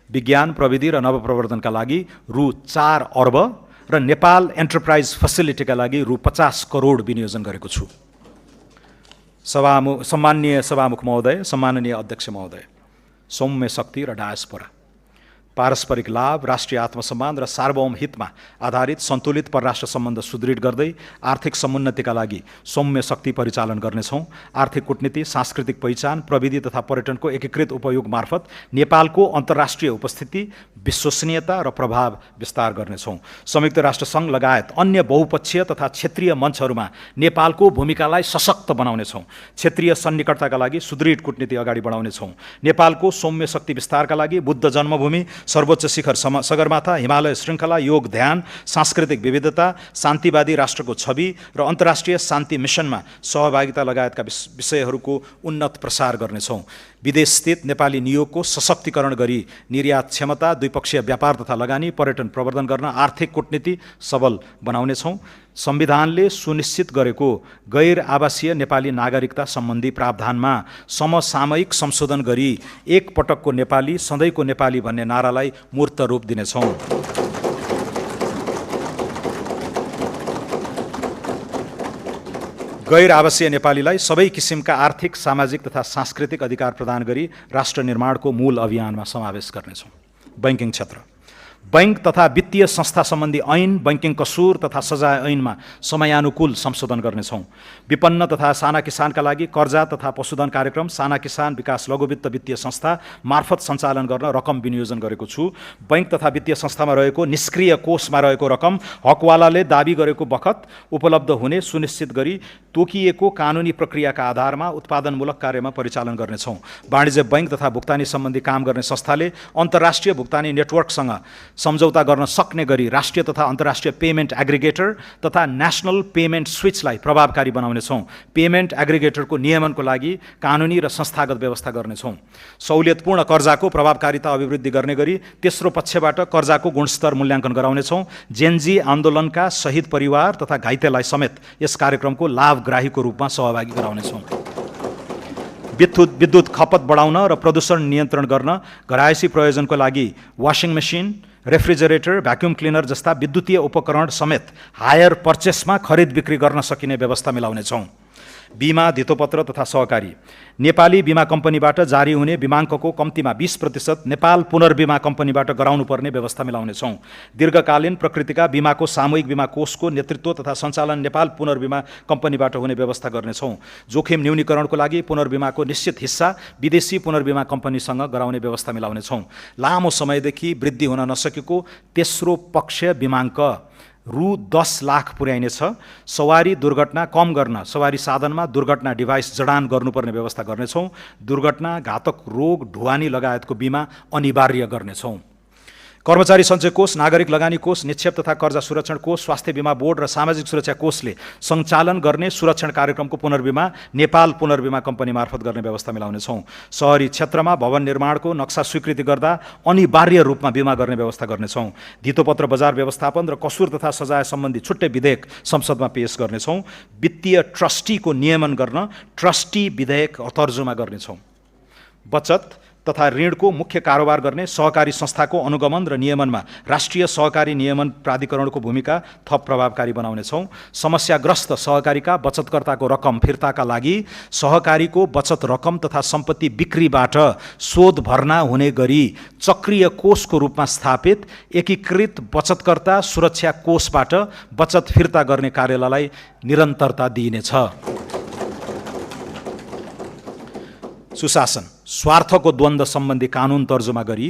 विज्ञान, प्रविधि र नवप्रवर्धनका लागि रु 4 अर्ब र नेपाल एन्टरप्राइज फेसिलिटीका लागि रु 50 करोड विनियोजन गरेको छु। सम्माननीय सभामुख महोदय, सम्माननीय अध्यक्ष महोदय, सौम्य शक्ति र डायस्पोरा, पारस्परिक लाभ, राष्ट्रिय आत्मसम्मान र सार्वभौम हितमा आधारित सन्तुलित परराष्ट्र सम्बन्ध सुदृढ गर्दै आर्थिक समुन्नतिका लागि सौम्य शक्ति परिचालन गर्नेछौँ। आर्थिक कूटनीति, सांस्कृतिक पहिचान, प्रविधि तथा पर्यटनको एकीकृत उपयोग मार्फत नेपालको अन्तर्राष्ट्रिय उपस्थिति, विश्वसनीयता र प्रभाव विस्तार गर्नेछौँ। संयुक्त राष्ट्रसङ्घ लगायत अन्य बहुपक्षीय तथा क्षेत्रीय मञ्चहरूमा नेपालको भूमिकालाई सशक्त बनाउनेछौँ। क्षेत्रीय सन्निकटताका लागि सुदृढ कूटनीति अगाडि बढाउनेछौँ। नेपालको सौम्य शक्ति विस्तारका लागि बुद्ध जन्मभूमि, सर्वोच्च शिखर सगरमाथा, हिमालय श्रृङ्खला, योग ध्यान, सांस्कृतिक विविधता, शान्तिवादी राष्ट्रको छवि र अन्तर्राष्ट्रिय शान्ति मिसनमा सहभागिता लगायतका विषयहरूको उन्नत प्रसार गर्नेछौँ। विदेशस्थित नेपाली नियोगको सशक्तिकरण गरी निर्यात क्षमता, द्विपक्षीय व्यापार तथा लगानी, पर्यटन प्रवर्धन गर्न आर्थिक कूटनीति सबल बनाउनेछौँ। संविधानले सुनिश्चित गरेको गैर आवासीय नेपाली नागरिकता सम्बन्धी प्रावधानमा समसामयिक संशोधन गरी एक पटकको नेपाली सधैँको नेपाली भन्ने नारालाई मूर्त रूप दिनेछौँ। गैर आवासीय नेपालीलाई सबै किसिमका आर्थिक, सामाजिक तथा सांस्कृतिक अधिकार प्रदान गरी राष्ट्र निर्माणको मूल अभियानमा समावेश गर्नेछौँ। बैंकिङ क्षेत्र, बैंक तथा वित्तीय संस्था सम्बन्धी ऐन, बैंकिङ कसूर तथा सजाय ऐनमा समयानुकूल संशोधन गर्नेछौँ। विपन्न तथा साना किसानका लागि कर्जा तथा पशुधन कार्यक्रम साना किसान विकास लघुवित्त वित्तीय संस्था मार्फत सञ्चालन गर्न रकम विनियोजन गरेको छु। बैंक तथा वित्तीय संस्थामा रहेको निष्क्रिय कोषमा रहेको रकम हकवालाले दाबी गरेको बखत उपलब्ध हुने सुनिश्चित गरी तोकिएको कानुनी प्रक्रियाका आधारमा उत्पादनमूलक कार्यमा परिचालन गर्नेछौँ। वाणिज्य बैंक तथा भुक्तानी सम्बन्धी काम गर्ने संस्थाले अन्तर्राष्ट्रिय भुक्तानी नेटवर्कसँग सम्झौता गर्न सक्ने गरी राष्ट्रिय तथा अन्तर्राष्ट्रिय पेमेन्ट एग्रिगेटर तथा नेसनल पेमेन्ट स्विचलाई प्रभावकारी बनाउनेछौँ। पेमेन्ट एग्रिगेटरको नियमनको लागि कानुनी र संस्थागत व्यवस्था गर्नेछौँ। सहुलियतपूर्ण कर्जाको प्रभावकारिता अभिवृद्धि गर्ने गरी तेस्रो पक्षबाट कर्जाको गुणस्तर मूल्याङ्कन गराउनेछौँ। जेनजी आन्दोलनका शहीद परिवार तथा घाइतेलाई समेत यस कार्यक्रमको लाभग्राहीको रूपमा सहभागी गराउनेछौँ। विद्युत खपत बढाउन र प्रदूषण नियन्त्रण गर्न घरायसी प्रयोजनको लागि washing machine, refrigerator, vacuum cleaner जस्ता विद्युतीय उपकरण समेत हायर पर्चेसमा खरिद बिक्री गर्न सकिने व्यवस्था मिलाउनेछौँ। बीमा, धितोपत्र तथा सहकारी, नेपाली बीमा कम्पनीबाट जारी हुने बीमाङ्कको कम्तीमा 20% नेपाल पुनर्बीमा कम्पनीबाट गराउनुपर्ने व्यवस्था मिलाउनेछौँ। दीर्घकालीन प्रकृतिका बीमाको सामूहिक बीमा कोषको नेतृत्व तथा सञ्चालन नेपाल पुनर्बीमा कम्पनीबाट हुने व्यवस्था गर्नेछौँ। जोखिम न्यूनीकरणको लागि पुनर्बीमाको निश्चित हिस्सा विदेशी पुनर्बीमा कम्पनीसँग गराउने व्यवस्था मिलाउनेछौँ। लामो समयदेखि वृद्धि हुन नसकेको तेस्रो पक्ष बीमाङ्क रु 10 लाख पुर्याइनेछ। सवारी दुर्घटना कम गर्न सवारी साधनमा दुर्घटना डिभाइस जडान गर्नुपर्ने व्यवस्था गर्नेछौँ। दुर्घटना, घातक रोग, ढुवानी लगायतको बिमा अनिवार्य गर्नेछौँ। कर्मचारी सञ्चय कोष, नागरिक लगानी कोष, निक्षेप तथा कर्जा सुरक्षण कोष, स्वास्थ्य बीमा बोर्ड र सामाजिक सुरक्षा कोषले सञ्चालन गर्ने सुरक्षण कार्यक्रमको पुनर्बीमा नेपाल पुनर्बीमा कम्पनी मार्फत गर्ने व्यवस्था मिलाउनेछौँ। शहरी क्षेत्रमा भवन निर्माणको नक्सा स्वीकृति गर्दा अनिवार्य रूपमा बिमा गर्ने व्यवस्था गर्नेछौँ। धितोपत्र बजार व्यवस्थापन र कसुर तथा सजाय सम्बन्धी छुट्टै विधेयक संसदमा पेश गर्नेछौँ। वित्तीय ट्रस्टीको नियमन गर्न ट्रस्टी विधेयक तर्जुमा गर्नेछौँ। बचत तथा ऋणको मुख्य कारोबार गर्ने सहकारी संस्थाको अनुगमन र नियमनमा राष्ट्रिय सहकारी नियमन प्राधिकरणको भूमिका थप प्रभावकारी बनाउनेछौँ। समस्याग्रस्त सहकारीका बचतकर्ताको रकम फिर्ताका लागि सहकारीको बचत रकम तथा सम्पत्ति बिक्रीबाट शोध भर्ना हुने गरी चक्रीय कोषको रूपमा स्थापित एकीकृत बचतकर्ता सुरक्षा कोषबाट बचत फिर्ता गर्ने कार्यलाई निरन्तरता दिइनेछ। सुशासन, स्वार्थको द्वन्द्व सम्बन्धी कानुन तर्जुमा गरी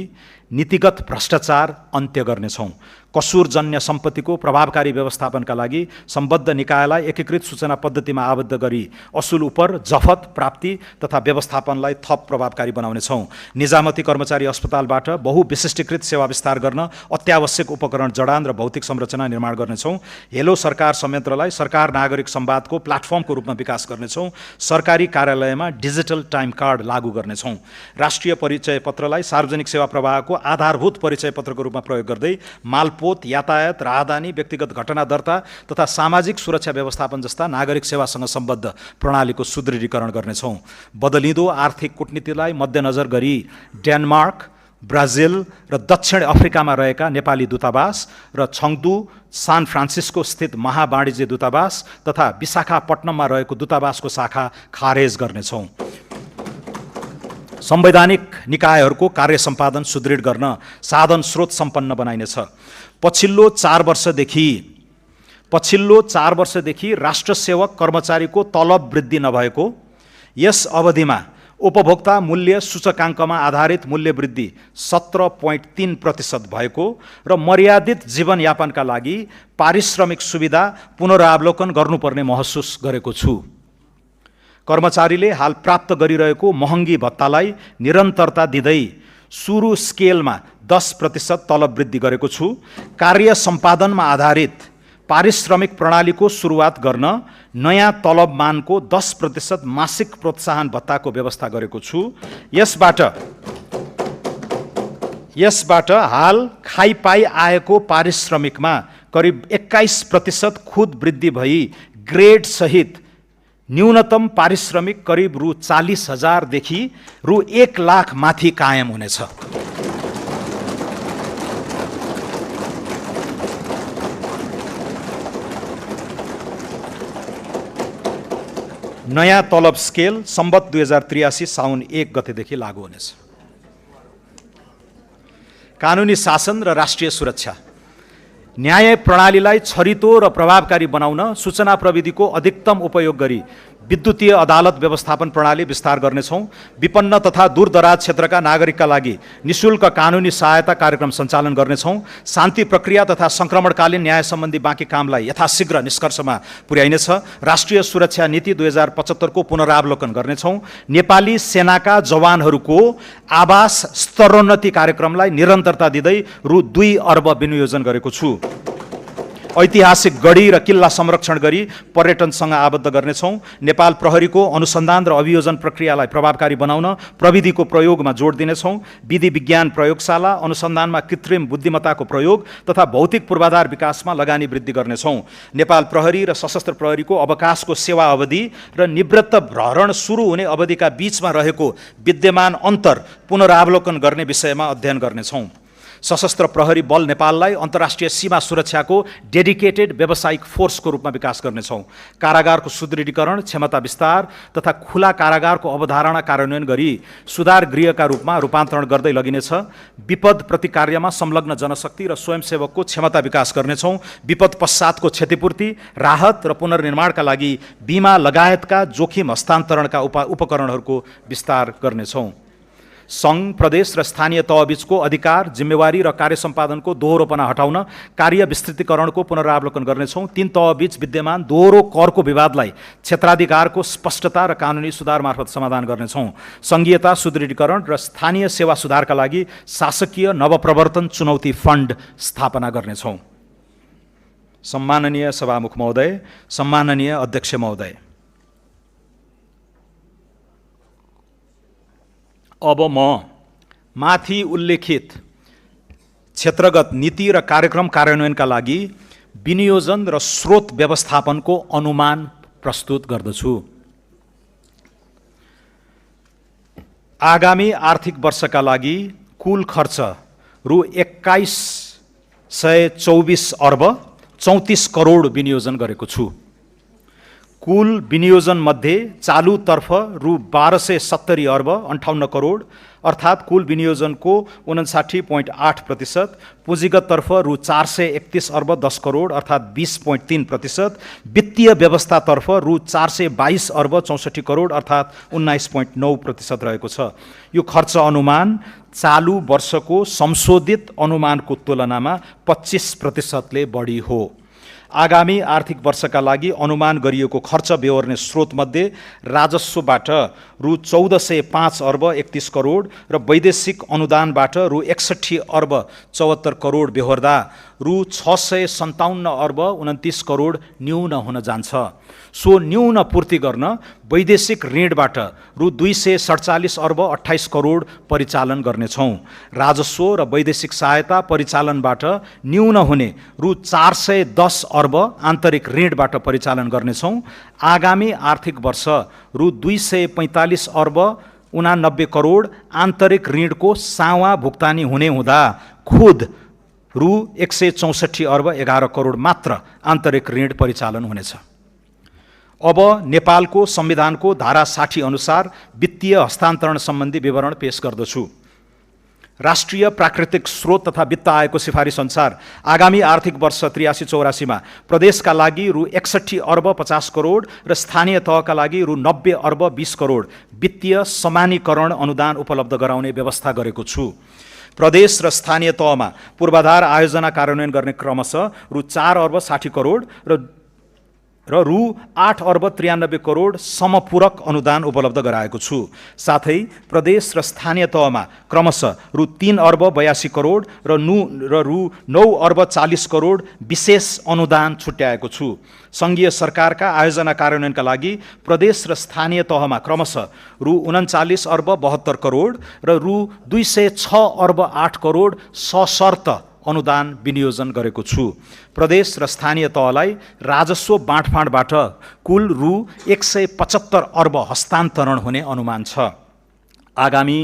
नीतिगत भ्रष्टाचार अन्त्य गर्नेछौँ। कसुरजन्य सम्पत्तिको प्रभावकारी व्यवस्थापनका लागि सम्बद्ध निकायलाई एकीकृत सूचना पद्धतिमा आबद्ध गरी असुल उपर जफत प्राप्ति तथा व्यवस्थापनलाई थप प्रभावकारी बनाउनेछौँ। निजामती कर्मचारी अस्पतालबाट बहुविशिष्टीकृत सेवा विस्तार गर्न अत्यावश्यक उपकरण जडान र भौतिक संरचना निर्माण गर्नेछौँ। हेलो सरकार संयन्त्रलाई सरकार नागरिक संवादको प्लाटफर्मको रूपमा विकास गर्नेछौँ। सरकारी कार्यालयमा डिजिटल टाइम कार्ड लागू गर्नेछौँ। राष्ट्रिय परिचय पत्रलाई सार्वजनिक सेवा प्रवाहको आधारभूत परिचय पत्रको रूपमा प्रयोग गर्दै मालपोत, यातायात, राहदानी, व्यक्तिगत घटना दर्ता तथा सामाजिक सुरक्षा व्यवस्थापन जस्ता नागरिक सेवासँग सम्बद्ध प्रणालीको सुदृढीकरण गर्नेछौँ। बदलिँदो आर्थिक कूटनीतिलाई मध्यनजर गरी डेनमार्क, ब्राजिल र दक्षिण अफ्रिकामा रहेका नेपाली दूतावास र छङ्दू, सान फ्रान्सिस्को स्थित महावाणिज्य दूतावास तथा विशाखापट्टनममा रहेको दूतावासको शाखा खारेज गर्नेछौँ। संवैधानिक निकायहरूको कार्य सम्पादन सुदृढ गर्न साधन स्रोत सम्पन्न बनाइनेछ। पछिल्लो 4 वर्षदेखि राष्ट्र सेवक कर्मचारीको तलब वृद्धि नभएको, यस अवधिमा उपभोक्ता मूल्य सूचकाङ्कमा आधारित मूल्य वृद्धि 17.3% भएको र मर्यादित जीवनयापनका लागि पारिश्रमिक सुविधा पुनरावलोकन गर्नुपर्ने महसुस गरेको छु। कर्मचारीले हाल प्राप्त गरिरहेको महँगी भत्तालाई निरन्तरता दिँदै सुरु स्केलमा 10% तलब वृद्धि गरेको छु। कार्य सम्पादनमा आधारित पारिश्रमिक प्रणालीको सुरुवात गर्न नयाँ तलब मानको 10% मासिक प्रोत्साहन भत्ताको व्यवस्था गरेको छु। यसबाट हाल खाइपाई आएको पारिश्रमिकमा करिब 21% खुद वृद्धि भई ग्रेड सहित न्यूनतम पारिश्रमिक करिब रु 40,000 देखि रु 1 लाख माथि कायम हुनेछ। नयाँ तलब स्केल सम्बत 2083 साउन 1 गतेदेखि लागू हुनेछ। कानुनी शासन र राष्ट्रिय सुरक्षा। न्याय प्रणालीलाई छरितो र प्रभावकारी बनाउन सूचना प्रविधिको अधिकतम उपयोग गरी विद्युतीय अदालत व्यवस्थापन प्रणाली विस्तार गर्नेछौँ। विपन्न तथा दूरदराज क्षेत्रका नागरिकका लागि निशुल्क कानुनी सहायता कार्यक्रम सञ्चालन गर्नेछौँ। शान्ति प्रक्रिया तथा सङ्क्रमणकालीन न्याय सम्बन्धी बाँकी कामलाई यथाशीघ्र निष्कर्षमा पुर्याइनेछ। राष्ट्रिय सुरक्षा नीति 2075 को पुनरावलोकन गर्नेछौँ। नेपाली सेनाका जवानहरूको आवास स्तरोन्नति कार्यक्रमलाई निरन्तरता दिँदै रु 2 अर्ब विनियोजन गरेको छु। ऐतिहासिक गढी र किल्ला संरक्षण गरी पर्यटनसँग आबद्ध गर्नेछौँ। नेपाल प्रहरीको अनुसन्धान र अभियोजन प्रक्रियालाई प्रभावकारी बनाउन प्रविधिको प्रयोगमा जोड दिनेछौँ। विधि विज्ञान प्रयोगशाला, अनुसन्धानमा कृत्रिम बुद्धिमत्ताको प्रयोग तथा भौतिक पूर्वाधार विकासमा लगानी वृद्धि गर्नेछौँ। नेपाल प्रहरी र सशस्त्र प्रहरीको अवकाशको सेवा अवधि र निवृत्त भरण सुरु हुने अवधिका बीचमा रहेको विद्यमान अन्तर पुनरावलोकन गर्ने विषयमा अध्ययन गर्नेछौँ। सशस्त्र प्रहरी बल नेपाललाई अन्तर्राष्ट्रिय सीमा सुरक्षाको डेडिकेटेड व्यावसायिक फोर्सको रूपमा विकास गर्नेछौँ। कारागारको सुदृढीकरण, क्षमता विस्तार तथा खुला कारागारको अवधारणा कार्यान्वयन गरी सुधार गृहका रूपमा रूपान्तरण गर्दै लगिनेछ। विपद प्रतिकार्यमा संलग्न जनशक्ति र स्वयंसेवकको क्षमता विकास गर्नेछौँ। विपद पश्चातको क्षतिपूर्ति, राहत र पुनर्निर्माणका लागि बिमा लगायतका जोखिम हस्तान्तरणका उपकरणहरूको विस्तार गर्नेछौँ। सङ्घ, प्रदेश र स्थानीय तहबीचको अधिकार, जिम्मेवारी र कार्य सम्पादनको दोहोरोपना हटाउन कार्य विस्तृतीकरणको पुनरावलोकन गर्नेछौँ। 3 तहबीच विद्यमान दोहोरो करको विवादलाई क्षेत्राधिकारको स्पष्टता र कानुनी सुधार मार्फत समाधान गर्नेछौँ। सङ्घीयता सुदृढीकरण र स्थानीय सेवा सुधारका लागि शासकीय नवप्रवर्तन चुनौती फन्ड स्थापना गर्नेछौँ। सम्माननीय सभामुख महोदय, सम्माननीय अध्यक्ष महोदय, अब म माथि उल्लेखित क्षेत्रगत नीति र कार्यक्रम कार्यान्वयनका लागि विनियोजन र स्रोत व्यवस्थापनको अनुमान प्रस्तुत गर्दछु। आगामी आर्थिक वर्षका लागि कुल खर्च रु 2124 अर्ब 34 करोड विनियोजन गरेको छु। कुल विनियोजन मध्ये चालुतर्फ रु 1270 अर्ब 58 करोड अर्थात् कुल विनियोजनको 59.8%, पुँजीगततर्फ रु 431 अर्ब 10 करोड अर्थात् 20.3%, वित्तीय व्यवस्थातर्फ रु 422 अर्ब 64 करोड अर्थात् 19.9% रहेको छ। यो खर्च अनुमान चालु वर्षको संशोधित अनुमानको तुलनामा 25%ले बढी हो। आगामी आर्थिक वर्षका लागि अनुमान गरिएको खर्च बेहोर्ने स्रोतमध्ये राजस्वबाट रु 1405 अर्ब 31 करोड र वैदेशिक अनुदानबाट रु 61 अर्ब 74 करोड बेहोर्दा रु 657 अर्ब 29 करोड न्यून हुन जान्छ। सो न्यून पूर्ति गर्न वैदेशिक ऋणबाट रु 247 अर्ब 28 करोड परिचालन गर्नेछौँ। राजस्व र वैदेशिक सहायता परिचालनबाट न्यून हुने रु 410 अर्ब आन्तरिक ऋणबाट परिचालन गर्नेछौँ। आगामी आर्थिक वर्ष रु 245 अर्ब 89 करोड आन्तरिक ऋणको सावा भुक्तानी हुने हुँदा खुद रु 164 अर्ब 11 करोड मात्र आन्तरिक ऋण परिचालन हुनेछ। अब नेपालको संविधानको धारा 60 अनुसार वित्तीय हस्तान्तरण सम्बन्धी विवरण पेश गर्दछु। राष्ट्रिय प्राकृतिक स्रोत तथा वित्त आयोगको सिफारिस अनुसार आगामी आर्थिक वर्ष 83-84 मा प्रदेशका लागि रु 61 अर्ब 50 करोड र स्थानीय तहका लागि रु 90 अर्ब 20 करोड वित्तीय समानीकरण अनुदान उपलब्ध गराउने व्यवस्था गरेको छु। प्रदेश र स्थानीय तहमा पूर्वाधार आयोजना कार्यान्वयन गर्ने क्रमशः रु 4 अर्ब 60 करोड र रु 8,93 करोड समपूरक अनुदान उपलब्ध गराएको छु। साथै प्रदेश र स्थानीय तहमा क्रमशः रु 3,82 करोड र रु 9,40 करोड विशेष अनुदान छुट्याएको छु। सङ्घीय सरकारका आयोजना कार्यान्वयनका लागि प्रदेश र स्थानीय तहमा क्रमशः रु 39,72 करोड र रु 206,08 करोड सशर्त अनुदान विनियोजन गरेको छु। प्रदेश र स्थानीय तहलाई राजस्व बाँडफाँडबाट कुल रु 175 अर्ब हस्तान्तरण हुने अनुमान छ। आगामी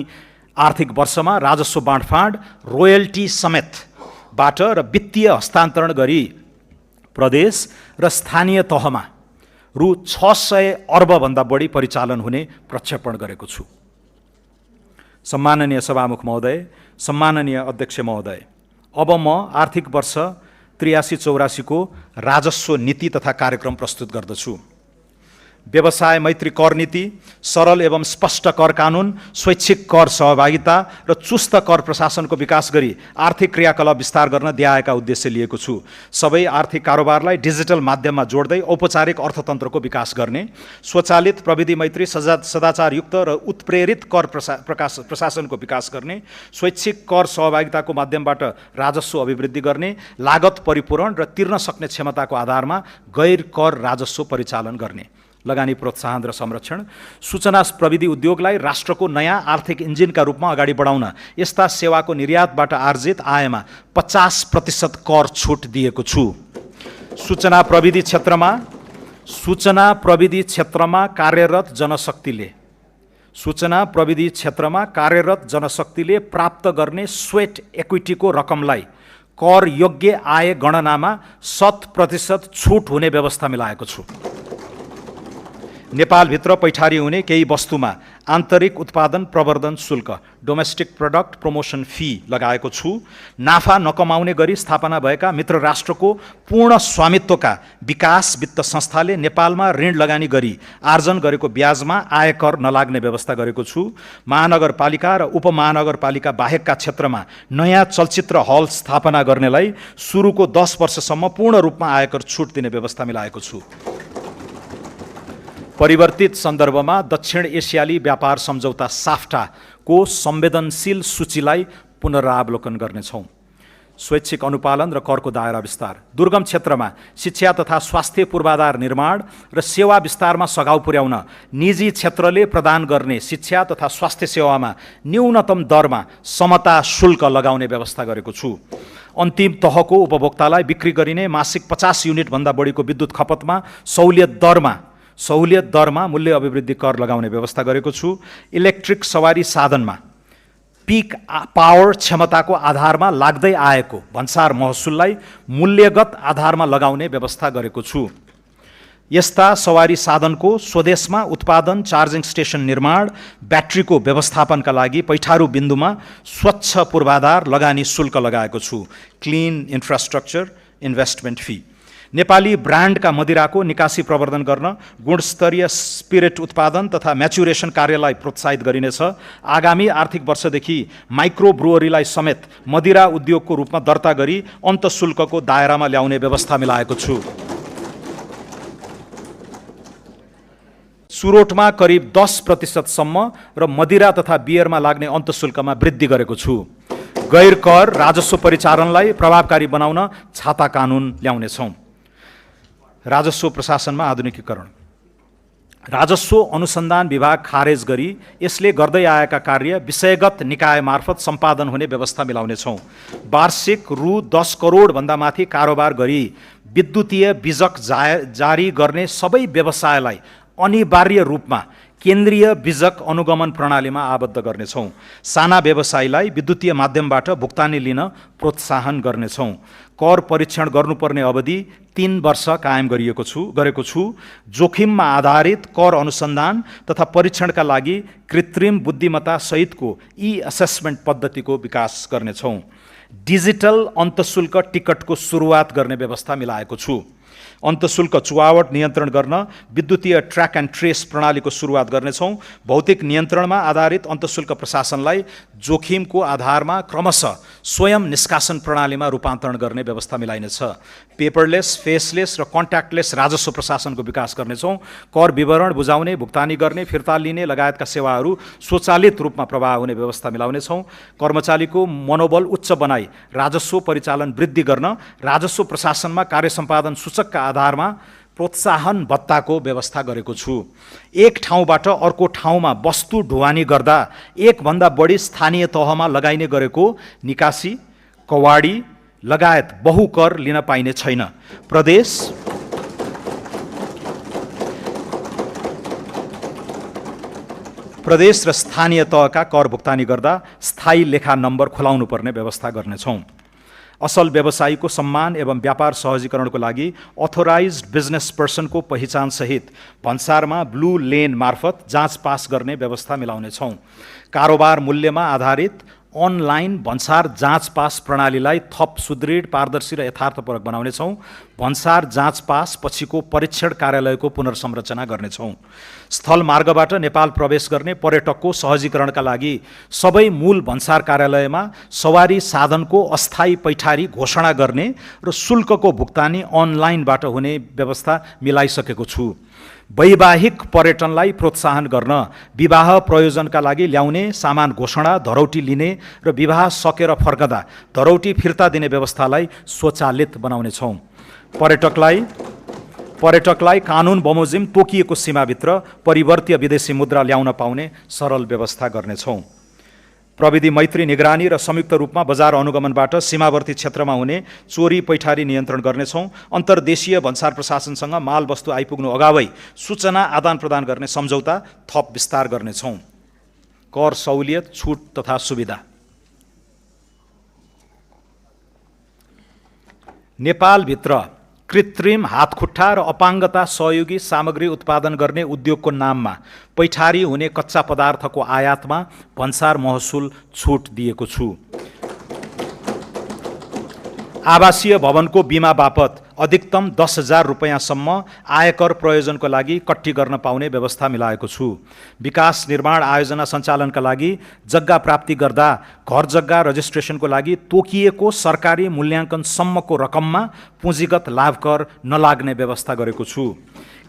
आर्थिक वर्षमा राजस्व बाँडफाँड रोयल्टी समेतबाट र वित्तीय हस्तान्तरण गरी प्रदेश र स्थानीय तहमा रु 600 अर्बभन्दा बढी परिचालन हुने प्रक्षेपण गरेको छु। सम्माननीय सभामुख महोदय, सम्माननीय अध्यक्ष महोदय, अब म आर्थिक वर्ष 83-84 को राजस्व नीति तथा कार्यक्रम प्रस्तुत गर्दछु। व्यवसाय मैत्री कर नीति, सरल एवं स्पष्ट कर कानुन, स्वैच्छिक कर सहभागिता र चुस्त कर प्रशासनको विकास गरी आर्थिक क्रियाकलाप विस्तार गर्न दिआएका उद्देश्य लिएको छु। सबै आर्थिक कारोबारलाई डिजिटल माध्यममा जोड्दै औपचारिक अर्थतन्त्रको विकास गर्ने, स्वचालित प्रविधि मैत्री सदाचारयुक्त र उत्प्रेरित कर प्रशासनको विकास गर्ने, स्वैच्छिक कर सहभागिताको माध्यमबाट राजस्व अभिवृद्धि गर्ने, लागत परिपूरण र तिर्न सक्ने क्षमताको आधारमा गैर कर राजस्व परिचालन गर्ने, लगानी प्रोत्साहन र संरक्षण, सूचना प्रविधि उद्योगलाई राष्ट्रको नयाँ आर्थिक इन्जिनका रूपमा अगाडि बढाउन यस्ता सेवाको निर्यातबाट आर्जित आयमा 50% कर छुट दिएको छु। सूचना प्रविधि क्षेत्रमा कार्यरत जनशक्तिले प्राप्त गर्ने स्वेट इक्विटीको रकमलाई कर योग्य आय गणनामा 100% छुट हुने व्यवस्था मिलाएको छु। नेपालभित्र पैठारी हुने केही वस्तुमा आन्तरिक उत्पादन प्रवर्धन शुल्क डोमेस्टिक प्रोडक्ट प्रमोसन फी लगाएको छु। नाफा नकमाउने गरी स्थापना भएका मित्र राष्ट्रको पूर्ण स्वामित्वका विकास वित्त संस्थाले नेपालमा ऋण लगानी गरी आर्जन गरेको ब्याजमा आयकर नलाग्ने व्यवस्था गरेको छु। महानगरपालिका र उपमहानगरपालिका बाहेकका क्षेत्रमा नयाँ चलचित्र हल स्थापना गर्नेलाई सुरुको 10 वर्षसम्म पूर्ण रूपमा आयकर छुट दिने व्यवस्था मिलाएको छु। परिवर्तित सन्दर्भमा दक्षिण एसियाली व्यापार सम्झौता साफ्टाको संवेदनशील सूचीलाई पुनरावलोकन गर्नेछौँ। स्वैच्छिक अनुपालन र करको दायरा विस्तार, दुर्गम क्षेत्रमा शिक्षा तथा स्वास्थ्य पूर्वाधार निर्माण र सेवा विस्तारमा सघाउ पुर्याउन निजी क्षेत्रले प्रदान गर्ने शिक्षा तथा स्वास्थ्य सेवामा न्यूनतम दरमा समता शुल्क लगाउने व्यवस्था गरेको छु। अन्तिम तहको उपभोक्तालाई बिक्री गरिने मासिक 50 युनिटभन्दा बढीको विद्युत खपतमा सहुलियत दरमा मूल्य अभिवृद्धि कर लगाउने व्यवस्था गरेको छु। इलेक्ट्रिक सवारी साधनमा पिक पावर क्षमताको आधारमा लाग्दै आएको भन्सार महसुललाई मूल्यगत आधारमा लगाउने व्यवस्था गरेको छु। यस्ता सवारी साधनको स्वदेशमा उत्पादन, चार्जिङ स्टेसन निर्माण, ब्याट्रीको व्यवस्थापनका लागि पैठारू बिन्दुमा स्वच्छ पूर्वाधार लगानी शुल्क लगाएको छु। Clean infrastructure investment fee, Nepali ब्रान्डका मदिराको निकासी प्रवर्धन गर्न गुणस्तरीय स्पिरिट उत्पादन तथा म्याचुरेसन कार्यलाई प्रोत्साहित गरिनेछ। आगामी आर्थिक वर्षदेखि माइक्रो ब्रुअरीलाई समेत मदिरा उद्योगको रूपमा दर्ता गरी अन्तशुल्कको दायरामा ल्याउने व्यवस्था मिलाएको छु। सुरोटमा करिब 10% सम्म र मदिरा तथा बियरमा लाग्ने अन्तशुल्कमा वृद्धि गरेको छु। गैर कर राजस्व परिचालनलाई प्रभावकारी बनाउन छाता कानुन ल्याउनेछौँ। राजस्व प्रशासनमा आधुनिकीकरण, राजस्व अनुसन्धान विभाग खारेज गरी यसले गर्दै आएका कार्य विषयगत निकाय मार्फत सम्पादन हुने व्यवस्था मिलाउनेछौँ। वार्षिक रु 10 करोडभन्दा माथि कारोबार गरी विद्युतीय बिजक जारी गर्ने सबै व्यवसायलाई अनिवार्य रूपमा केन्द्रीय बिजक अनुगमन प्रणालीमा आबद्ध गर्नेछौँ। साना व्यवसायीलाई विद्युतीय माध्यमबाट भुक्तानी लिन प्रोत्साहन गर्नेछौँ। कर परीक्षण गर्नुपर्ने अवधि 3 वर्ष कायम गरेको छु। जोखिममा आधारित कर अनुसन्धान तथा परीक्षणका लागि कृत्रिम बुद्धिमत्ता सहितको असेसमेन्ट पद्धतिको विकास गर्नेछौँ। डिजिटल अन्तशुल्क टिकटको सुरुवात गर्ने व्यवस्था मिलाएको छु। अन्तशुल्क चुहावट नियन्त्रण गर्न विद्युतीय ट्र्याक एन्ड ट्रेस प्रणालीको सुरुवात गर्नेछौँ। भौतिक नियन्त्रणमा आधारित अन्तशुल्क प्रशासनलाई जोखिमको आधारमा क्रमशः स्वयं निष्कासन प्रणालीमा रूपान्तरण गर्ने व्यवस्था मिलाइनेछ। पेपरलेस, फेसलेस र कन्ट्याक्टलेस राजस्व प्रशासनको विकास गर्नेछौँ। कर विवरण बुझाउने, भुक्तानी गर्ने, फिर्ता लिने लगायतका सेवाहरू स्वचालित रूपमा प्रवाह हुने व्यवस्था मिलाउनेछौँ। कर्मचारीको मनोबल उच्च बनाई राजस्व परिचालन वृद्धि गर्न राजस्व प्रशासनमा कार्य सम्पादन सूचकका आधारमा प्रोत्साहन भत्ताको व्यवस्था गरेको छु। एक ठाउँबाट अर्को ठाउँमा वस्तु ढुवानी गर्दा एकभन्दा बढी स्थानीय तहमा लगाइने गरेको निकासी, कवाडी लगायत बहुकर लिन पाइने छैन। प्रदेश र स्थानीय तहका कर भुक्तानी गर्दा स्थायी लेखा नम्बर खुलाउनु पर्ने व्यवस्था गर्नेछौँ। असल व्यवसायीको सम्मान एवं व्यापार सहजीकरणको लागि अथोराइज्ड बिजनेस पर्सनको पहिचानसहित भन्सारमा ब्लू लेन मार्फत जाँच पास गर्ने व्यवस्था मिलाउनेछौँ। कारोबार मूल्यमा आधारित अनलाइन भन्सार जाँच पास प्रणालीलाई थप सुदृढ, पारदर्शी र यथार्थपरक बनाउनेछौँ। भन्सार जाँच पास पछिको परीक्षण कार्यालयको पुनर्संरचना गर्नेछौँ। स्थल मार्गबाट नेपाल प्रवेश गर्ने पर्यटकको सहजीकरणका लागि सबै मूल भन्सार कार्यालयमा सवारी साधनको अस्थायी पैठारी घोषणा गर्ने र शुल्कको भुक्तानी अनलाइनबाट हुने व्यवस्था मिलाइसकेको छु। वैवाहिक पर्यटनलाई प्रोत्साहन गर्न विवाह प्रयोजनका लागि ल्याउने सामान घोषणा, धरौटी लिने र विवाह सकेर फर्कदा धरौटी फिर्ता दिने व्यवस्थालाई स्वचालित बनाउनेछौँ। पर्यटकलाई कानुन बमोजिम तोकिएको सीमाभित्र परिवर्तीय विदेशी मुद्रा ल्याउन पाउने सरल व्यवस्था गर्नेछौँ। प्रविधि मैत्री निगरानी र संयुक्त रूपमा बजार अनुगमनबाट सीमावर्ती क्षेत्रमा हुने चोरी पैठारी नियन्त्रण गर्नेछौँ। अन्तर्देशीय भन्सार प्रशासनसँग मालवस्तु आइपुग्नु अगावै सूचना आदान प्रदान गर्ने सम्झौता थप विस्तार गर्नेछौँ। कर सहुलियत, छुट तथा सुविधा। नेपालभित्र कृत्रिम हातखुट्टा र अपाङ्गता सहयोगी सामग्री उत्पादन गर्ने उद्योगको नाममा पैठारी हुने कच्चा पदार्थको आयातमा भन्सार महसुल छुट दिएको छु। आवासीय भवनको बिमा बापत अधिकतम 10,000 रुपैयाँसम्म आयकर प्रयोजनको लागि कट्टी गर्न पाउने व्यवस्था मिलाएको छु। विकास निर्माण आयोजना सञ्चालनका लागि जग्गा प्राप्ति गर्दा घर जग्गा रजिस्ट्रेसनको लागि तोकिएको सरकारी मूल्याङ्कनसम्मको रकममा पुँजीगत लाभ कर नलाग्ने व्यवस्था गरेको छु।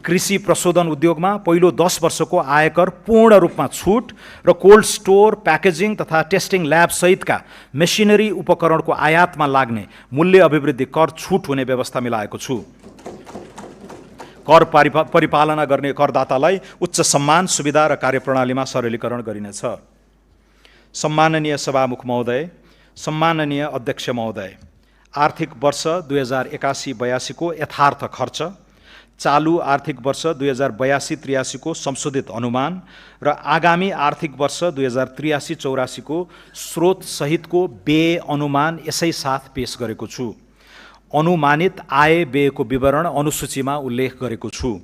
कृषि प्रशोधन उद्योगमा पहिलो 10 वर्षको आयकर पूर्ण रूपमा छुट र कोल्ड स्टोर, प्याकेजिङ तथा टेस्टिङ ल्याब सहितका मेसिनरी उपकरणको आयातमा लाग्ने मूल्य अभिवृद्धि कर छुट हुने व्यवस्था मिलाएको छु। कर परिपालना गर्ने करदातालाई उच्च सम्मान, सुविधा र कार्यप्रणालीमा सरलीकरण गरिनेछ। सम्माननीय सभामुख महोदय, सम्माननीय अध्यक्ष महोदय, आर्थिक वर्ष 2081-82 को यथार्थ खर्च, चालू आर्थिक वर्ष 2082-83 को संशोधित अनुमान र आगामी आर्थिक वर्ष 2083-84 को स्रोत सहितको व्यय अनुमान यसै साथ पेश गरेको छु। अनुमानित आय व्ययको विवरण अनुसूचीमा उल्लेख गरेको छु।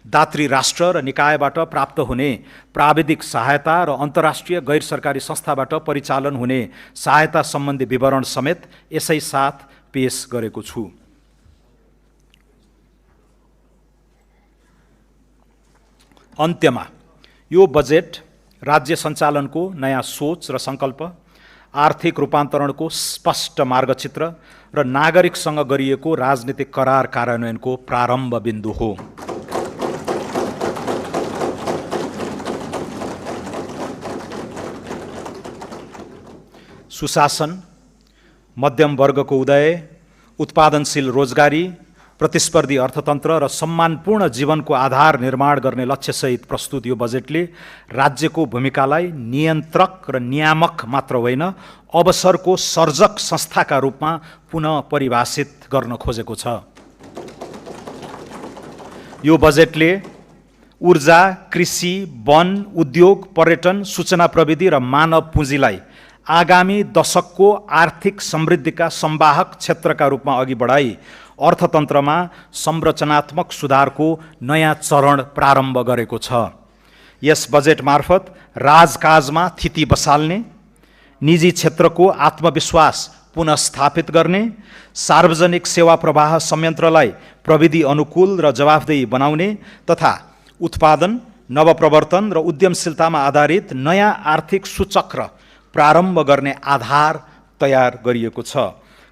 दात्री राष्ट्र र निकायबाट प्राप्त हुने प्राविधिक सहायता र अन्तर्राष्ट्रिय गैर सरकारी संस्थाबाट परिचालन हुने सहायता सम्बन्धी विवरण समेत यसै साथ पेश गरेको छु। अन्त्यमा यो बजेट राज्य सञ्चालनको नयाँ सोच र सङ्कल्प, आर्थिक रूपान्तरणको स्पष्ट मार्गचित्र र नागरिकसँग गरिएको राजनीतिक करार कार्यान्वयनको प्रारम्भ बिन्दु हो। सुशासन, मध्यम वर्गको उदय, उत्पादनशील रोजगारी, प्रतिस्पर्धी अर्थतन्त्र र सम्मानपूर्ण जीवनको आधार निर्माण गर्ने लक्ष्यसहित प्रस्तुत यो बजेटले राज्यको भूमिकालाई नियन्त्रक र नियामक मात्र होइन, अवसरको सर्जक संस्थाका रूपमा पुनः परिभाषित गर्न खोजेको छ। यो बजेटले ऊर्जा, कृषि, वन, उद्योग, पर्यटन, सूचना प्रविधि र मानव पुँजीलाई आगामी दशकको आर्थिक समृद्धिका संवाहक क्षेत्रका रूपमा अघि बढाई अर्थतन्त्रमा संरचनात्मक सुधारको नयाँ चरण प्रारम्भ गरेको छ। यस बजेट मार्फत राजकाजमा थिति बसाल्ने, निजी क्षेत्रको आत्मविश्वास पुनःस्थापित गर्ने, सार्वजनिक सेवा प्रवाह संयन्त्रलाई प्रविधि अनुकूल र जवाफदेही बनाउने तथा उत्पादन, नवप्रवर्तन र उद्यमशीलतामा आधारित नयाँ आर्थिक सूचक्र प्रारम्भ गर्ने आधार तयार गरिएको छ।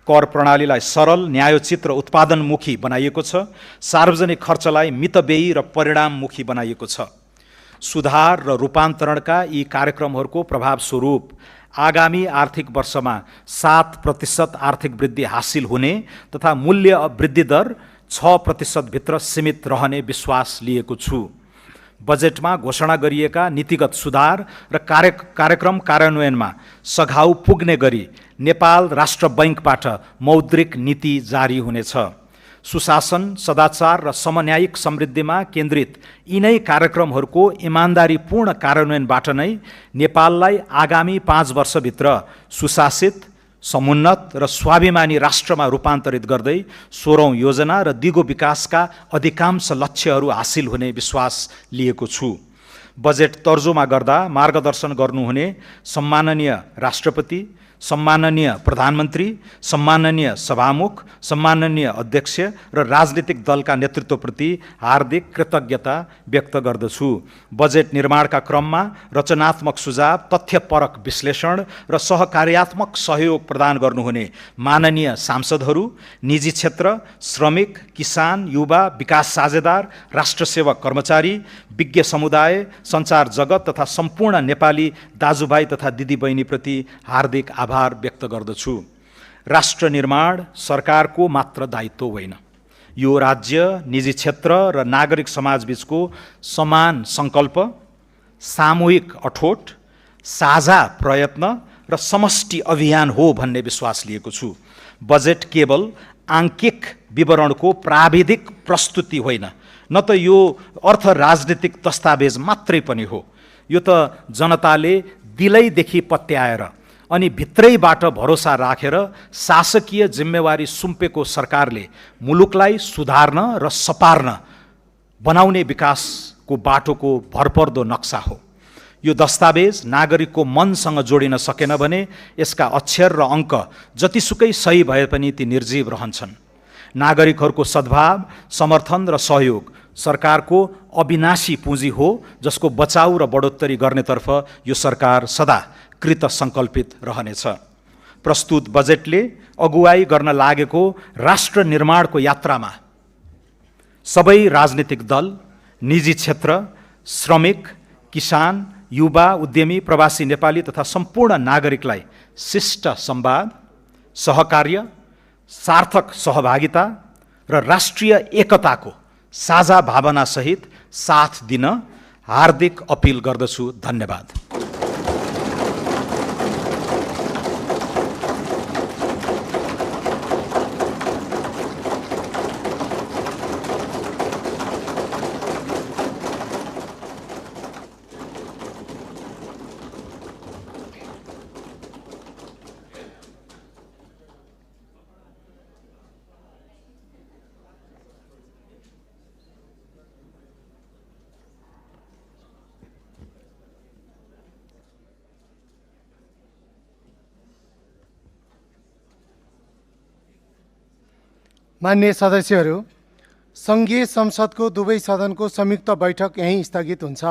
कर प्रणालीलाई सरल, न्यायोचित र उत्पादनमुखी बनाइएको छ। सार्वजनिक खर्चलाई मितव्ययी र परिणाममुखी बनाइएको छ। सुधार र रूपान्तरणका यी कार्यक्रमहरूको प्रभावस्वरूप आगामी आर्थिक वर्षमा 7% आर्थिक वृद्धि हासिल हुने तथा मूल्य वृद्धि दर 6% भित्र सीमित रहने विश्वास लिएको छु। बजेटमा घोषणा गरिएका नीतिगत सुधार र कार्यक्रम कार्यान्वयनमा सघाउ पुग्ने गरी नेपाल राष्ट्र बैंकबाट मौद्रिक नीति जारी हुनेछ। सुशासन, सदाचार र समन्यायिक समृद्धिमा केन्द्रित यिनै कार्यक्रमहरूको इमान्दारीपूर्ण कार्यान्वयनबाट नै नेपाललाई आगामी 5 वर्षभित्र सुशासित, समुन्नत र स्वाभिमानी राष्ट्रमा रूपान्तरित गर्दै 16औं योजना र दिगो विकासका अधिकांश लक्ष्यहरू हासिल हुने विश्वास लिएको छु। बजेट तर्जुमा गर्दा मार्गदर्शन गर्नुहुने सम्माननीय राष्ट्रपति, सम्माननीय प्रधानमन्त्री, सम्माननीय सभामुख, सम्माननीय अध्यक्ष र राजनीतिक दलका नेतृत्वप्रति हार्दिक कृतज्ञता व्यक्त गर्दछु। बजेट निर्माणका क्रममा रचनात्मक सुझाव, तथ्यपरक विश्लेषण र सहकार्यात्मक सहयोग प्रदान गर्नुहुने माननीय सांसदहरू, निजी क्षेत्र, श्रमिक, किसान, युवा, विकास साझेदार, राष्ट्रसेवक कर्मचारी, विज्ञ समुदाय, सञ्चार जगत तथा सम्पूर्ण नेपाली दाजुभाइ तथा दिदीबहिनीप्रति हार्दिक आभार व्यक्त गर्दछु। राष्ट्र निर्माण सरकारको मात्र दायित्व होइन, यो राज्य, निजी क्षेत्र र नागरिक समाजबीचको समान सङ्कल्प, सामूहिक अठोट, साझा प्रयत्न र समष्टि अभियान हो भन्ने विश्वास लिएको छु। बजेट केवल आङ्किक विवरणको प्राविधिक प्रस्तुति होइन, न त यो अर्थ राजनीतिक दस्तावेज मात्रै पनि हो। यो त जनताले दिलैदेखि पत्याएर अनि भित्रैबाट भरोसा राखेर शासकीय जिम्मेवारी सुम्पेको सरकारले मुलुकलाई सुधार्न र सपार्न बनाउने विकासको बाटोको भरपर्दो नक्सा हो। यो दस्तावेज नागरिकको मनसँग जोडिन सकेन भने यसका अक्षर र अङ्क जतिसुकै सही भए पनि ती निर्जीव रहन्छन्। नागरिकहरूको सद्भाव, समर्थन र सहयोग सरकारको अविनाशी पुँजी हो, जसको बचाउ र बढोत्तरी गर्नेतर्फ यो सरकार सदा कृत सङ्कल्पित रहनेछ। प्रस्तुत बजेटले अगुवाई गर्न लागेको राष्ट्र निर्माणको यात्रामा सबै राजनीतिक दल, निजी क्षेत्र, श्रमिक, किसान, युवा, उद्यमी, प्रवासी नेपाली तथा सम्पूर्ण नागरिकलाई शिष्ट संवाद, सहकार्य, सार्थक सहभागिता र राष्ट्रिय एकताको साझा भावनासहित साथ दिन हार्दिक अपिल गर्दछु। धन्यवाद। मान्य सदस्यहरू, सङ्घीय संसदको दुवै सदनको संयुक्त बैठक यहीँ स्थगित हुन्छ।